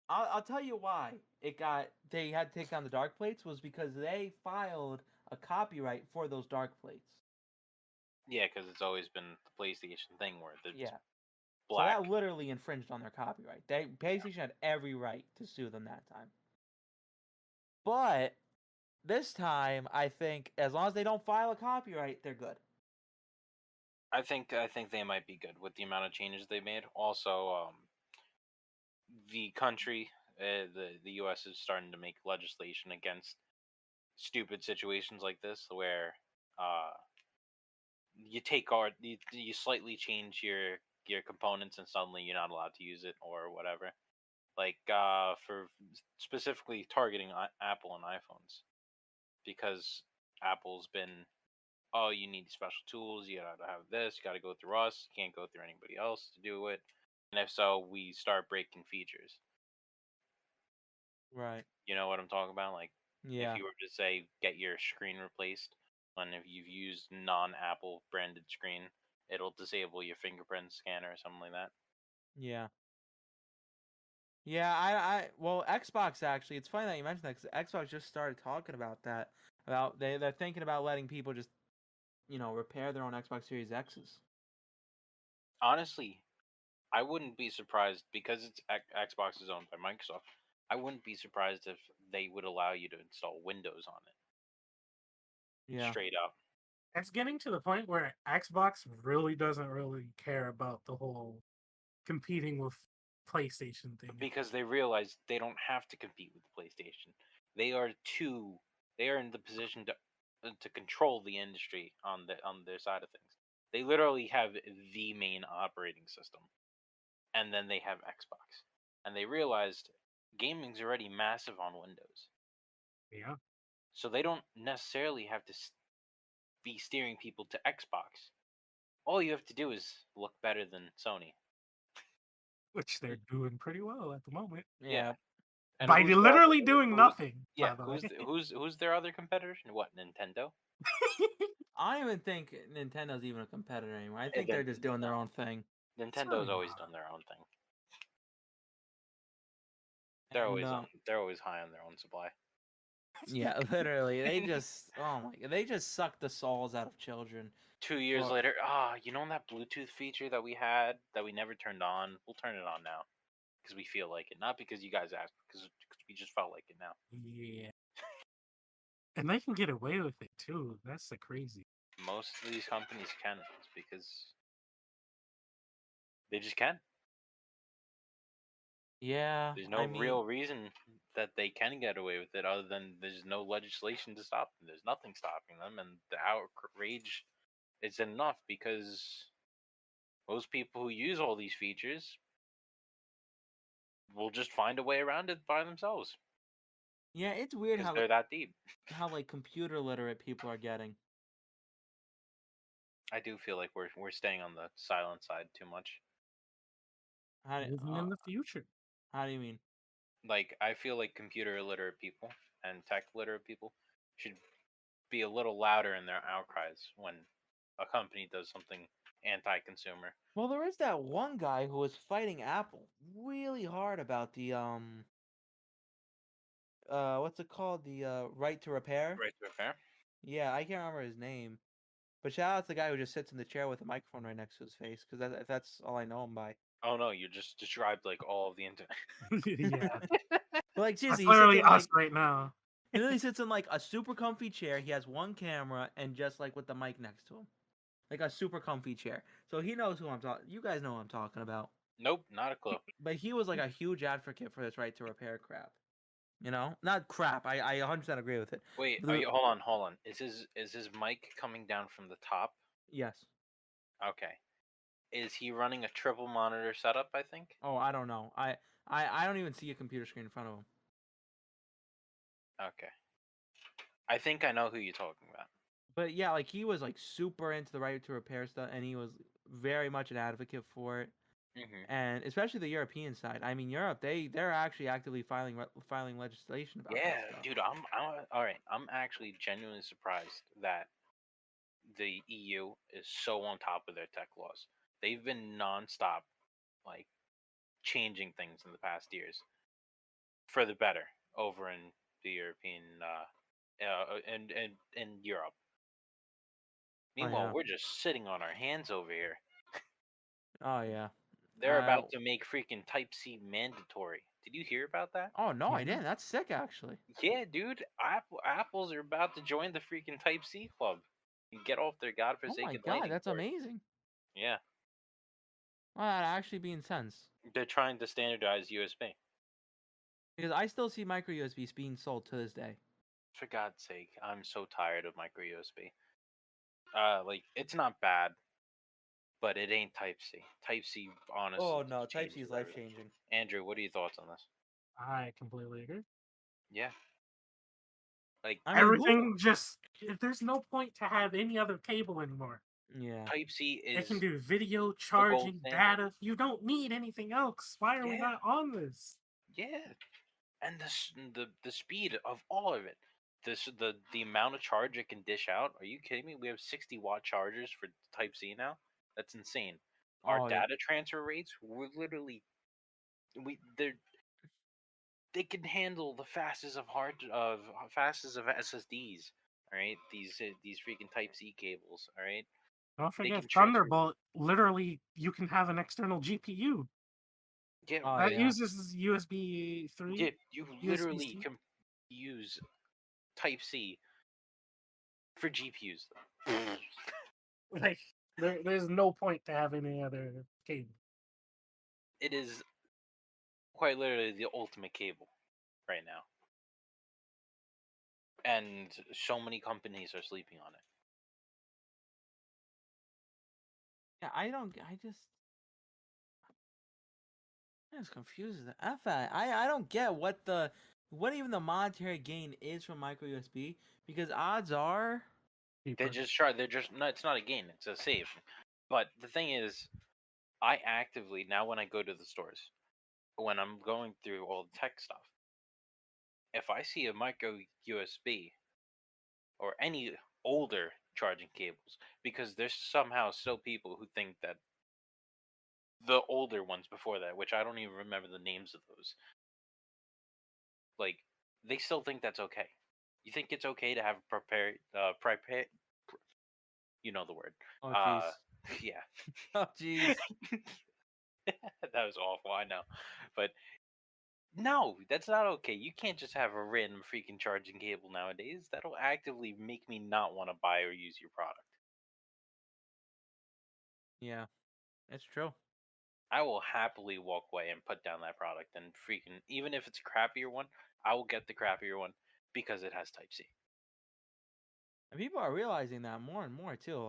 I'll tell you why they had to take down the dark plates was because they filed a copyright for those dark plates. Yeah, because it's always been the PlayStation thing where it's So black. that literally infringed on their copyright. PlayStation had every right to sue them that time. But this time, I think as long as they don't file a copyright, they're good. I think they might be good with the amount of changes they made. Also, the country, the U.S. is starting to make legislation against stupid situations like this, where you slightly change your components and suddenly you're not allowed to use it or whatever. Like for specifically targeting Apple and iPhones, because Apple's been, oh, you need special tools, you gotta have this, you gotta go through us, you can't go through anybody else to do it. And if so, we start breaking features. Right. You know what I'm talking about? Like, Yeah. if you were to say get your screen replaced, and if you've used non-Apple branded screen, it'll disable your fingerprint scanner or something like that. Yeah. Yeah, well, Xbox actually, it's funny that you mentioned that because Xbox just started talking about that. They're thinking about letting people just, repair their own Xbox Series X's. Honestly, I wouldn't be surprised because it's Xbox is owned by Microsoft. I wouldn't be surprised if they would allow you to install Windows on it. Yeah. Straight up. It's getting to the point where Xbox really doesn't really care about the whole competing with PlayStation thing. Because they realize they don't have to compete with PlayStation. They are in the position to control the industry on their side of things. They literally have the main operating system, and then they have Xbox, and they realized gaming's already massive on Windows. Yeah. So they don't necessarily have to be steering people to Xbox. All you have to do is look better than Sony. Which they're doing pretty well at the moment. Yeah. And By who's the literally other- doing who's- nothing, Yeah, by the way. who's their other competitor? What, Nintendo? I don't even think Nintendo's even a competitor anymore. I think Again, they're just doing their own thing. Nintendo's always not. done their own thing. They're always No. they're always high on their own supply. Yeah, literally. They just they just suck the souls out of children. 2 years Well- later, you know that Bluetooth feature that we had that we never turned on? We'll turn it on now because we feel like it, not because you guys asked, because we just felt like it now. Yeah. And they can get away with it too. That's the crazy. Most of these companies can, it's because they just can. Yeah. There's no I mean, real reason that they can get away with it other than there's no legislation to stop them. There's nothing stopping them, and the outrage is enough because most people who use all these features will just find a way around it by themselves yeah, it's weird because how they're that deep. like computer literate people are getting. I do feel like we're staying on the silent side too much. Living in the future. How do you mean? Like, I feel like computer illiterate people and tech literate people should be a little louder in their outcries when a company does something anti-consumer. Well, there is that one guy who was fighting Apple really hard about the what's it called? The right to repair. Right to repair. Yeah, I can't remember his name. But shout out to the guy who just sits in the chair with a microphone right next to his face, because that's all I know him by. Oh no, you just described like all of the internet. Yeah. But like That's seriously, literally us right now. he literally sits in like a super comfy chair. He has one camera and just like with the mic next to him, like a super comfy chair. So he knows who I'm talking. You guys know who I'm talking about. Nope, not a clue. But he was like a huge advocate for this right to repair crap. You know, not crap. I 100% agree with it. Wait, The- hold on. Is his mic coming down from the top? Yes. Okay. Is he running a triple monitor setup, I think? Oh, I don't know. I don't even see a computer screen in front of him. Okay. I think I know who you're talking about. But yeah, like he was like super into the right to repair stuff, and he was very much an advocate for it. Mm-hmm. And especially the European side. I mean, Europe, they're actually actively filing legislation about that Yeah, stuff. dude, I'm all right. I'm actually genuinely surprised that the EU is so on top of their tech laws. They've been nonstop, like, changing things in the past years for the better over in the European and in Europe. Meanwhile, yeah. we're just sitting on our hands over here. Oh yeah. They're about to make freaking Type C mandatory. Did you hear about that? Oh no, I Mhm. didn't. That's sick, actually. Yeah, dude. Apples are about to join the freaking Type C club and get off their Oh godforsaken my god, landing that's board. amazing. Yeah, Well, that actually being sense. they're trying to standardize USB. Because I still see micro USBs being sold to this day. For God's sake, I'm so tired of micro USB. Like, it's not bad, but it ain't Type C. Type C, honestly. Oh no, Type C changes is life everything. changing. Andrew, what are your thoughts on this? I completely agree. Yeah. Like, I mean, who- Everything just there's no point to have any other cable anymore. Yeah. Type C They is can do video, gold charging, standard. data. You don't need anything else. Why are we Yeah. not on this? Yeah, and the speed of all of it, the amount of charge it can dish out. Are you kidding me? We have 60-watt chargers for Type C now. That's insane. Our Oh, yeah. data transfer rates, we're literally they can handle the fastest of SSDs. All right, these freaking Type C cables. All right, Don't forget can transfer- Thunderbolt. Literally, you can have an external GPU yeah, Oh, that yeah. uses USB 3. yeah, you literally USB-C? can use Type C for GPUs. Though. Like, there's no point to have any other cable. It is quite literally the ultimate cable right now. And so many companies are sleeping on it. Yeah, I just confused the F at. I don't get what even the monetary gain is from micro USB, because odds are cheaper. They're just no. It's not a gain. It's a save. But the thing is, I actively now when I go to the stores, when I'm going through all the tech stuff, if I see a micro USB or any older charging cables, because there's somehow still people who think that the older ones before that, which I don't even remember the names of those, like they still think that's okay. You think it's okay to have prepare, you know the word. Oh jeez. Yeah. Oh jeez. That was awful, I know. But no, that's not okay. You can't just have a random freaking charging cable nowadays. That'll actively make me not want to buy or use your product. Yeah, it's true. I will happily walk away and put down that product and freaking, even if it's a crappier one, I will get the crappier one because it has Type C. And people are realizing that more and more too.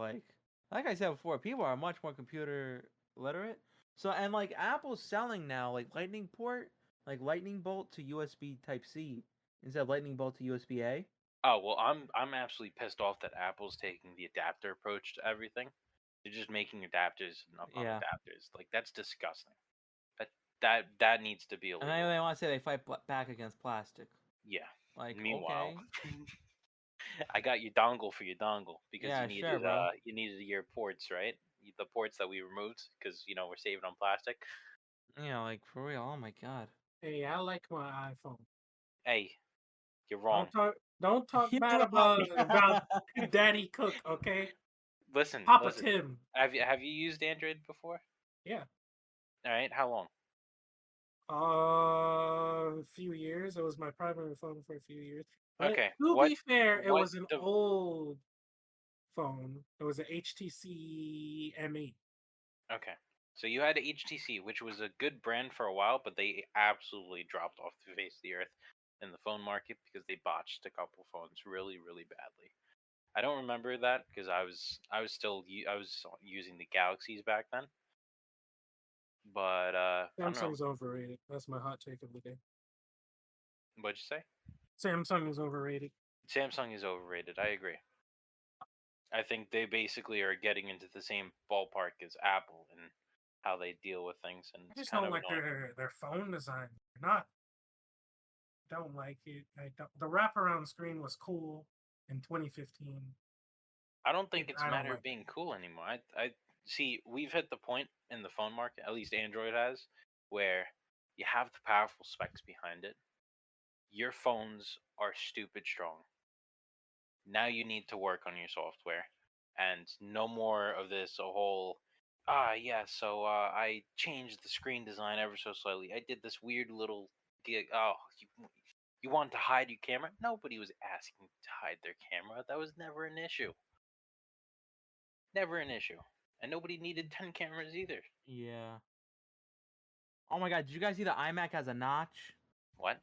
Like I said before, people are much more computer literate. So and like Apple's selling now like Lightning port, like Lightning bolt to USB Type C instead of Lightning bolt to USB A. Oh well, I'm absolutely pissed off that Apple's taking the adapter approach to everything. They're just making adapters upon Yeah. adapters. Like that's disgusting. That needs to be And then illegal. they want to say they fight back against plastic. Yeah. Like Meanwhile, okay, I got your dongle for your dongle because yeah, sure, bro. you needed your ports, right? The ports that we removed because we're saving on plastic. Yeah, like for real. Oh my god. Hey, I like my iPhone. Hey, you're wrong. Don't talk You're bad wrong. about Daddy Cook, okay? Listen, Papa listen. Tim. Have you used Android before? Yeah. All right. How long? A few years. It was my primary phone for a few years. But Okay. to What be fair, it what was an the old phone. It was an HTC M8. Okay. So you had a HTC, which was a good brand for a while, but they absolutely dropped off the face of the earth in the phone market because they botched a couple phones really, really badly. I don't remember that because I was I was using the Galaxies back then, but I don't know. Samsung's overrated. That's my hot take of the day. What'd you say? Samsung is overrated. Samsung is overrated. I agree. I think they basically are getting into the same ballpark as Apple and how they deal with things, and I it's just kind don't of like annoying. their phone design. Not don't like it. I don't. The wraparound screen was cool in 2015. I don't think it's a I don't matter like of it. being cool anymore. I see we've hit the point in the phone market, at least Android has, where you have the powerful specs behind it. Your phones are stupid strong. Now you need to work on your software, and no more of this a whole yeah, so I changed the screen design ever so slightly. I did this weird little gig. Oh, you want to hide your camera? Nobody was asking to hide their camera. That was never an issue. Never an issue. And nobody needed 10 cameras either. Yeah. Oh my god, did you guys see the iMac has a notch? What?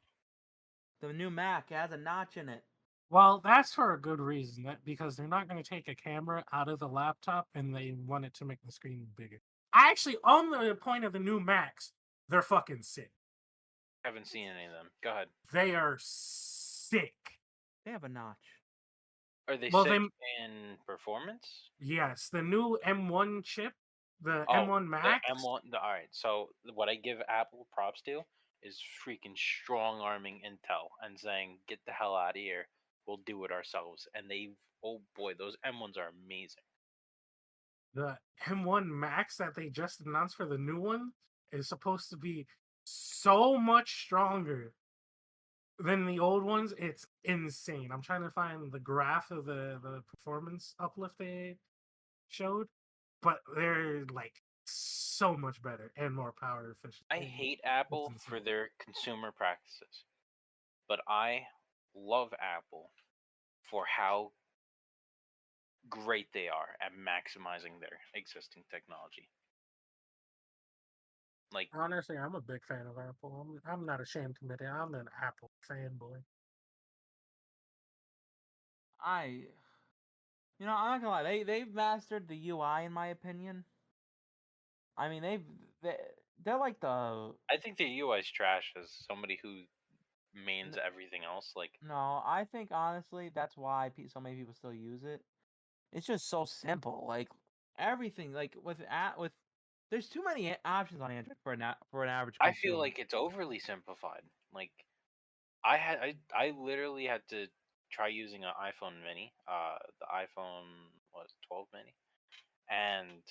The new Mac has a notch in it. Well, that's for a good reason. Because they're not going to take a camera out of the laptop and they want it to make the screen bigger. I actually, on the point of the new Macs, they're fucking sick. Haven't seen any of them. Go ahead. They are sick. They have a notch. Are they Well, sick in performance? Yes, the new M1 chip, the Oh, M1 the Max. M1. All right. So what I give Apple props to is freaking strong arming Intel and saying, "Get the hell out of here. We'll do it ourselves." And they, oh boy, those M1s are amazing. The M1 Max that they just announced for the new one is supposed to be so much stronger than the old ones. It's insane. I'm trying to find the graph of the performance uplift they showed, but they're like so much better and more power efficient. I hate Apple insane. for their consumer practices, but I love Apple for how great they are at maximizing their existing technology. Like, Honestly, I'm a big fan of Apple. I'm not ashamed to admit it. I'm an Apple fanboy. I'm not gonna lie. They've mastered the UI in my opinion. I mean, they're like the. I think the UI is trash as somebody who mains everything else. Like, No, I think honestly that's why so many people still use it. It's just so simple. Like everything, like with there's too many options on Android for an average I feel consumer. like it's overly simplified. Like I literally had to try using an iPhone mini, the iPhone was 12 mini, and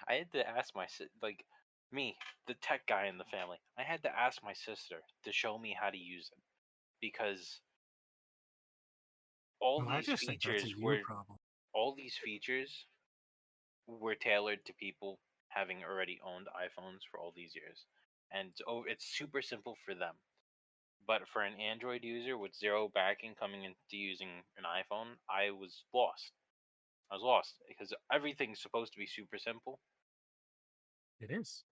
I had to ask like me, the tech guy in the family. I had to ask my sister to show me how to use it because all Well, I these just think that's a features you were problem. all these features were tailored to people having already owned iPhones for all these years, and it's super simple for them. But for an Android user with zero backing coming into using an iPhone, I was lost. I was lost because everything's supposed to be super simple, It is.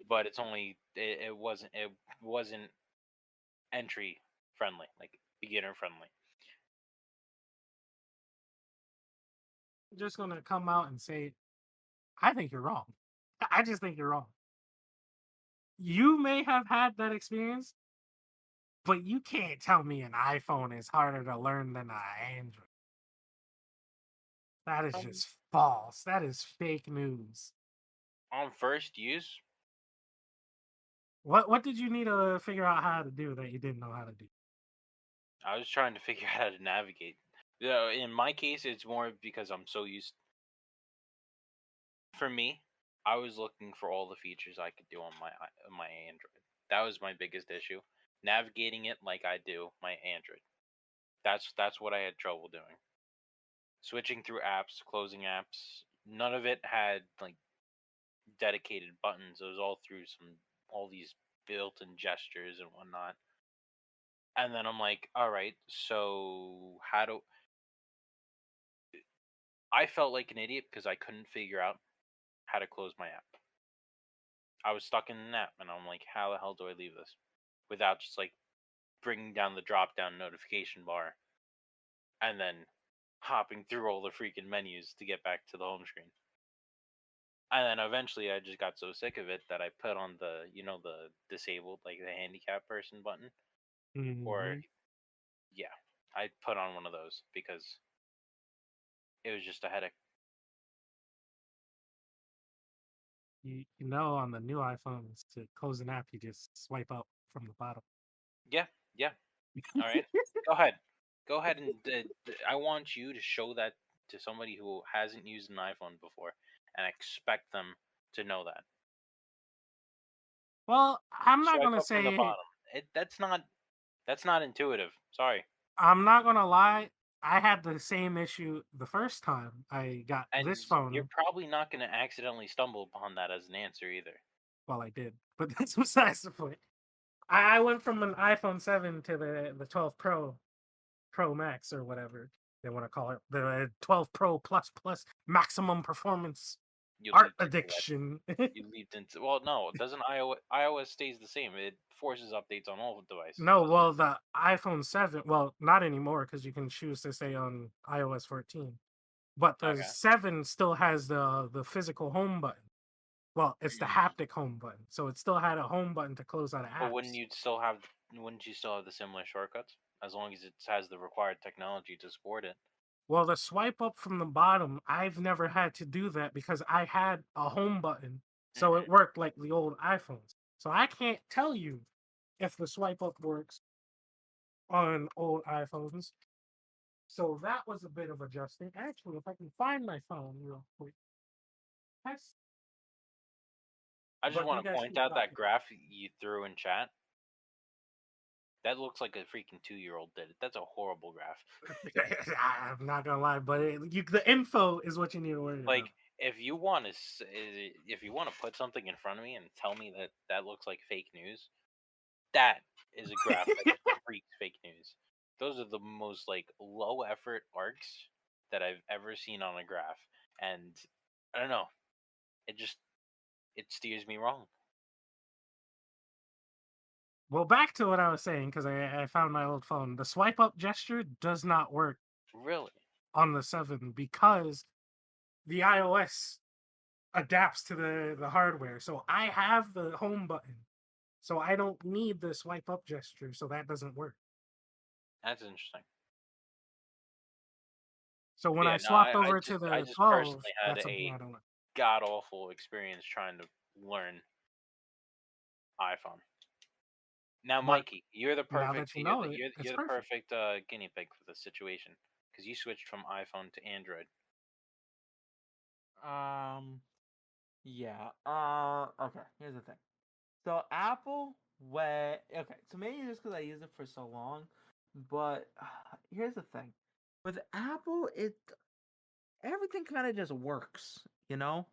but it wasn't entry friendly, like beginner friendly. I'm just gonna come out and say, I think you're wrong. I just think you're wrong. You may have had that experience, but you can't tell me an iPhone is harder to learn than an Android. That is Um, just false. That is fake news. on first use, What did you need to figure out how to do that you didn't know how to do? I was trying to figure out how to navigate. In my case, it's more because I'm so used. For me, I was looking for all the features I could do on my Android. That was my biggest issue. Navigating it like I do my Android. That's what I had trouble doing. Switching through apps, closing apps. None of it had like dedicated buttons. It was all through all these built-in gestures and whatnot. And then I'm like, all right, so how do I felt like an idiot because I couldn't figure out how to close my app. I was stuck in an app, and I'm like, how the hell do I leave this without just like bringing down the drop down notification bar and then hopping through all the freaking menus to get back to the home screen. And then eventually I just got so sick of it that I put on the disabled, like the handicap person button. Or, Mm-hmm. yeah, I put on one of those because it was just a headache. You know, on the new iPhones, to close an app, you just swipe up from the bottom. Yeah, yeah. All right. Go ahead. Go ahead and I want you to show that to somebody who hasn't used an iPhone before and expect them to know that. Well, I'm not Swipe gonna up from the say. bottom. That's not intuitive. Sorry. I'm not gonna lie. I had the same issue the first time I got And this you're phone. probably not going to accidentally stumble upon that as an answer either. Well, I did, but that's besides the point. I went from an iPhone 7 to the 12 Pro Max or whatever they want to call it, the 12 Pro Plus Plus maximum performance You art leaped into that. addiction. You leaped into. Well, no, doesn't iOS stays the same. It forces updates on all devices, No, doesn't it? well, the iPhone 7, well, not anymore because you can choose to stay on iOS 14. But the Okay. 7 still has the physical home button. Well, it's the Mm. haptic home button. So it still had a home button to close out of But apps. wouldn't you still have the similar shortcuts as long as it has the required technology to support it? Well, the swipe up from the bottom, I've never had to do that because I had a home button. So it Hmm. worked like the old iPhones. So I can't tell you if the swipe up works on old iPhones. So that was a bit of adjusting. Actually, if I can find my phone real quick. That's, I just but you want to guys point keep out that talking. graph you threw in chat. That looks like a freaking 2-year-old did it. That's a horrible graph. I'm not gonna lie, but the info is what you need to worry about. Like, if you want to put something in front of me and tell me that that looks like fake news, that is a graph that just freaks fake news. Those are the most like low effort arcs that I've ever seen on a graph, and I don't know. It steers me wrong. Well, back to what I was saying because I found my old phone. The swipe up gesture does not work Really. on the 7 because the iOS adapts to the hardware. So I have the home button. So I don't need the swipe up gesture. So that doesn't work. That's interesting. So when Yeah, I no, swapped over just to I the just 12, personally had that's something a I don't like. god awful experience trying to learn iPhone. Now, But Mikey, you're the now perfect that you know it, it's you're the perfect. perfect guinea pig for this situation because you switched from iPhone to Android. Yeah. Okay. Here's the thing. So Apple, okay. So maybe just because I used it for so long, but here's the thing. With Apple, everything kind of just works. You know,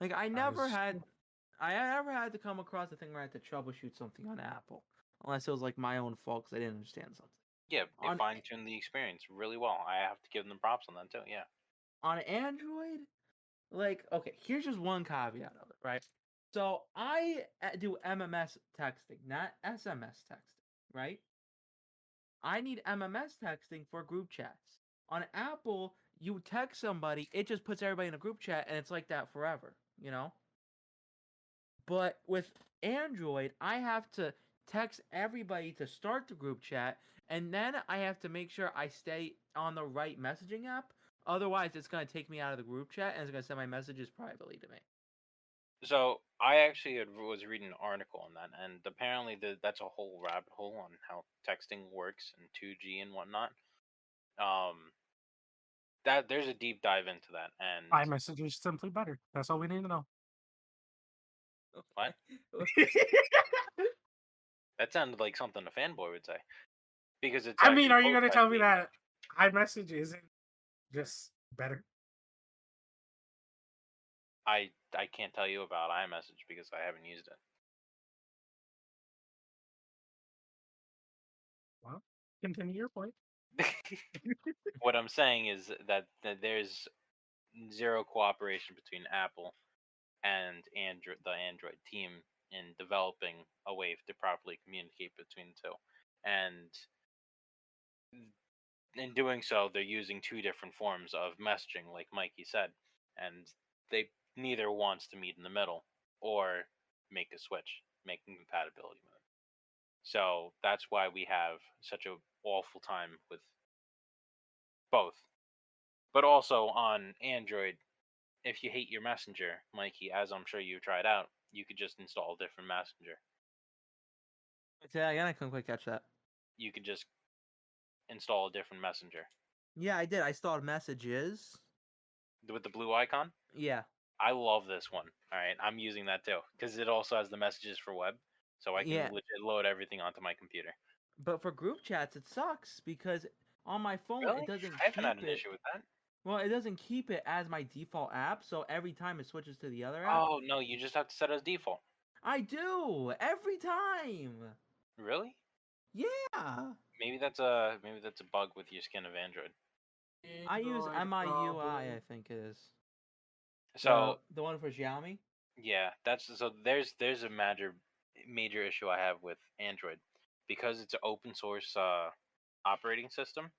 like As I never had to come across a thing where I had to troubleshoot something on Apple, unless it was like my own fault because I didn't understand something. Yeah, they On fine tuned the experience really well. I have to give them props on that too. Yeah. on Android, like, okay, here's just one caveat of it, right? So I do MMS texting, not SMS texting, right? I need MMS texting for group chats. On Apple, you text somebody, it just puts everybody in a group chat, and it's like that forever, you know? But with Android, I have to text everybody to start the group chat, and then I have to make sure I stay on the right messaging app. Otherwise, it's going to take me out of the group chat, and it's going to send my messages privately to me. So I actually was reading an article on that, and apparently that's a whole rabbit hole on how texting works and 2G and whatnot. That there's a deep dive into that, and iMessage is simply better. That's all we need to know. what? That sounded like something a fanboy would say, because it's I mean, actually are you both going to sides tell of me the that iMessage isn't just better? I can't tell you about iMessage because I haven't used Well, continue your point. it. What I'm saying is that there's zero cooperation between Apple and the Android team in developing a way to properly communicate between the two, and in doing so, they're using two different forms of messaging, like Mikey said, and they neither wants to meet in the middle or make a switch, making compatibility mode. So that's why we have such a awful time with both. But also on Android, if you hate your messenger, Mikey, as I'm sure you've tried out, you could just install a different messenger. Yeah, again, I couldn't quite catch that. You could just install a different messenger Yeah, I did. I installed messages. with the blue icon. Yeah. I love this one. All right, I'm using that too because it also has the messages for web, so I can Yeah. legit load everything onto my computer. But for group chats, it sucks because on my phone, Really? it doesn't I haven't had keep an it. issue with that. Well, it doesn't keep it as my default app, so every time it switches to the other app. Oh no, you just have to set it as default. I do every time. Really? Yeah. Maybe that's a bug with your skin of Android. I use Android MIUI, problem. I think it is. So The one for Xiaomi? yeah, there's a major issue I have with Android because it's an open source operating system.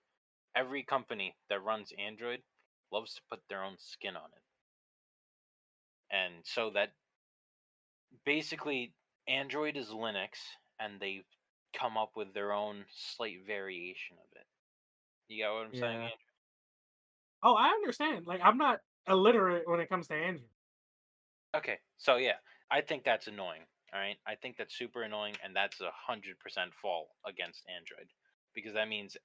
Every company that runs Android loves to put their own skin on it, and so that basically Android is Linux, and they've come up with their own slight variation of it. You got what I'm saying, Yeah. Andrew? Oh, I understand. Like, I'm not illiterate when it comes to Android. Okay, so yeah, I think that's annoying. All right, I think that's super annoying, and that's 100% fault against Android because that means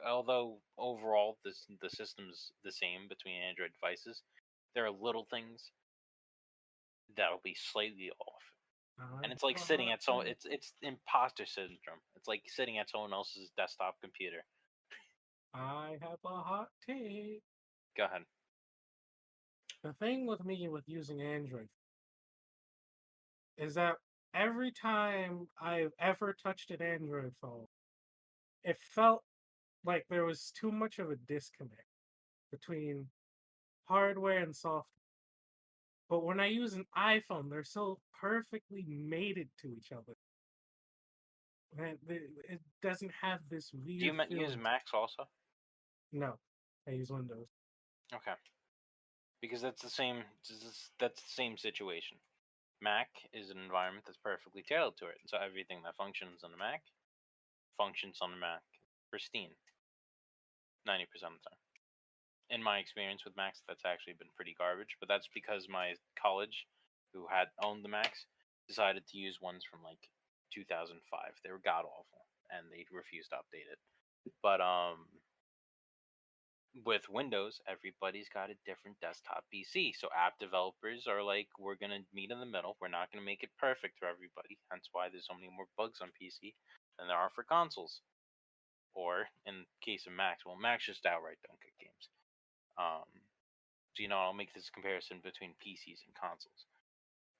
although overall the system's the same between Android devices, there are little things that'll be slightly off, and it's like sitting at it's imposter syndrome. It's like sitting at someone else's desktop computer. I have a hot take. Go ahead. The thing with me with using Android is that every time I've ever touched an Android phone, it felt like there was too much of a disconnect between hardware and software. But when I use an iPhone, they're so perfectly mated to each other that it doesn't have this Do weird you use feeling. Macs also? No, I use Windows. Okay, because that's the same. That's the same situation. Mac is an environment that's perfectly tailored to it, so everything that functions on the Mac functions on the Mac pristine, 90% of the time. in my experience with Macs, that's actually been pretty garbage. But that's because my college, who had owned the Macs, decided to use ones from like 2005. They were god awful, and they refused to update it. But with Windows, everybody's got a different desktop PC. So app developers are like, we're gonna meet in the middle. We're not gonna make it perfect for everybody. Hence why there's so many more bugs on PC than there are for consoles. Or in case of Macs, well, Macs just outright don't get games. So I'll make this comparison between PCs and consoles.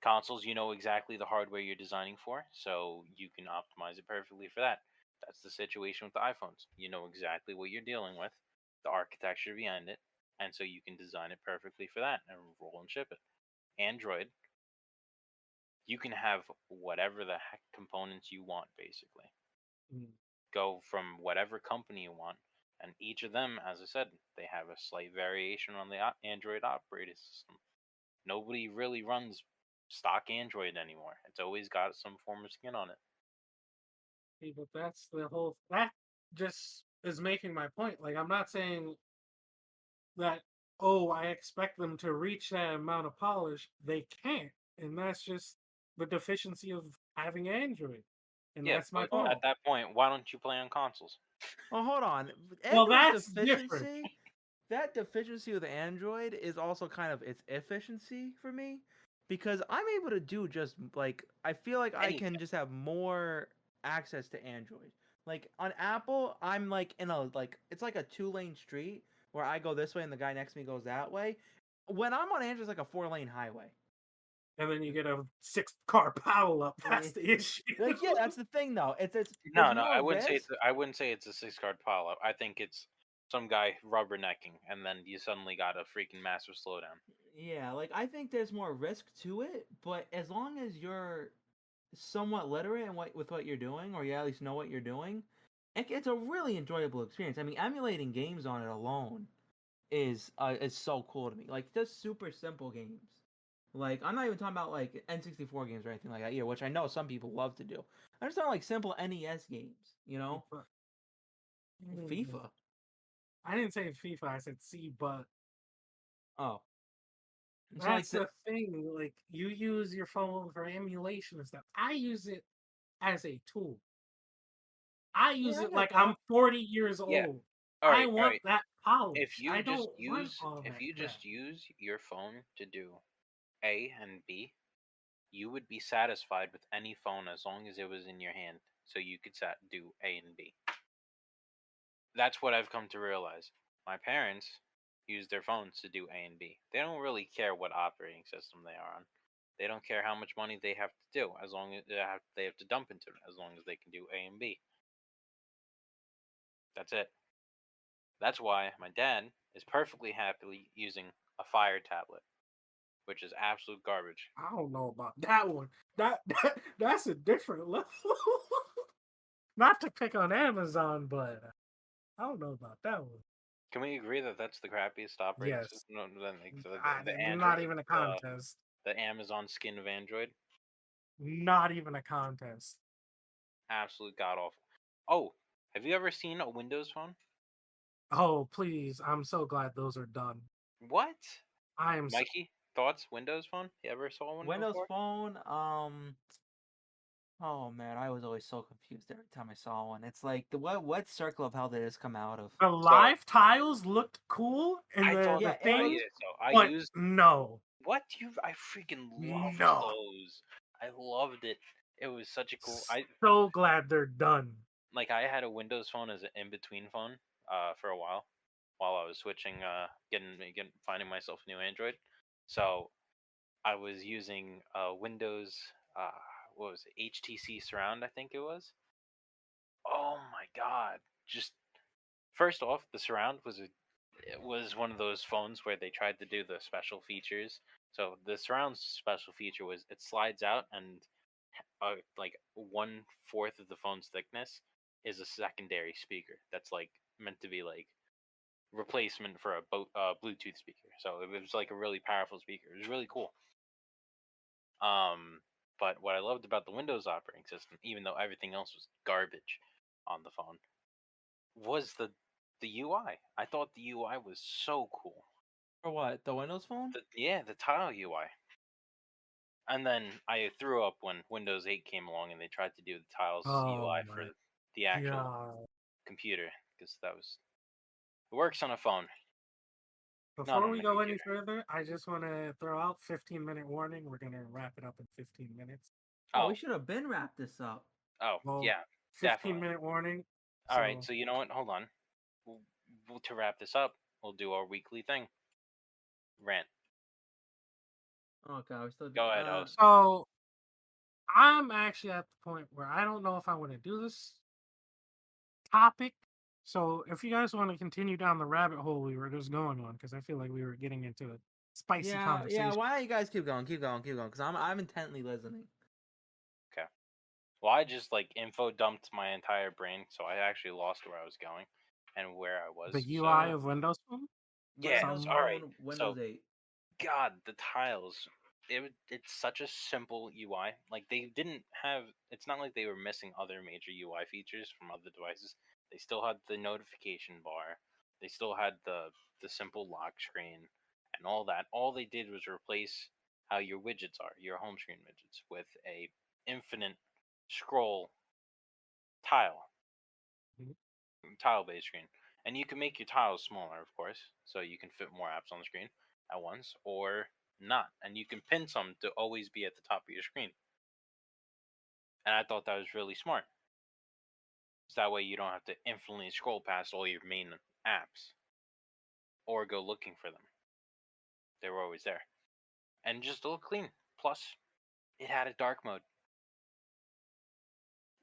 Consoles, you know exactly the hardware you're designing for, so you can optimize it perfectly for that. That's the situation with the iPhones. You know exactly what you're dealing with, the architecture behind it, and so you can design it perfectly for that and roll and ship it. Android, you can have whatever the heck components you want, basically. Go from whatever company you want, and each of them, as I said, they have a slight variation on the Android operating system. Nobody really runs stock Android anymore. It's always got some form of skin on it. See, but that's the whole. That just is making my point. Like, I'm not saying that, oh, I expect them to reach that amount of polish. They can't. And that's just the deficiency of having Android. And Yeah, that's my but fault. at that point, why don't you play on consoles? Well, hold on. Well, Android's that's different. that deficiency with Android is also kind of its efficiency for me, because I'm able to do just like, I feel like I can just have more access to Android. Like on Apple, I'm like in a, like, it's like a 2-lane street where I go this way and the guy next to me goes that way. When I'm on Android, it's like a 4-lane highway. And then you get a 6-car pile up. That's the issue. Like, yeah, that's the thing though. It's No, there's I more wouldn't say risk. I wouldn't say it's a 6-card pile up. I think it's some guy rubbernecking, and then you suddenly got a freaking massive slowdown. Yeah, like I think there's more risk to it, but as long as you're somewhat literate in with what you're doing, or you at least know what you're doing, it's a really enjoyable experience. I mean, emulating games on it alone is so cool to me. Like, just super simple games. Like, I'm not even talking about like N64 games or anything like that here, which I know some people love to do. I'm just talking like simple NES games, you know? FIFA. I didn't say FIFA. I said C, but Oh. that's like the thing. Like, you use your phone for emulation and stuff. I use it as a tool. I use it like I'm 40 years Yeah. old. All right, I want that polish. If you I just don't want all if that you crap. just use your phone to do A and B, you would be satisfied with any phone as long as it was in your hand, so you could do A and B. That's what I've come to realize. My parents use their phones to do A and B. They don't really care what operating system they are on. They don't care how much money they have to do, as long as they have to dump into it, as long as they can do A and B. That's it. That's why my dad is perfectly happily using a Fire tablet, which is absolute garbage. I don't know about that one. That's a different level. Not to pick on Amazon, but I don't know about that one. Can we agree that that's the crappiest operating Yes. system? No, the Not Android, even a contest. the Amazon skin of Android, Not even a contest. absolute god awful. Oh, have you ever seen a Windows phone? Oh, please. I'm so glad those are done. What? I am. Mikey, thoughts? Windows phone? You ever saw one Windows before? Phone, oh man, I was always so confused every time I saw one. It's like, what circle of hell did this come out of? The live tiles looked cool, and I thought the Yeah, thing, I but used no. what you. I freaking loved No. those. I loved it. It was such a cool. So glad they're done. Like I had a Windows phone as an in-between phone for a while I was switching finding myself a new Android. So I was using Windows what was it, HTC Surround, I think it was. Oh my god. Just first off, the Surround it was one of those phones where they tried to do the special features. So the Surround's special feature was it slides out, and like 1/4 of the phone's thickness is a secondary speaker that's like meant to be like replacement for a Bluetooth speaker. So it was like a really powerful speaker. It was really cool. But what I loved about the Windows operating system, even though everything else was garbage on the phone, was The UI. I thought the UI was so cool. For what? The Windows Phone? The tile UI. And then I threw up when Windows 8 came along and they tried to do the tiles UI for my the actual God. computer, because it works on a phone, not Before on we the go any computer. further, I just want to throw out 15-minute warning. We're going to wrap it up in 15 minutes. Oh, we should have been wrapped this up. Well, yeah, 15-minute warning. All right, so you know what? Hold on. To wrap this up, we'll do our weekly thing. Rant. Oh god, we're still Go ahead, host. So I'm actually at the point where I don't know if I want to do this topic. So if you guys want to continue down the rabbit hole we were just going on, because I feel like we were getting into a spicy conversation. Yeah, why don't you guys keep going, because I'm intently listening. Okay. Well, I just info dumped my entire brain, so I actually lost where I was going and where I was. The UI of Windows Phone? Yeah, Windows all right. Windows 8. God, the tiles. It's such a simple UI. Like they didn't have. It's not like they were missing other major UI features from other devices. They still had the notification bar. They still had the simple lock screen and all that. All they did was replace how your widgets are, your home screen widgets, with a infinite scroll tile based screen. And you can make your tiles smaller, of course, so you can fit more apps on the screen at once, or not. And you can pin some to always be at the top of your screen. And I thought that was really smart. So that way you don't have to infinitely scroll past all your main apps or go looking for them. They were always there. And just look clean. Plus, it had a dark mode.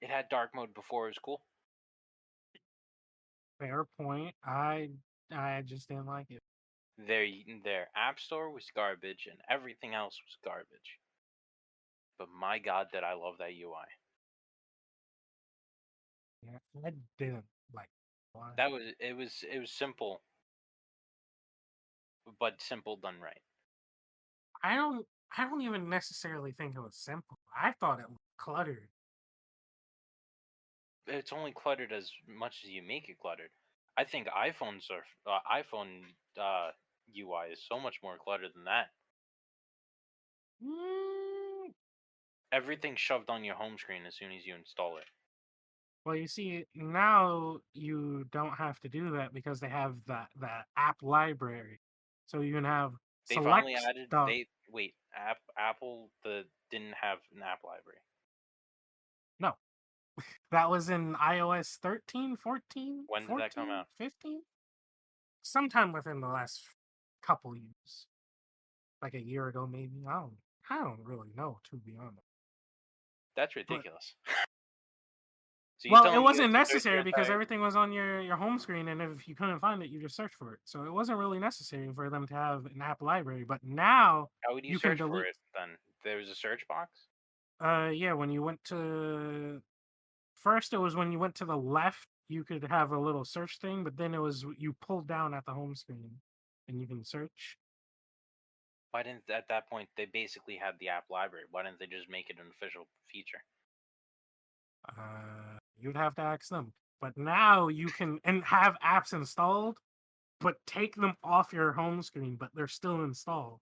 It had dark mode before it was cool. Fair point. I just didn't like it. Their app store was garbage and everything else was garbage. But my god, did I love that UI. Yeah, I didn't like why. It was simple, but simple done right. I don't even necessarily think it was simple. I thought it was cluttered. It's only cluttered as much as you make it cluttered. I think iPhone UI is so much more cluttered than that. Everything's shoved on your home screen as soon as you install it. Well, you see, now you don't have to do that because they have the app library, so you can have They select finally added. stuff. Apple didn't have an app library. No, that was in iOS 13, 14. When did 14, that come out? 15? Sometime within the last couple years, like a year ago, maybe. I don't really know, to be honest. That's ridiculous. So well, it wasn't necessary because everything was on your home screen, and if you couldn't find it, you just search for it. So it wasn't really necessary for them to have an app library. But now, how would you search for it then? There was a search box? Yeah, when you went to... First, it was when you went to the left, you could have a little search thing, but then it was you pulled down at the home screen, and you can search. Why didn't, at that point, they basically had the app library? Why didn't they just make it an official feature? You'd have to ask them. But now you can have apps installed, but take them off your home screen, but they're still installed.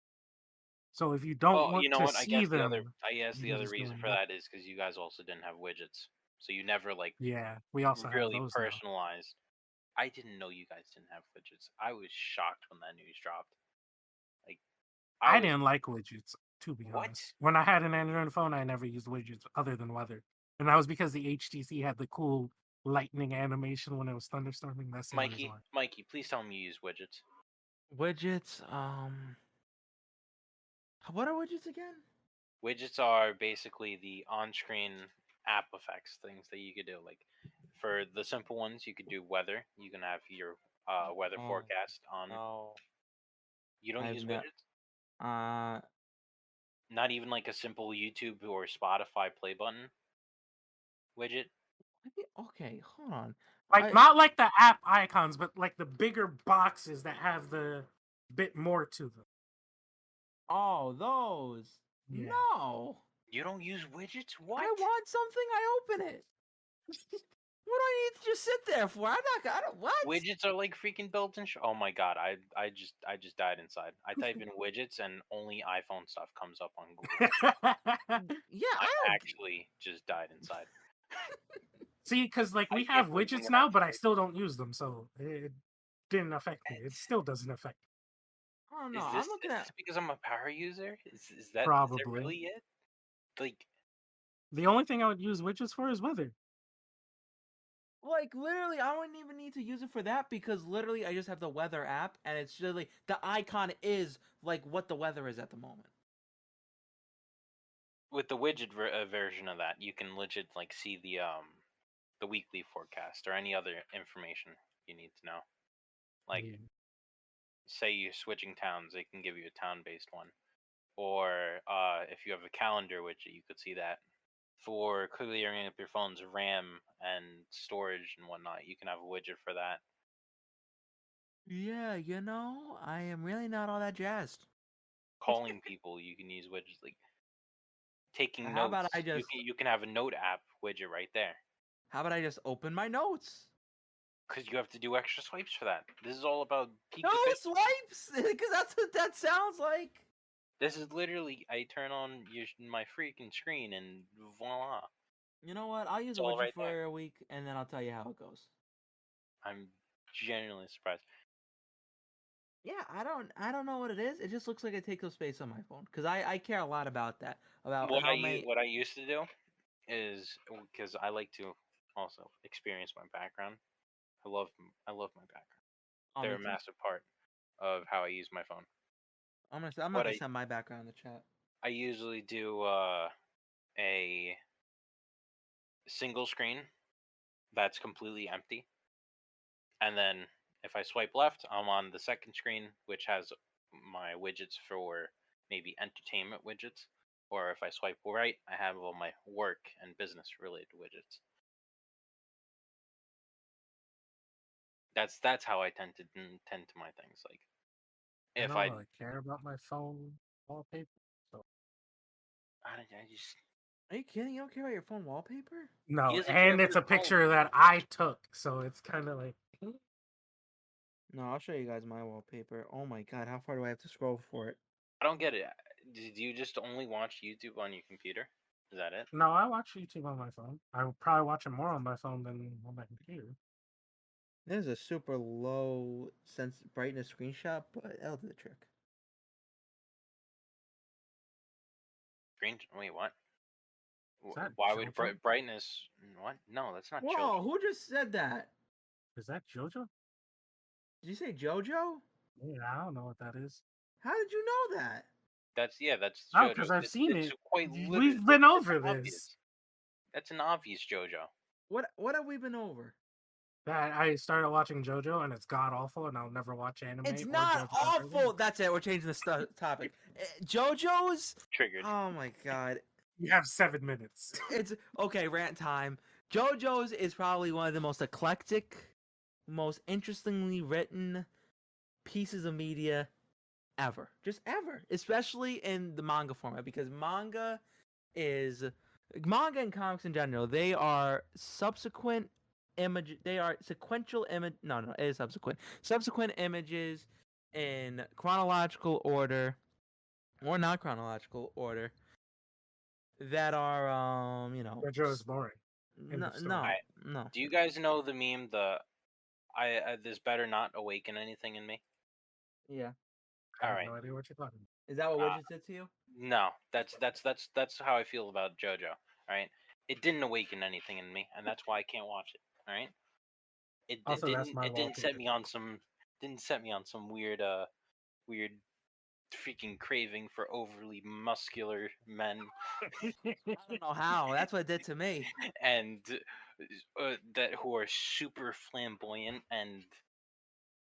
So if you don't want to see them, I guess the other reason for that is because you guys also didn't have widgets, so you never we also really have those personalized. Now. I didn't know you guys didn't have widgets. I was shocked when that news dropped. I didn't like widgets, to be honest. When I had an Android phone, I never used widgets other than weather, and that was because the HTC had the cool lightning animation when it was thunderstorming. That's the Mikey, please tell me you use widgets. Widgets, what are widgets again? Widgets are basically the on-screen app effects, things that you could do. Like for the simple ones, you could do weather. You can have your weather forecast on. No. You don't use widgets? Not even like a simple YouTube or Spotify play button widget? Okay, hold on. Not like the app icons, but like the bigger boxes that have the bit more to them. Oh, those. Yeah. No. You don't use widgets? What? I want something, I open it. What do I need you sit there for? I don't. What? Widgets are like freaking built-in. Oh my god, I just died inside. I type in widgets and only iPhone stuff comes up on Google. Yeah, I I don't. actually just died inside. See, because like we I have can't believe widgets I'm now, but I actually- still don't use them, so it didn't affect me. It still doesn't affect me. I don't know. Is I'm this looking is at. this because I'm a power user? Is that Probably. really it? Like, The only thing I would use widgets for is weather. Like literally, I wouldn't even need to use it for that because literally, I just have the weather app, and it's just like the icon is like what the weather is at the moment. with the widget version of that, you can legit like see the weekly forecast or any other information you need to know. Like, Yeah. say you're switching towns, it can give you a town-based one. Or if you have a calendar widget, you could see that. For clearing up your phone's RAM and storage and whatnot, you can have a widget for that. Yeah, I am really not all that jazzed. Calling people, you can use widgets like taking How about notes. I just You can have a note app widget right there How about I just open my notes? because you have to do extra swipes for that. This is all about peak No efficiency. swipes, because that's what that sounds like. This is literally I turn on my freaking screen and voila, You know what? I'll use it's a all widget right for there. a week, and then I'll tell you how it goes. I'm genuinely surprised. Yeah, I don't know what it is. It just looks like it takes up space on my phone because I care a lot about that. About What how many. what I used to do is because I like to also experience my background. I love my background. Oh, They're me a too. massive part of how I use my phone. I'm What about to send my background in the chat. I usually do a single screen that's completely empty, and then if I swipe left, I'm on the second screen, which has my widgets for maybe entertainment widgets, or if I swipe right, I have all my work and business related widgets. That's how I tend to my things. Like I if don't I really care about my phone wallpaper. So I just Are you kidding? You don't care about your phone wallpaper? no, doesn't care and about it's a his phone. picture that I took, so it's kind of like No, I'll show you guys my wallpaper. Oh my god, how far do I have to scroll for it? I don't get it. Do you just only watch YouTube on your computer? Is that it? no. I watch YouTube on my phone. I would probably watch it more on my phone than on my computer. This is a super low brightness screenshot, but that'll do the trick. Green? Wait, what? Is that Why would JoJo? brightness? What? No, that's not Whoa, JoJo. who just said that? Is that JoJo? Did you say JoJo? Yeah, I don't know what that is. How did you know that? That's Oh, JoJo. because I've seen It's it. quite literally. We've been It's over this. obvious. That's an obvious JoJo. What have we been over? That I started watching JoJo and it's god awful, and I'll never watch anime. It's or not JoJo ever awful. again. That's it. We're changing the topic. JoJo's. Triggered. Oh my god. You have 7 minutes. It's okay. Rant time. JoJo's is probably one of the most eclectic, most interestingly written pieces of media ever. Just ever. Especially in the manga format, because manga and comics in general, they are subsequent image. They are sequential image. No, it is subsequent. Subsequent images in chronological order or not chronological order that are JoJo is boring. End no of story. no Alright. no. Do you guys know the meme? This better not awaken anything in me. Yeah. I have Alright. no idea what you're talking about. Is that what Widget said to you? No, that's how I feel about JoJo. All right, it didn't awaken anything in me, and that's why I can't watch it. All right, Also, that's my it didn't set wallpaper. me on some weird weird freaking craving for overly muscular men I don't know how. That's what it did to me. and that who are super flamboyant and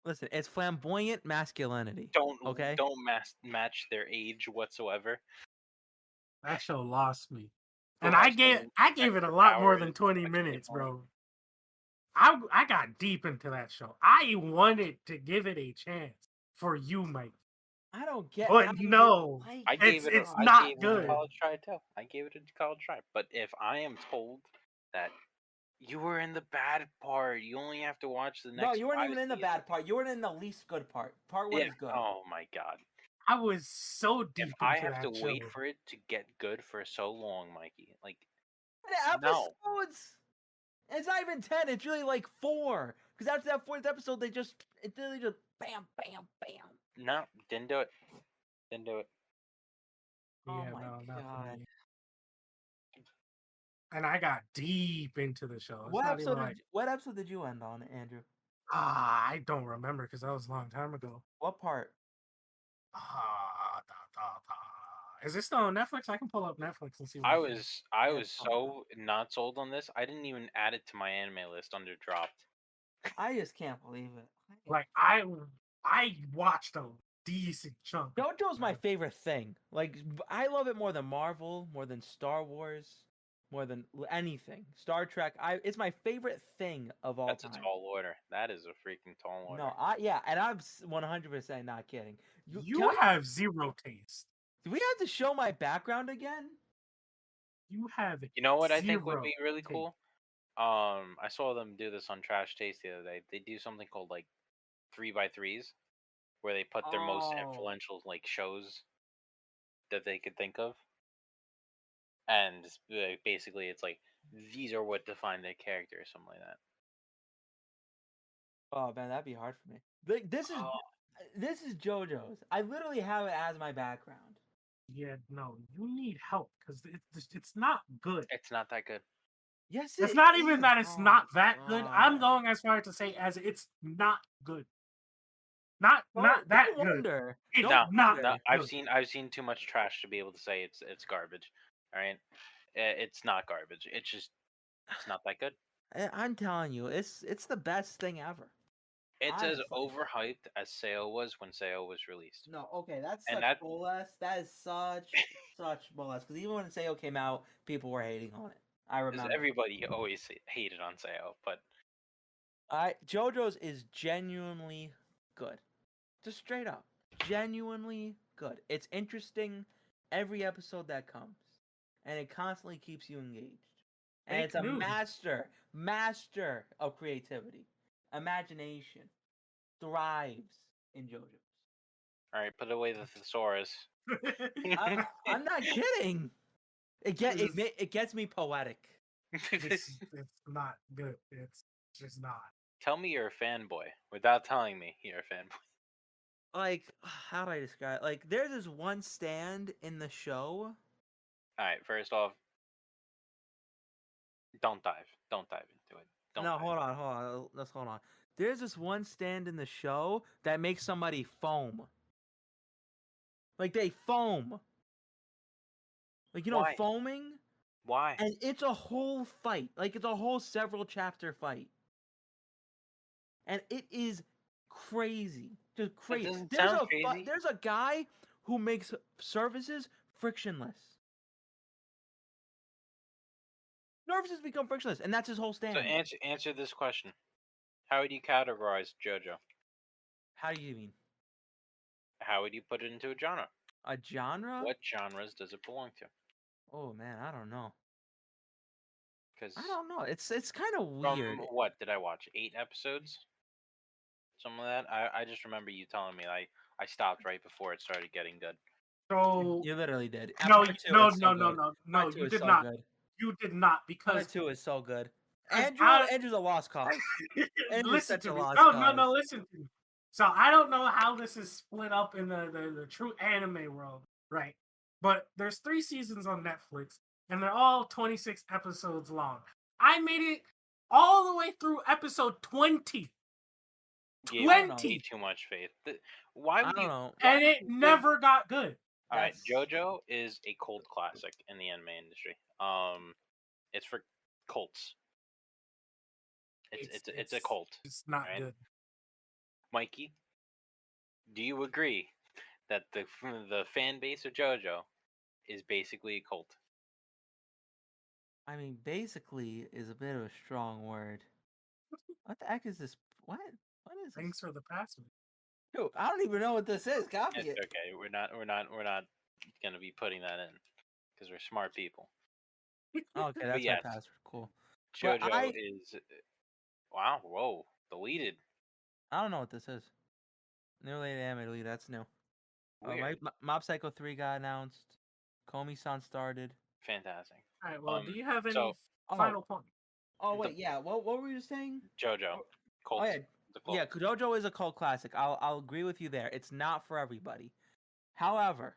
Listen, it's flamboyant masculinity. don't Okay. match their age whatsoever. That show lost me. Who And have I some gave it a extra lot more powers, than 20 extra minutes, influence. bro. I got deep into that show. I wanted to give it a chance for you, Mike. I don't get. But how you no, like I it. gave it. it's I not gave it good. a college try too. I gave it a college try. But if I am told that You were in the bad part. You only have to watch the next. No, you weren't 5 even in the seasons. bad part. You weren't in the least good part. Part 1 Yeah. is good. Oh my god. I was so If deep I into have to that show. wait for it to get good for so long, Mikey, like The no. episodes. It's not even 10. It's really like 4. Because after that 4th episode, they just bam, bam, bam. No, didn't do it. Didn't do it. Oh Yeah, my no, not for god. me. And I got deep into the show. It's What not even episode, like what episode did you end on, Andrew? I don't remember because that was a long time ago. What part? Is this still on Netflix? I can pull up Netflix and see. What I it is. was Yeah, it's so not sold on this. I didn't even add it to my anime list under dropped. I just can't believe it. Like I watched a decent chunk. JoJo's my favorite thing. Like, I love it more than Marvel, more than Star Wars, more than anything. Star Trek. It's my favorite thing of all That's time. a tall order. That is a freaking tall order. No, and I'm 100% not kidding. You have zero taste. Do we have to show my background again? You have. You know what I think would be really taste. cool? I saw them do this on Trash Taste the other day. They do something called like 3x3s, where they put their most influential like shows that they could think of, and basically it's like these are what define their character or something like that. Oh man, that'd be hard for me. Like, this is JoJo's. I literally have it as my background. Yeah, no, you need help because it's not good. It's not that good. Yes, it's not even that it's not that good. I'm going as far to say as it's not good. Not that good. No. I've seen too much trash to be able to say it's garbage. All right, it's not garbage. It's not that good. I'm telling you, it's the best thing ever. It's as overhyped as Seo was when Seo was released. No, okay, that's such bull-ass. That is such bull-ass. Because even when Seo came out, people were hating on it. I remember. Everybody always hated on Seo, but JoJo's is genuinely good. Just straight up, genuinely good. It's interesting every episode that comes, and it constantly keeps you engaged. And it's a master of creativity. Imagination thrives in JoJo's. All right, put away the thesaurus. I'm not kidding. It gets me poetic. It's not good. It's just not. Tell me you're a fanboy without telling me you're a fanboy. Like, how do I describe it? Like, there's this one stand in the show. All right, first off, don't dive into it. Hold on. Let's hold on. There's this one stand in the show that makes somebody foam. Like, they foam. Like, you know, foaming? Why? And it's a whole fight. Like, it's a whole several chapter fight. And it is crazy. Just crazy. There's a guy who makes services frictionless. Services become frictionless, and that's his whole stand. So answer this question. How would you categorize JoJo? How do you mean? How would you put it into a genre? A genre? What genres does it belong to? Oh man, I don't know. Because I don't know. It's kind of weird. What did I watch? 8 episodes? Something like that. I just remember you telling me I stopped right before it started getting good. So you literally did. No, you did not. Good. You did not because Part 2 is so good. Andrew's a lost cause. Listen to me. No, listen to me. So I don't know how this is split up in the true anime world, right? But there's 3 seasons on Netflix, and they're all 26 episodes long. I made it all the way through episode 20. 20. Too much faith. Why would you? Know. And it never got good. All right, JoJo is a cult classic in the anime industry. It's for cults. It's a cult. It's not good. Mikey, do you agree that the fan base of JoJo is basically a cult? I mean, basically is a bit of a strong word. What the heck is this? What is this? Thanks for the password. Dude, I don't even know what this is. Copy it. Okay, we're not gonna be putting that in because we're smart people. Okay, that's my password. Cool. But JoJo is wow. Whoa, deleted. I don't know what this is. New late anime deleted. That's new. Weird. Mob Psycho 3 got announced. Komi-san started. Fantastic. All right. Well, do you have so- any final point? Oh wait, yeah. What were you saying? JoJo. Cult. Oh yeah, The cult. yeah. JoJo is a cult classic. I'll agree with you there. It's not for everybody. However,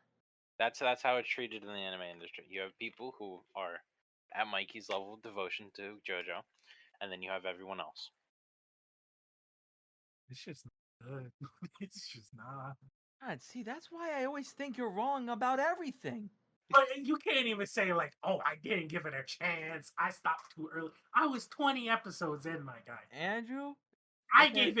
That's how it's treated in the anime industry. You have people who are at Mikey's level of devotion to JoJo, and then you have everyone else. It's just not good. It's just not. God, see, that's why I always think you're wrong about everything. But you can't even say like, "Oh, I didn't give it a chance. I stopped too early." I was 20 episodes in, my guy. Andrew, I gave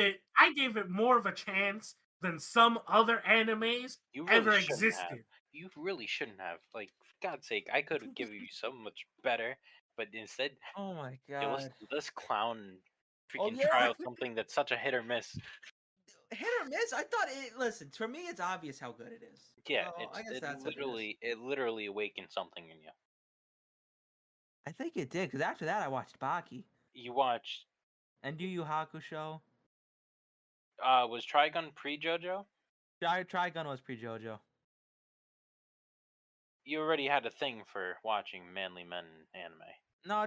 it more of a chance than some other animes You really ever shouldn't existed. have. You really shouldn't have. Like, for God's sake, I could have given you so much better, but instead, oh my it was god, this clown Oh, freaking yeah. try out something that's such a hit or miss. hit or miss. I thought it. Listen, for me, it's obvious how good it is. Yeah, So, I guess that's what it is. it literally awakened something in you. I think it did because after that, I watched Baki You watched. and Yu Yu Hakusho. Was Trigun pre JoJo? Trigun was pre JoJo. You already had a thing for watching manly men anime. No,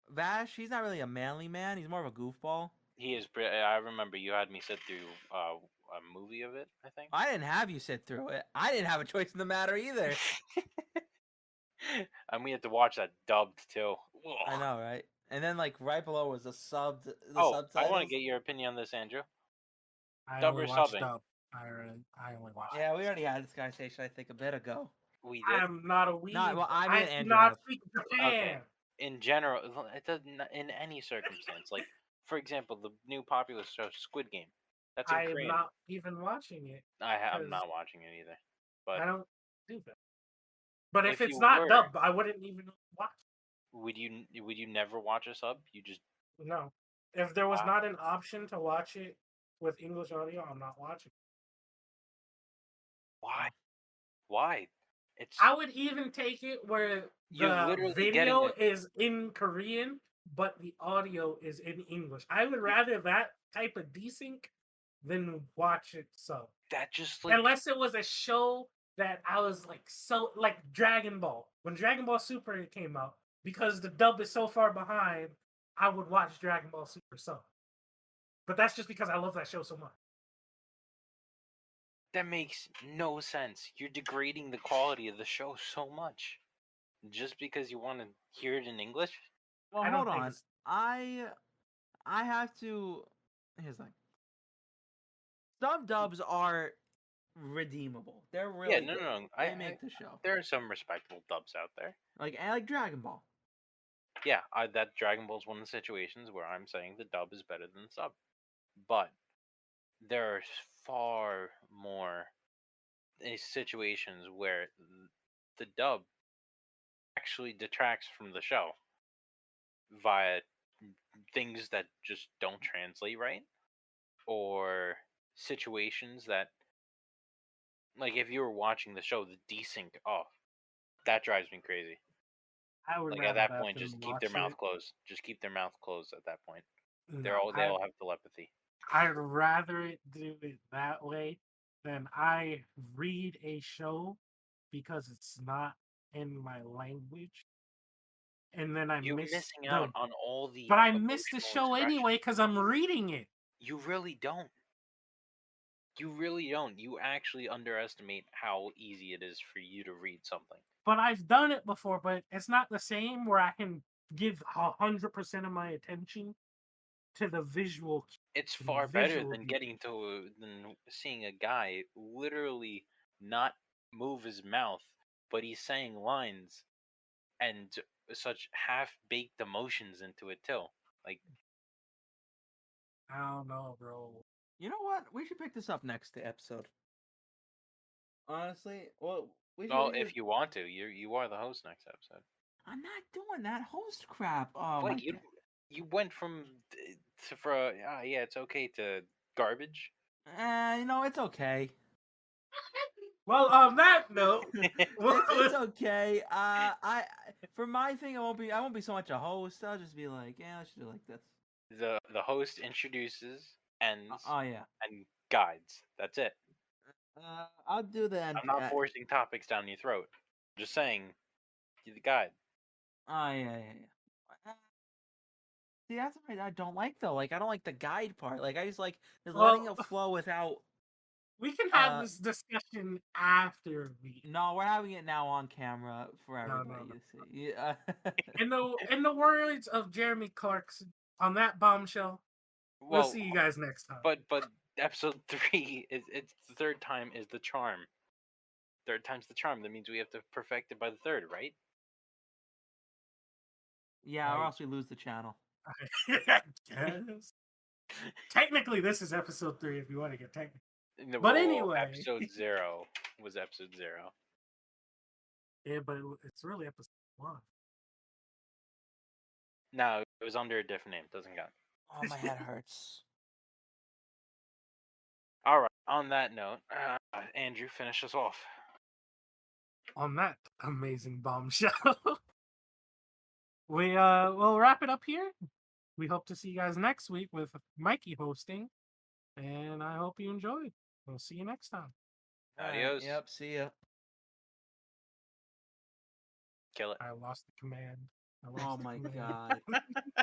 Vash. He's not really a manly man. He's more of a goofball. He is. I remember you had me sit through a movie of it. I think. I didn't have you sit through it. I didn't have a choice in the matter either. And we had to watch that dubbed too. I Ugh. know, right? And then like right below was the Oh, subtitles. I want to get your opinion on this, Andrew. I Dub only or watched subbing? dub. I only watched. Yeah, we already had this conversation. I think a bit ago. We did. I'm not a weeb. Well, I mean, do Andrew not have. speak Japan. Okay. In general, it doesn't. In any circumstance, like for example, the new popular show Squid Game. That's in I am Korean. not even watching it. I'm 'cause not watching it either. But I don't do that. But if if it's you not were- dubbed, I wouldn't even watch would you never watch a sub? You just it. No. If there was Wow. not an option to watch it with English audio, I'm not watching it. why? Why? It's I would even take it where You're the literally video getting is in Korean, but the audio is in English. I would rather that type of desync than watch it sub. that just like Unless it was a show that I was like Dragon Ball. When Dragon Ball Super came out, because the dub is so far behind, I would watch Dragon Ball Super sub. But that's just because I love that show so much. that makes no sense. You're degrading the quality of the show so much just because you want to hear it in English. Well, I don't hold think on. it's- I have to. Here's the thing. Some dubs are redeemable. They're really Yeah, no, good. no, no. They make the show. There are some respectable dubs out there. Like Dragon Ball. Yeah, that Dragon Ball is one of the situations where I'm saying the dub is better than the sub. But there are far more situations where the dub actually detracts from the show via things that just don't translate right, or situations that, like, if you were watching the show, the desync, that drives me crazy. I would Like rather at that point, than just keep watch their mouth it. closed. Just keep their mouth closed at that point. They No, all have telepathy. I'd rather it do it that way than I read a show because it's not in my language, and then I You're miss missing out on all the. But I miss the emotional show expression. anyway because I'm reading it. You really don't. You really don't. You actually underestimate how easy it is for you to read something. But I've done it before, but it's not the same where I can give 100% of my attention to the visual. It's far better Visual than beauty. than seeing a guy literally not move his mouth, but he's saying lines and such half-baked emotions into it too. Like, I don't know, bro. You know what? We should pick this up next episode. Honestly, well, if you want to, you are the host next episode. I'm not doing that host crap. Oh Wait, my you went from yeah, it's okay to garbage. You know, it's okay. Well, on that note, It's okay. For my thing, I won't be so much a host. I'll just be like, yeah, let's do it like this. The host introduces, ends, Oh yeah. and guides. That's it. I'll do the end. I'm not forcing topics down your throat. I'm just saying, do the guide. Oh yeah. See, that's what I don't like though. Like, I don't like the guide part. Like, I just like just letting it flow without. We can have this discussion after we. No, we're having it now on camera for everybody No. to see. Yeah. In the words of Jeremy Clarkson, on that bombshell, we'll see you guys next time. But episode 3 it's the third time is the charm. Third time's the charm. That means we have to perfect it by the third, right? Yeah, or else we lose the channel. Yes. Technically, this is episode 3 if you want to get technical. No, But anyway, episode 0 was episode 0. Yeah, but it's really episode 1. No, it was under a different name. Doesn't count. Oh, my head hurts. All right. On that note, Andrew, finish us off. On that amazing bombshell, we'll wrap it up here. We hope to see you guys next week with Mikey hosting, and I hope you enjoyed. We'll see you next time. Adios. Yep, see ya. Kill it. I lost the command. Oh my god.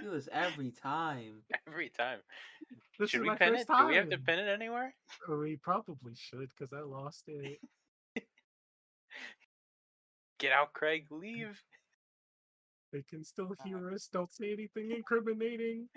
Do this every time. Every time. This Should is we my pin first it? time. Do we have to pin it anywhere? We probably should, because I lost it. Get out, Craig. Leave. They can still hear us. Don't say anything incriminating.